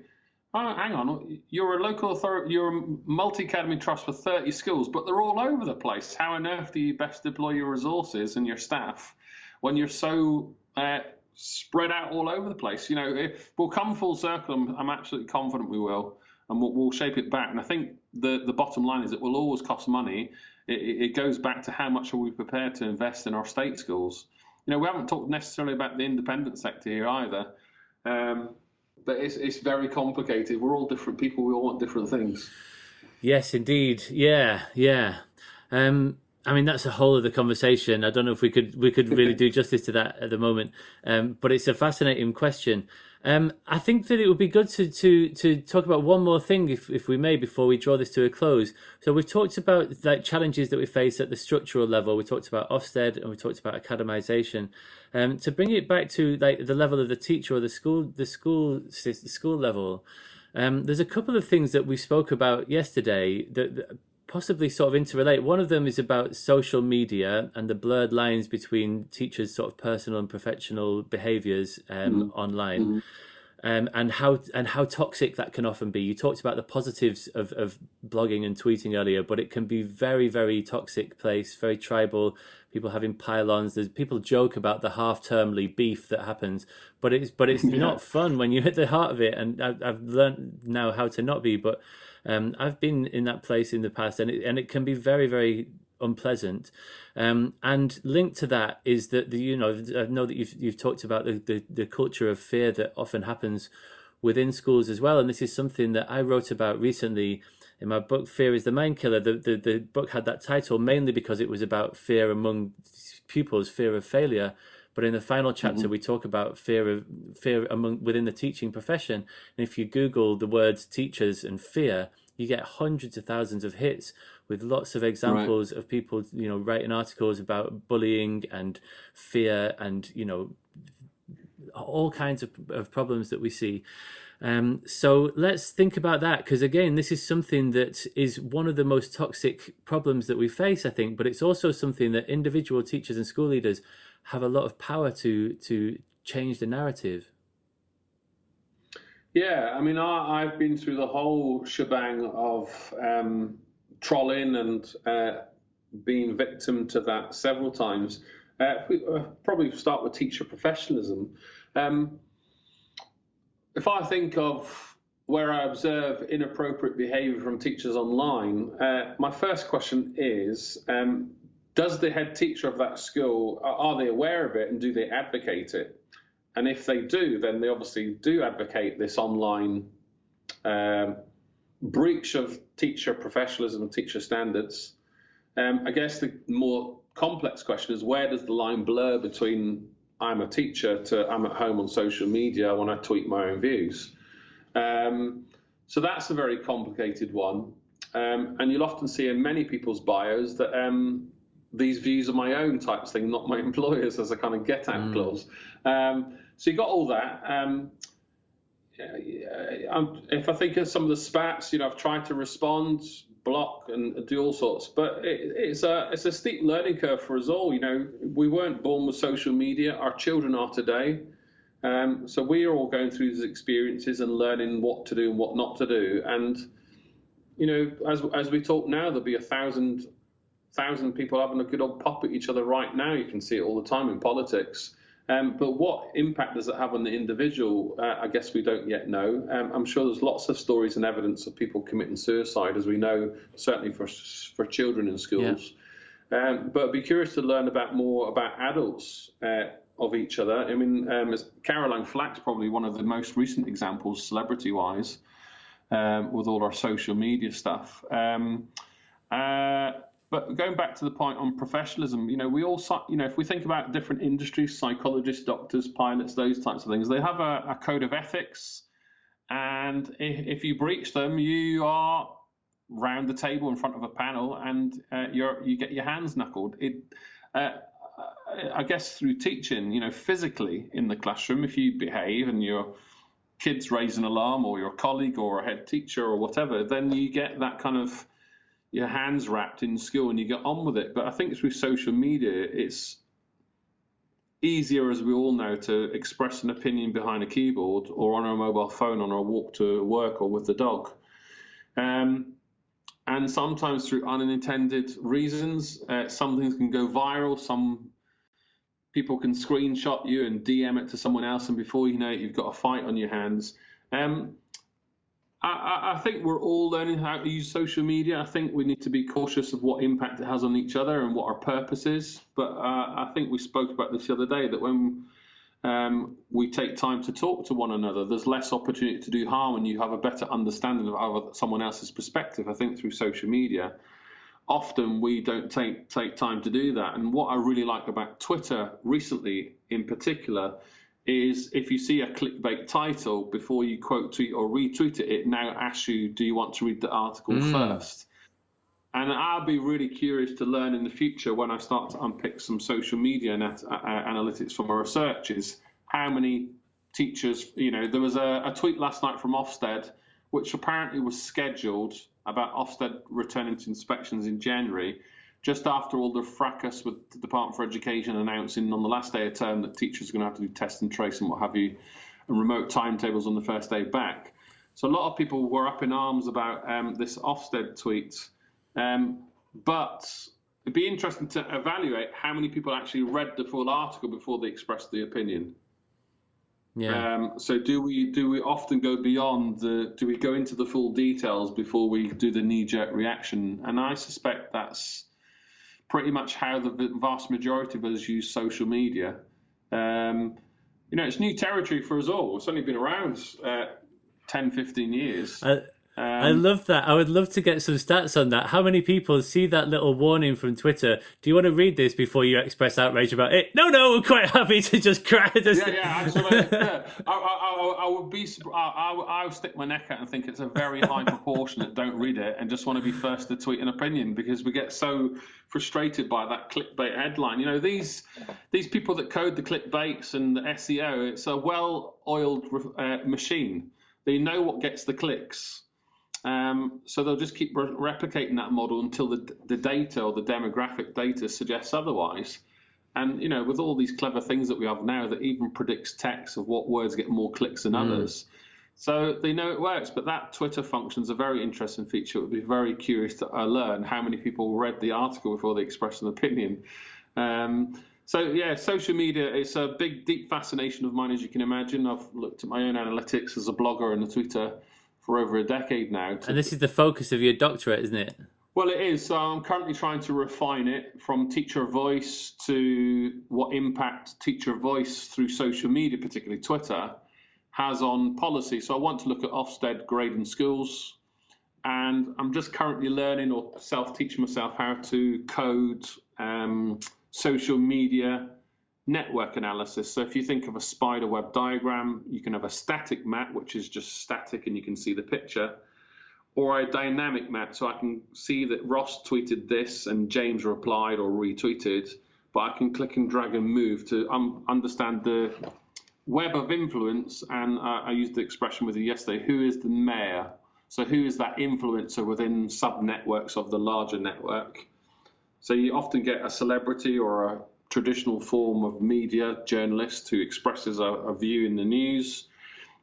oh, hang on, you're a local authority, you're a multi-academy trust with 30 schools, but they're all over the place. How on earth do you best deploy your resources and your staff when you're so spread out all over the place? If we'll come full circle. I'm absolutely confident we will, and we'll shape it back. And I think the bottom line is it will always cost money. It goes back to how much are we prepared to invest in our state schools. We haven't talked necessarily about the independent sector here either, but it's very complicated. We're all different people. We all want different things. Yes, indeed. Yeah. I mean, that's a whole other conversation. I don't know if we could really do justice to that at the moment, but it's a fascinating question. I think that it would be good to talk about one more thing, if we may, before we draw this to a close. So we've talked about like challenges that we face at the structural level. We talked about Ofsted and we talked about academization. To bring it back to like the level of the teacher or the school level, there's a couple of things that we spoke about yesterday that possibly sort of interrelate. One of them is about social media and the blurred lines between teachers' sort of personal and professional behaviours online, and how toxic that can often be. You talked about the positives of blogging and tweeting earlier, but it can be very, very toxic place, very tribal. People having pile-ons. There's people joke about the half-termly beef that happens, but it's not fun when you hit the heart of it. And I've learned now how to not be, but I've been in that place in the past, and it can be very, very unpleasant. And linked to that is that I know that you've talked about the culture of fear that often happens within schools as well. And this is something that I wrote about recently in my book, Fear is the Mind Killer. The book had that title mainly because it was about fear among pupils, fear of failure. But in the final chapter, we talk about fear within the teaching profession. And if you Google the words teachers and fear, you get hundreds of thousands of hits with lots of examples of people, writing articles about bullying and fear and, all kinds of problems that we see. So let's think about that, because again, this is something that is one of the most toxic problems that we face, I think, but it's also something that individual teachers and school leaders have a lot of power to change the narrative. Yeah, I mean, I've been through the whole shebang of trolling and being victim to that several times. Probably start with teacher professionalism. If I think of where I observe inappropriate behaviour from teachers online, my first question is, does the head teacher of that school, are they aware of it and do they advocate it? And if they do, then they obviously do advocate this online breach of teacher professionalism and teacher standards. I guess the more complex question is, where does the line blur between I'm a teacher to I'm at home on social media when I tweet my own views? So that's a very complicated one. And you'll often see in many people's bios that these views are my own types thing, not my employer's, as a kind of get out clause. So you got all that. if I think of some of the spats, I've tried to respond, block, and do all sorts, but it's a steep learning curve for us all. We weren't born with social media. Our children are today. So we are all going through these experiences and learning what to do and what not to do. And, as we talk now, there'll be 1,000 people having a good old pop at each other right now. You can see it all the time in politics. But what impact does it have on the individual? I guess we don't yet know. I'm sure there's lots of stories and evidence of people committing suicide, as we know, certainly for children in schools. Yeah. But I'd be curious to learn more about adults of each other. I mean, Caroline Flack's probably one of the most recent examples, celebrity-wise, with all our social media stuff. But going back to the point on professionalism, we all, if we think about different industries, psychologists, doctors, pilots, those types of things, they have a code of ethics. And if you breach them, you are round the table in front of a panel and you get your hands knuckled. I guess through teaching, physically in the classroom, if you behave and your kids raise an alarm, or your colleague or a head teacher or whatever, then you get that kind of your hands wrapped in school and you get on with it. But I think through social media, it's easier, as we all know, to express an opinion behind a keyboard or on our mobile phone on our walk to work or with the dog. And sometimes through unintended reasons, some things can go viral. Some people can screenshot you and DM it to someone else, and before you know it, you've got a fight on your hands. I think we're all learning how to use social media. I think we need to be cautious of what impact it has on each other and what our purpose is. But I think we spoke about this the other day, that when we take time to talk to one another, there's less opportunity to do harm, and you have a better understanding of someone else's perspective. I think through social media, often we don't take time to do that. And what I really like about Twitter recently in particular is if you see a clickbait title, before you quote tweet or retweet it, it now asks you, do you want to read the article first? And I'll be really curious to learn in the future, when I start to unpick some social media analytics from our researchers, how many teachers, there was a tweet last night from Ofsted, which apparently was scheduled about Ofsted returning to inspections in January, just after all the fracas with the Department for Education announcing on the last day of term that teachers are going to have to do test and trace and what have you, and remote timetables on the first day back. So a lot of people were up in arms about this Ofsted tweet. But it'd be interesting to evaluate how many people actually read the full article before they expressed the opinion. Yeah. So do we often go beyond do we go into the full details before we do the knee-jerk reaction? And I suspect that's pretty much how the vast majority of us use social media. It's new territory for us all. It's only been around 10, 15 years. I love that. I would love to get some stats on that. How many people see that little warning from Twitter? Do you want to read this before you express outrage about it? No, we're quite happy to just cry. Absolutely. I would be. I would stick my neck out and think it's a very high proportion that don't read it and just want to be first to tweet an opinion, because we get so frustrated by that clickbait headline. These people that code the clickbaits and the SEO, it's a well-oiled machine. They know what gets the clicks. So they'll just keep replicating that model until the data or the demographic data suggests otherwise. And, with all these clever things that we have now that even predicts text of what words get more clicks than others. So they know it works. But that Twitter function is a very interesting feature. It would be very curious to learn how many people read the article before they expressed an opinion. Social media, it's a big, deep fascination of mine, as you can imagine. I've looked at my own analytics as a blogger and a tweeter for over a decade now. And this is the focus of your doctorate, isn't it? Well, it is. So I'm currently trying to refine it from teacher voice to what impact teacher voice through social media, particularly Twitter, has on policy. So I want to look at Ofsted grading schools, and I'm just currently learning or self-teaching myself how to code social media network analysis. So if you think of a spider web diagram, you can have a static map, which is just static and you can see the picture, or a dynamic map. So I can see that Ross tweeted this and James replied or retweeted, but I can click and drag and move to understand the web of influence, and I used the expression with you yesterday, who is the mayor? So who is that influencer within sub-networks of the larger network? So you often get a celebrity or a traditional form of media journalist who expresses a view in the news,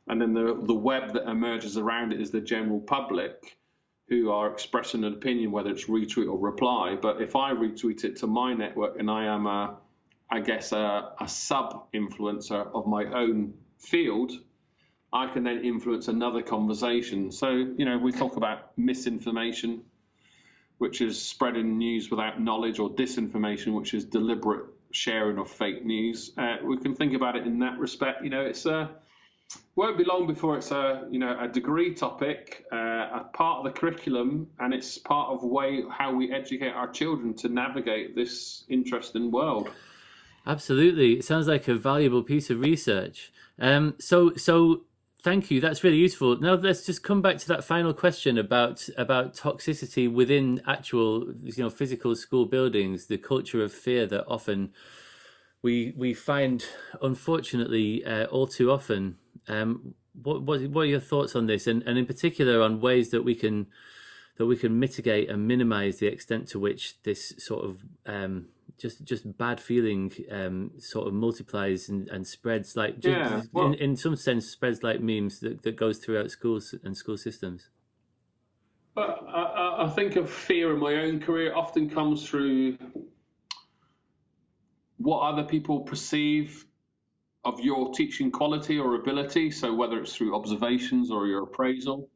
and then the web that emerges around it is the general public who are expressing an opinion, whether it's retweet or reply. But if I retweet it to my network and I am a sub-influencer of my own field, I can then influence another conversation. So, we talk about misinformation, which is spreading news without knowledge, or disinformation, which is deliberate sharing of fake news. We can think about it in that respect. It's won't be long before it's a degree topic, a part of the curriculum, and it's part of how we educate our children to navigate this interesting world. Absolutely. It sounds like a valuable piece of research. So thank you. That's really useful. Now let's just come back to that final question about toxicity within actual, physical school buildings, the culture of fear that often we find, unfortunately, all too often. What are your thoughts on this, and in particular on ways that we can mitigate and minimize the extent to which this sort of just bad feeling sort of multiplies and spreads, like in some sense spreads like memes that goes throughout schools and school systems? But I think of fear in my own career often comes through what other people perceive of your teaching quality or ability. So whether it's through observations or your appraisal,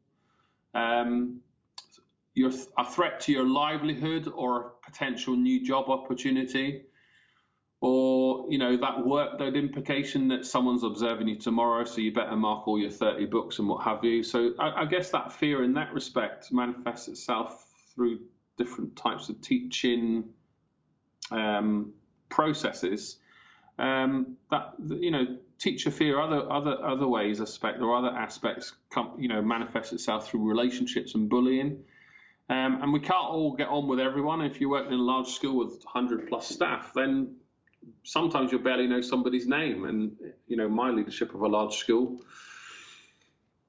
you're a threat to your livelihood or potential new job opportunity, or that workload implication that someone's observing you tomorrow, so you better mark all your 30 books and what have you. So I guess that fear in that respect manifests itself through different types of teaching processes. Teacher fear other ways or other aspects manifest itself through relationships and bullying. And we can't all get on with everyone. If you're working in a large school with 100+ staff, then sometimes you'll barely know somebody's name. And, my leadership of a large school,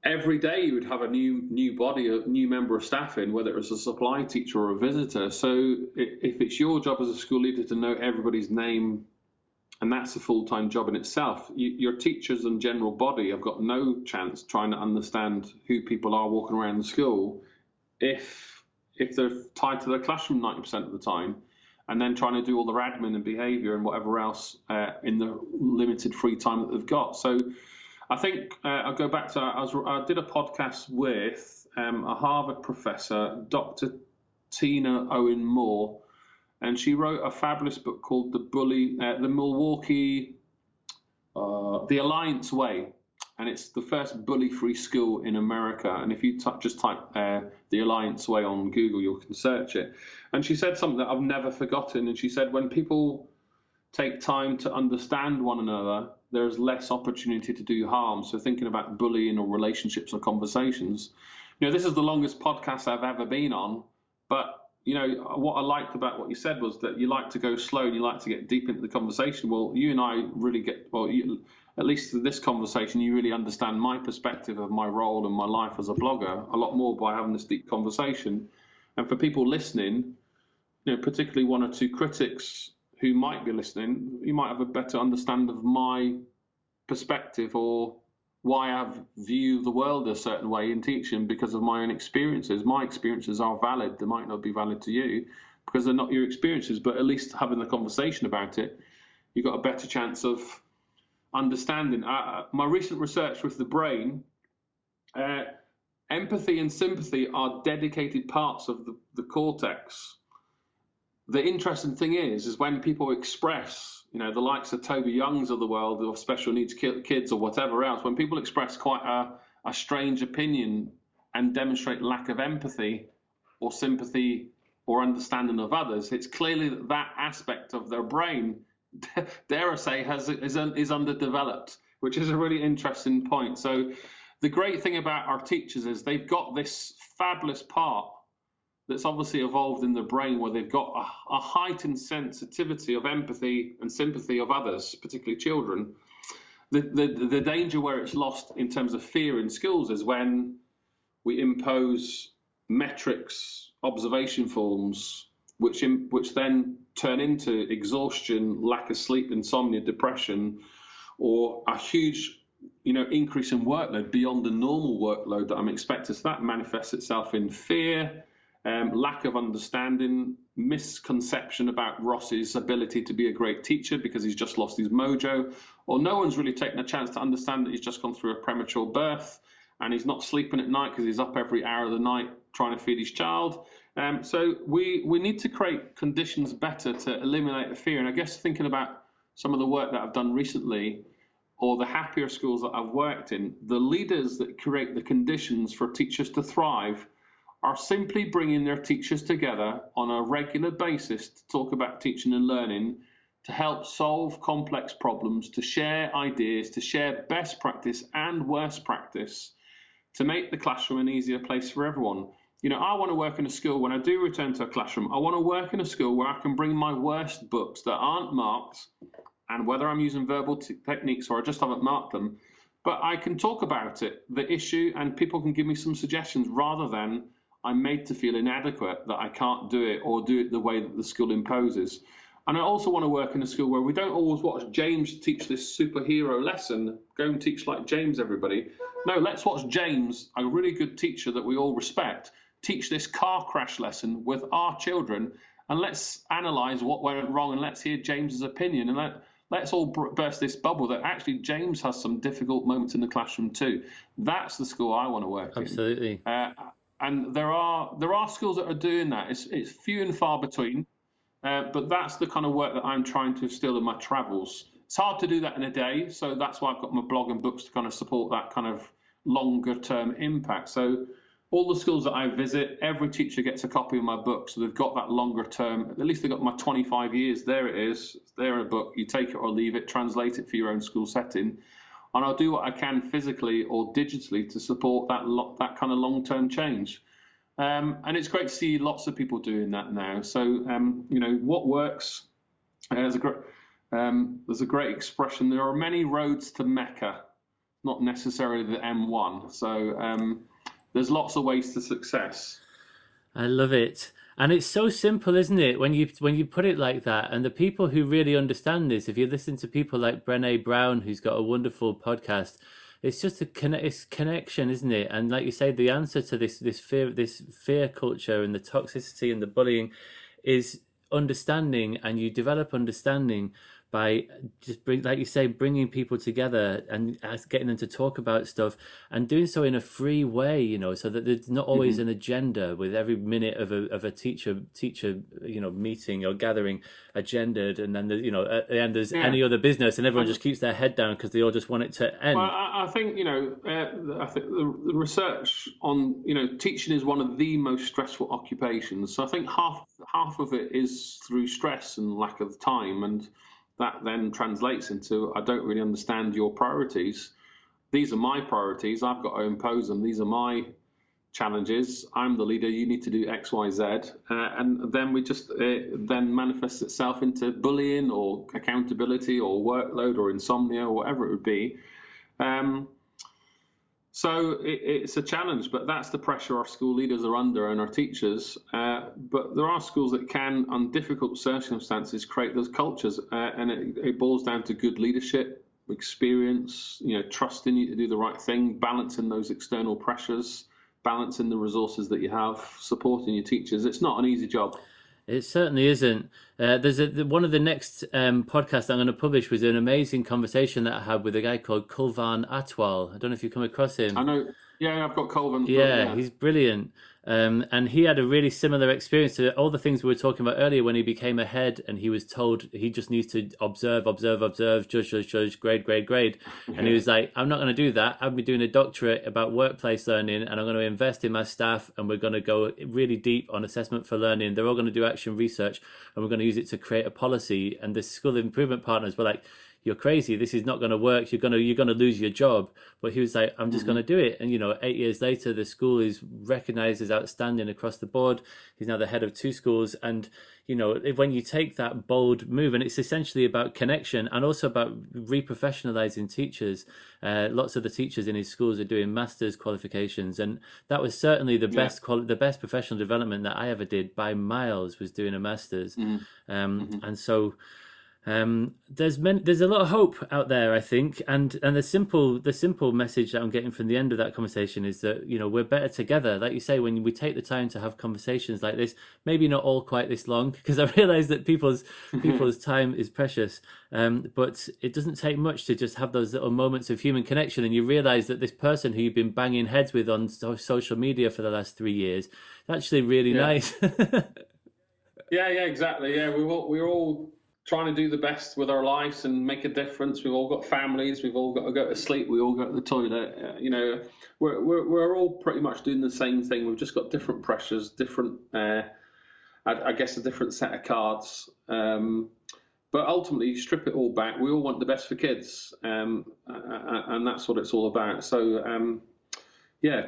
every day you would have a new body, a new member of staff in, whether it's a supply teacher or a visitor. So if it's your job as a school leader to know everybody's name, and that's a full-time job in itself, your teachers and general body have got no chance trying to understand who people are walking around the school if they're tied to their classroom 90% of the time, and then trying to do all their admin and behaviour and whatever else in the limited free time that they've got. So I think I'll go back to, I did a podcast with a Harvard professor, Dr. Tina Owen Moore, and she wrote a fabulous book called The Alliance Way. And it's the first bully-free school in America. And if you just type The Alliance Way on Google, you can search it. And she said something that I've never forgotten. And she said, when people take time to understand one another, there's less opportunity to do harm. So thinking about bullying or relationships or conversations, this is the longest podcast I've ever been on. But what I liked about what you said was that you like to go slow and you like to get deep into the conversation. Well, you and I really at least through this conversation, you really understand my perspective of my role and my life as a blogger a lot more by having this deep conversation. And for people listening, particularly one or two critics who might be listening, you might have a better understanding of my perspective or why I view the world a certain way in teaching because of my own experiences. My experiences are valid. They might not be valid to you because they're not your experiences, but at least having the conversation about it, you've got a better chance of understanding. My recent research with the brain, empathy and sympathy are dedicated parts of the cortex. The interesting thing is when people express, the likes of Toby Youngs of the world or special needs kids or whatever else, when people express quite a strange opinion and demonstrate lack of empathy or sympathy or understanding of others, it's clearly that aspect of their brain, dare I say, is underdeveloped, which is a really interesting point. So the great thing about our teachers is they've got this fabulous part that's obviously evolved in their brain where they've got a heightened sensitivity of empathy and sympathy of others, particularly children. The danger where it's lost in terms of fear in schools is when we impose metrics, observation forms, which then turn into exhaustion, lack of sleep, insomnia, depression, or a huge, increase in workload beyond the normal workload that I'm expected. So that manifests itself in fear, lack of understanding, misconception about Ross's ability to be a great teacher because he's just lost his mojo, or no one's really taken a chance to understand that he's just gone through a premature birth and he's not sleeping at night because he's up every hour of the night trying to feed his child. So we need to create conditions better to eliminate the fear. And I guess thinking about some of the work that I've done recently, or the happier schools that I've worked in, the leaders that create the conditions for teachers to thrive are simply bringing their teachers together on a regular basis to talk about teaching and learning, to help solve complex problems, to share ideas, to share best practice and worst practice, to make the classroom an easier place for everyone. I want to work in a school, when I do return to a classroom, I want to work in a school where I can bring my worst books that aren't marked, and whether I'm using verbal techniques or I just haven't marked them, but I can talk about it, the issue, and people can give me some suggestions rather than I'm made to feel inadequate, that I can't do it or do it the way that the school imposes. And I also want to work in a school where we don't always watch James teach this superhero lesson. Go and teach like James, everybody. No, let's watch James, a really good teacher that we all respect, teach this car crash lesson with our children, and let's analyse what went wrong, and let's hear James's opinion, and let's all burst this bubble that actually James has some difficult moments in the classroom too. That's the school I want to work in. Absolutely. And there are schools that are doing that. It's few and far between, but that's the kind of work that I'm trying to instill in my travels. It's hard to do that in a day, so that's why I've got my blog and books to kind of support that kind of longer term impact. So all the schools that I visit, every teacher gets a copy of my book, so they've got that longer term. At least they've got my 25 years. There it is. It's there in a book. You take it or leave it, translate it for your own school setting. And I'll do what I can physically or digitally to support that kind of long-term change. And it's great to see lots of people doing that now. So, what works? There's a great expression. There are many roads to Mecca, not necessarily the M1. So there's lots of ways to success. I love it. And it's so simple, isn't it, when you put it like that? And the people who really understand this, if you listen to people like Brené Brown, who's got a wonderful podcast, it's just it's connection, isn't it? And like you say, the answer to this fear culture and the toxicity and the bullying is understanding, and you develop understanding by just bringing people together and getting them to talk about stuff, and doing so in a free way, so that there's not always an agenda with every minute of a teacher meeting or gathering agendaed, and then at the end there's any other business, and everyone just keeps their head down because they all just want it to end. Well, I think I think the research on teaching is one of the most stressful occupations. So I think half of it is through stress and lack of time, and that then translates into, I don't really understand your priorities. These are my priorities. I've got to impose them. These are my challenges. I'm the leader. You need to do X, Y, Z. And then it then manifests itself into bullying or accountability or workload or insomnia or whatever it would be. So it's a challenge, but that's the pressure our school leaders are under and our teachers. But there are schools that can, on difficult circumstances, create those cultures. And it boils down to good leadership, experience, trusting you to do the right thing, balancing those external pressures, balancing the resources that you have, supporting your teachers. It's not an easy job. It certainly isn't. There's one of the next podcasts I'm going to publish was an amazing conversation that I had with a guy called Kulvan Atwal. I don't know if you come across him. I know. Yeah, I've got Kulvan. Yeah, he's brilliant. And he had a really similar experience to all the things we were talking about earlier when he became a head and he was told he just needs to observe, judge, grade. And he was like, I'm not going to do that. I'll be doing a doctorate about workplace learning, and I'm going to invest in my staff, and we're going to go really deep on assessment for learning. They're all going to do action research, and we're going to use it to create a policy. And the school improvement partners were like, you're crazy. This is not going to work. You're going to lose your job. But he was like, I'm just going to do it. And, 8 years later, the school is recognized as outstanding across the board. He's now the head of 2 schools. And, when you take that bold move, and it's essentially about connection and also about reprofessionalizing teachers. Lots of the teachers in his schools are doing master's qualifications. And that was certainly the best professional development that I ever did by miles, was doing a master's. And so there's a lot of hope out there, I think, and the simple message that I'm getting from the end of that conversation is that we're better together. Like you say, when we take the time to have conversations like this, maybe not all quite this long, because I realise that people's time is precious, but it doesn't take much to just have those little moments of human connection, and you realise that this person who you've been banging heads with on social media for the last 3 years is actually really nice. Yeah, exactly. Yeah, we're all trying to do the best with our lives and make a difference. We've all got families. We've all got to go to sleep. We all go to the toilet. We're all pretty much doing the same thing. We've just got different pressures, different. I guess a different set of cards. But ultimately, you strip it all back. We all want the best for kids, and that's what it's all about. So.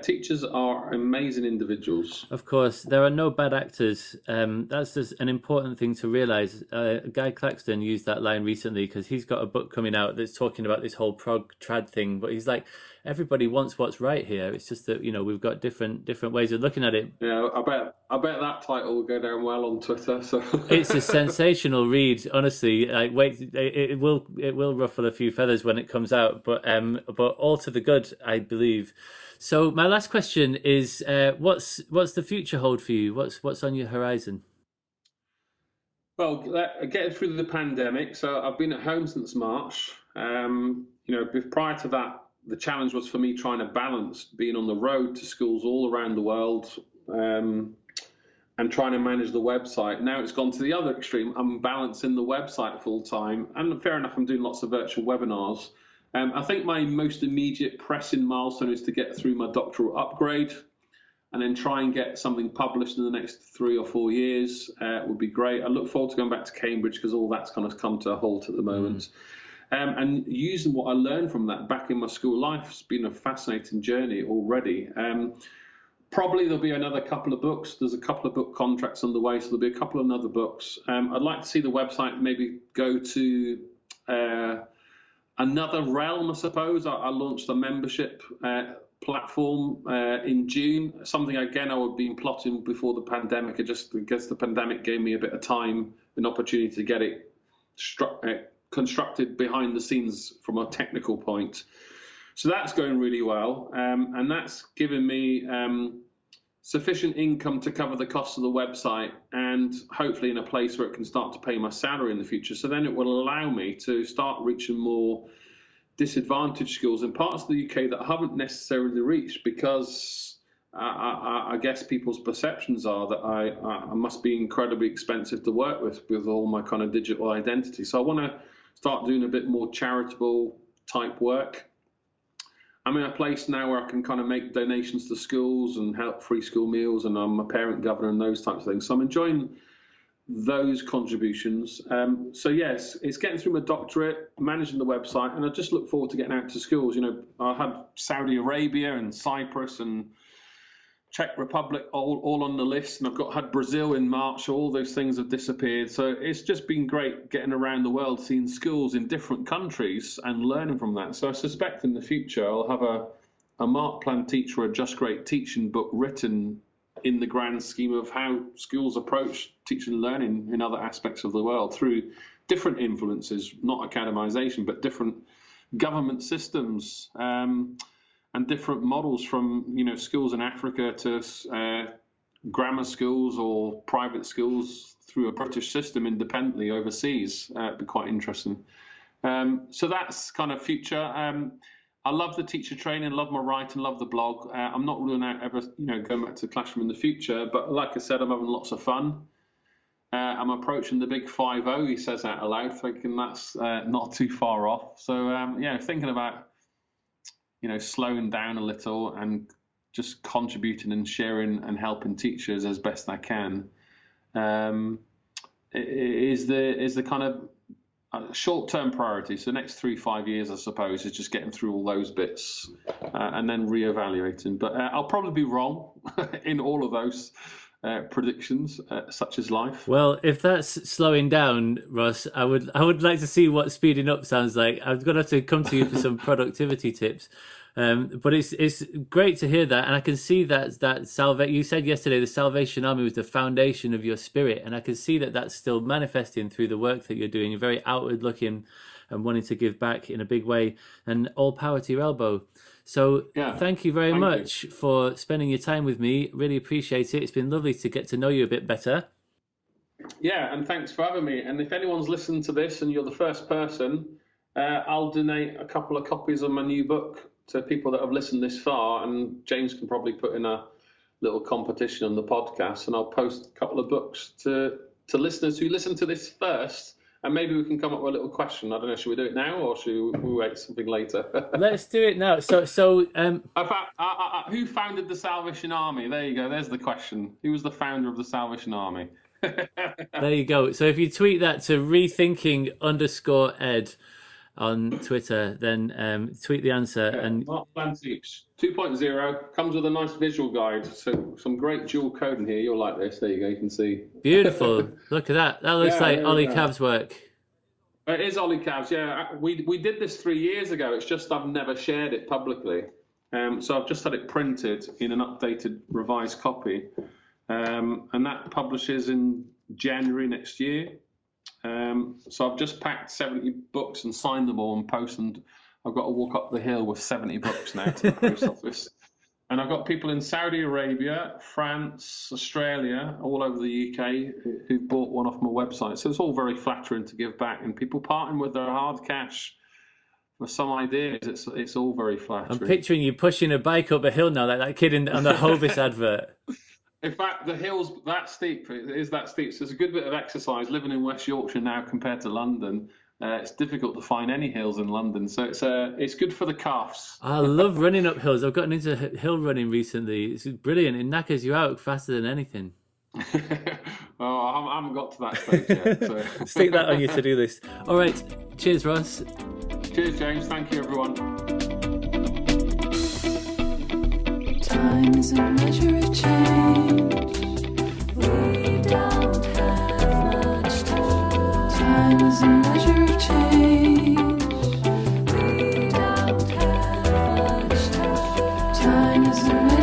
Teachers are amazing individuals. Of course, there are no bad actors. That's just an important thing to realise. Guy Claxton used that line recently because he's got a book coming out that's talking about this whole prog-trad thing. But he's like, everybody wants what's right here. It's just that we've got different ways of looking at it. Yeah, I bet that title will go down well on Twitter. So it's a sensational read, honestly. It will ruffle a few feathers when it comes out, but all to the good, I believe. So my last question is, what's the future hold for you? What's on your horizon? Well, getting through the pandemic. So I've been at home since March. Prior to that, the challenge was for me trying to balance being on the road to schools all around the world and trying to manage the website. Now it's gone to the other extreme. I'm balancing the website full time. And fair enough, I'm doing lots of virtual webinars. I think my most immediate pressing milestone is to get through my doctoral upgrade and then try and get something published in the next 3 or 4 years. Would be great. I look forward to going back to Cambridge because all that's kind of come to a halt at the moment. And using what I learned from that back in my school life has been a fascinating journey already. Probably there'll be another couple of books. There's a couple of book contracts on the way, so there'll be a couple of other books. I'd like to see the website maybe go to another realm, I suppose. I launched a membership platform in June, something again I would have been plotting before the pandemic. I guess the pandemic gave me a bit of time, an opportunity to get it constructed behind the scenes from a technical point. So that's going really well, and that's given me sufficient income to cover the cost of the website and hopefully in a place where it can start to pay my salary in the future. So then it will allow me to start reaching more disadvantaged schools in parts of the UK that I haven't necessarily reached because I guess people's perceptions are that I must be incredibly expensive to work with all my kind of digital identity. So I want to start doing a bit more charitable type work. I'm in a place now where I can kind of make donations to schools and help free school meals, and I'm a parent governor and those types of things. So I'm enjoying those contributions. So yes, it's getting through my doctorate, managing the website, and I just look forward to getting out to schools. I had Saudi Arabia and Cyprus and Czech Republic all on the list, and I've had Brazil in March. All those things have disappeared. So it's just been great getting around the world, seeing schools in different countries and learning from that. So I suspect in the future I'll have a Mark Plan Teacher, a Just Great Teaching book written in the grand scheme of how schools approach teaching and learning in other aspects of the world through different influences, not academization, but different government systems. And different models from schools in Africa to grammar schools or private schools through a British system independently overseas. It'd be quite interesting. So that's kind of future. I love the teacher training, love my writing, love the blog. I'm not ruling out ever going back to the classroom in the future, but like I said, I'm having lots of fun. I'm approaching the big 5-0, he says out aloud, thinking that's not too far off. So thinking about slowing down a little and just contributing and sharing and helping teachers as best I can is the kind of short-term priority. So the next 3-5 years, I suppose, is just getting through all those bits and then re-evaluating. But I'll probably be wrong in all of those predictions, such as life. Well, if that's slowing down, Ross, I would like to see what speeding up sounds like. I'm going to have to come to you for some productivity tips. But it's great to hear that, and I can see that you said yesterday the Salvation Army was the foundation of your spirit, and I can see that that's still manifesting through the work that you're doing. You're very outward looking and wanting to give back in a big way, and all power to your elbow. So thank you very much for spending your time with me. Really appreciate it. It's been lovely to get to know you a bit better. Yeah, and thanks for having me. And if anyone's listened to this and you're the first person, I'll donate a couple of copies of my new book to people that have listened this far, and James can probably put in a little competition on the podcast, and I'll post a couple of books to listeners who listen to this first, and maybe we can come up with a little question. I don't know, should we do it now or should we wait something later? Let's do it now. So who founded the Salvation Army? There you go. There's the question. Who was the founder of the Salvation Army? There you go. So if you tweet that to rethinking_ed on Twitter, then tweet the answer. And Mark Plantiques 2.0 comes with a nice visual guide. So some great dual code in here. You'll like this. There you go. You can see. Beautiful. Look at that. That looks like Ollie Cav's work. It is Ollie Cav's. Yeah, we did this 3 years ago. It's just I've never shared it publicly. So I've just had it printed in an updated, revised copy, and that publishes in January next year. So I've just packed 70 books and signed them all and posted them. I've got to walk up the hill with 70 books now to the post office. And I've got people in Saudi Arabia, France, Australia, all over the UK who bought one off my website. So it's all very flattering to give back, and people parting with their hard cash for some ideas. It's all very flattering. I'm picturing you pushing a bike up a hill now, like that kid on the Hovis advert. In fact, the hill's that steep. It is that steep. So it's a good bit of exercise living in West Yorkshire now compared to London. It's difficult to find any hills in London, so it's good for the calves. I love running up hills. I've gotten into hill running recently. It's brilliant. It knackers you out faster than anything. I haven't got to that stage yet. So. Stick that on your to-do list. All right. Cheers, Ross. Cheers, James. Thank you, everyone. Time is a measure of change. We don't have much time. Time is a measure of change. We don't have much time. Time is a measure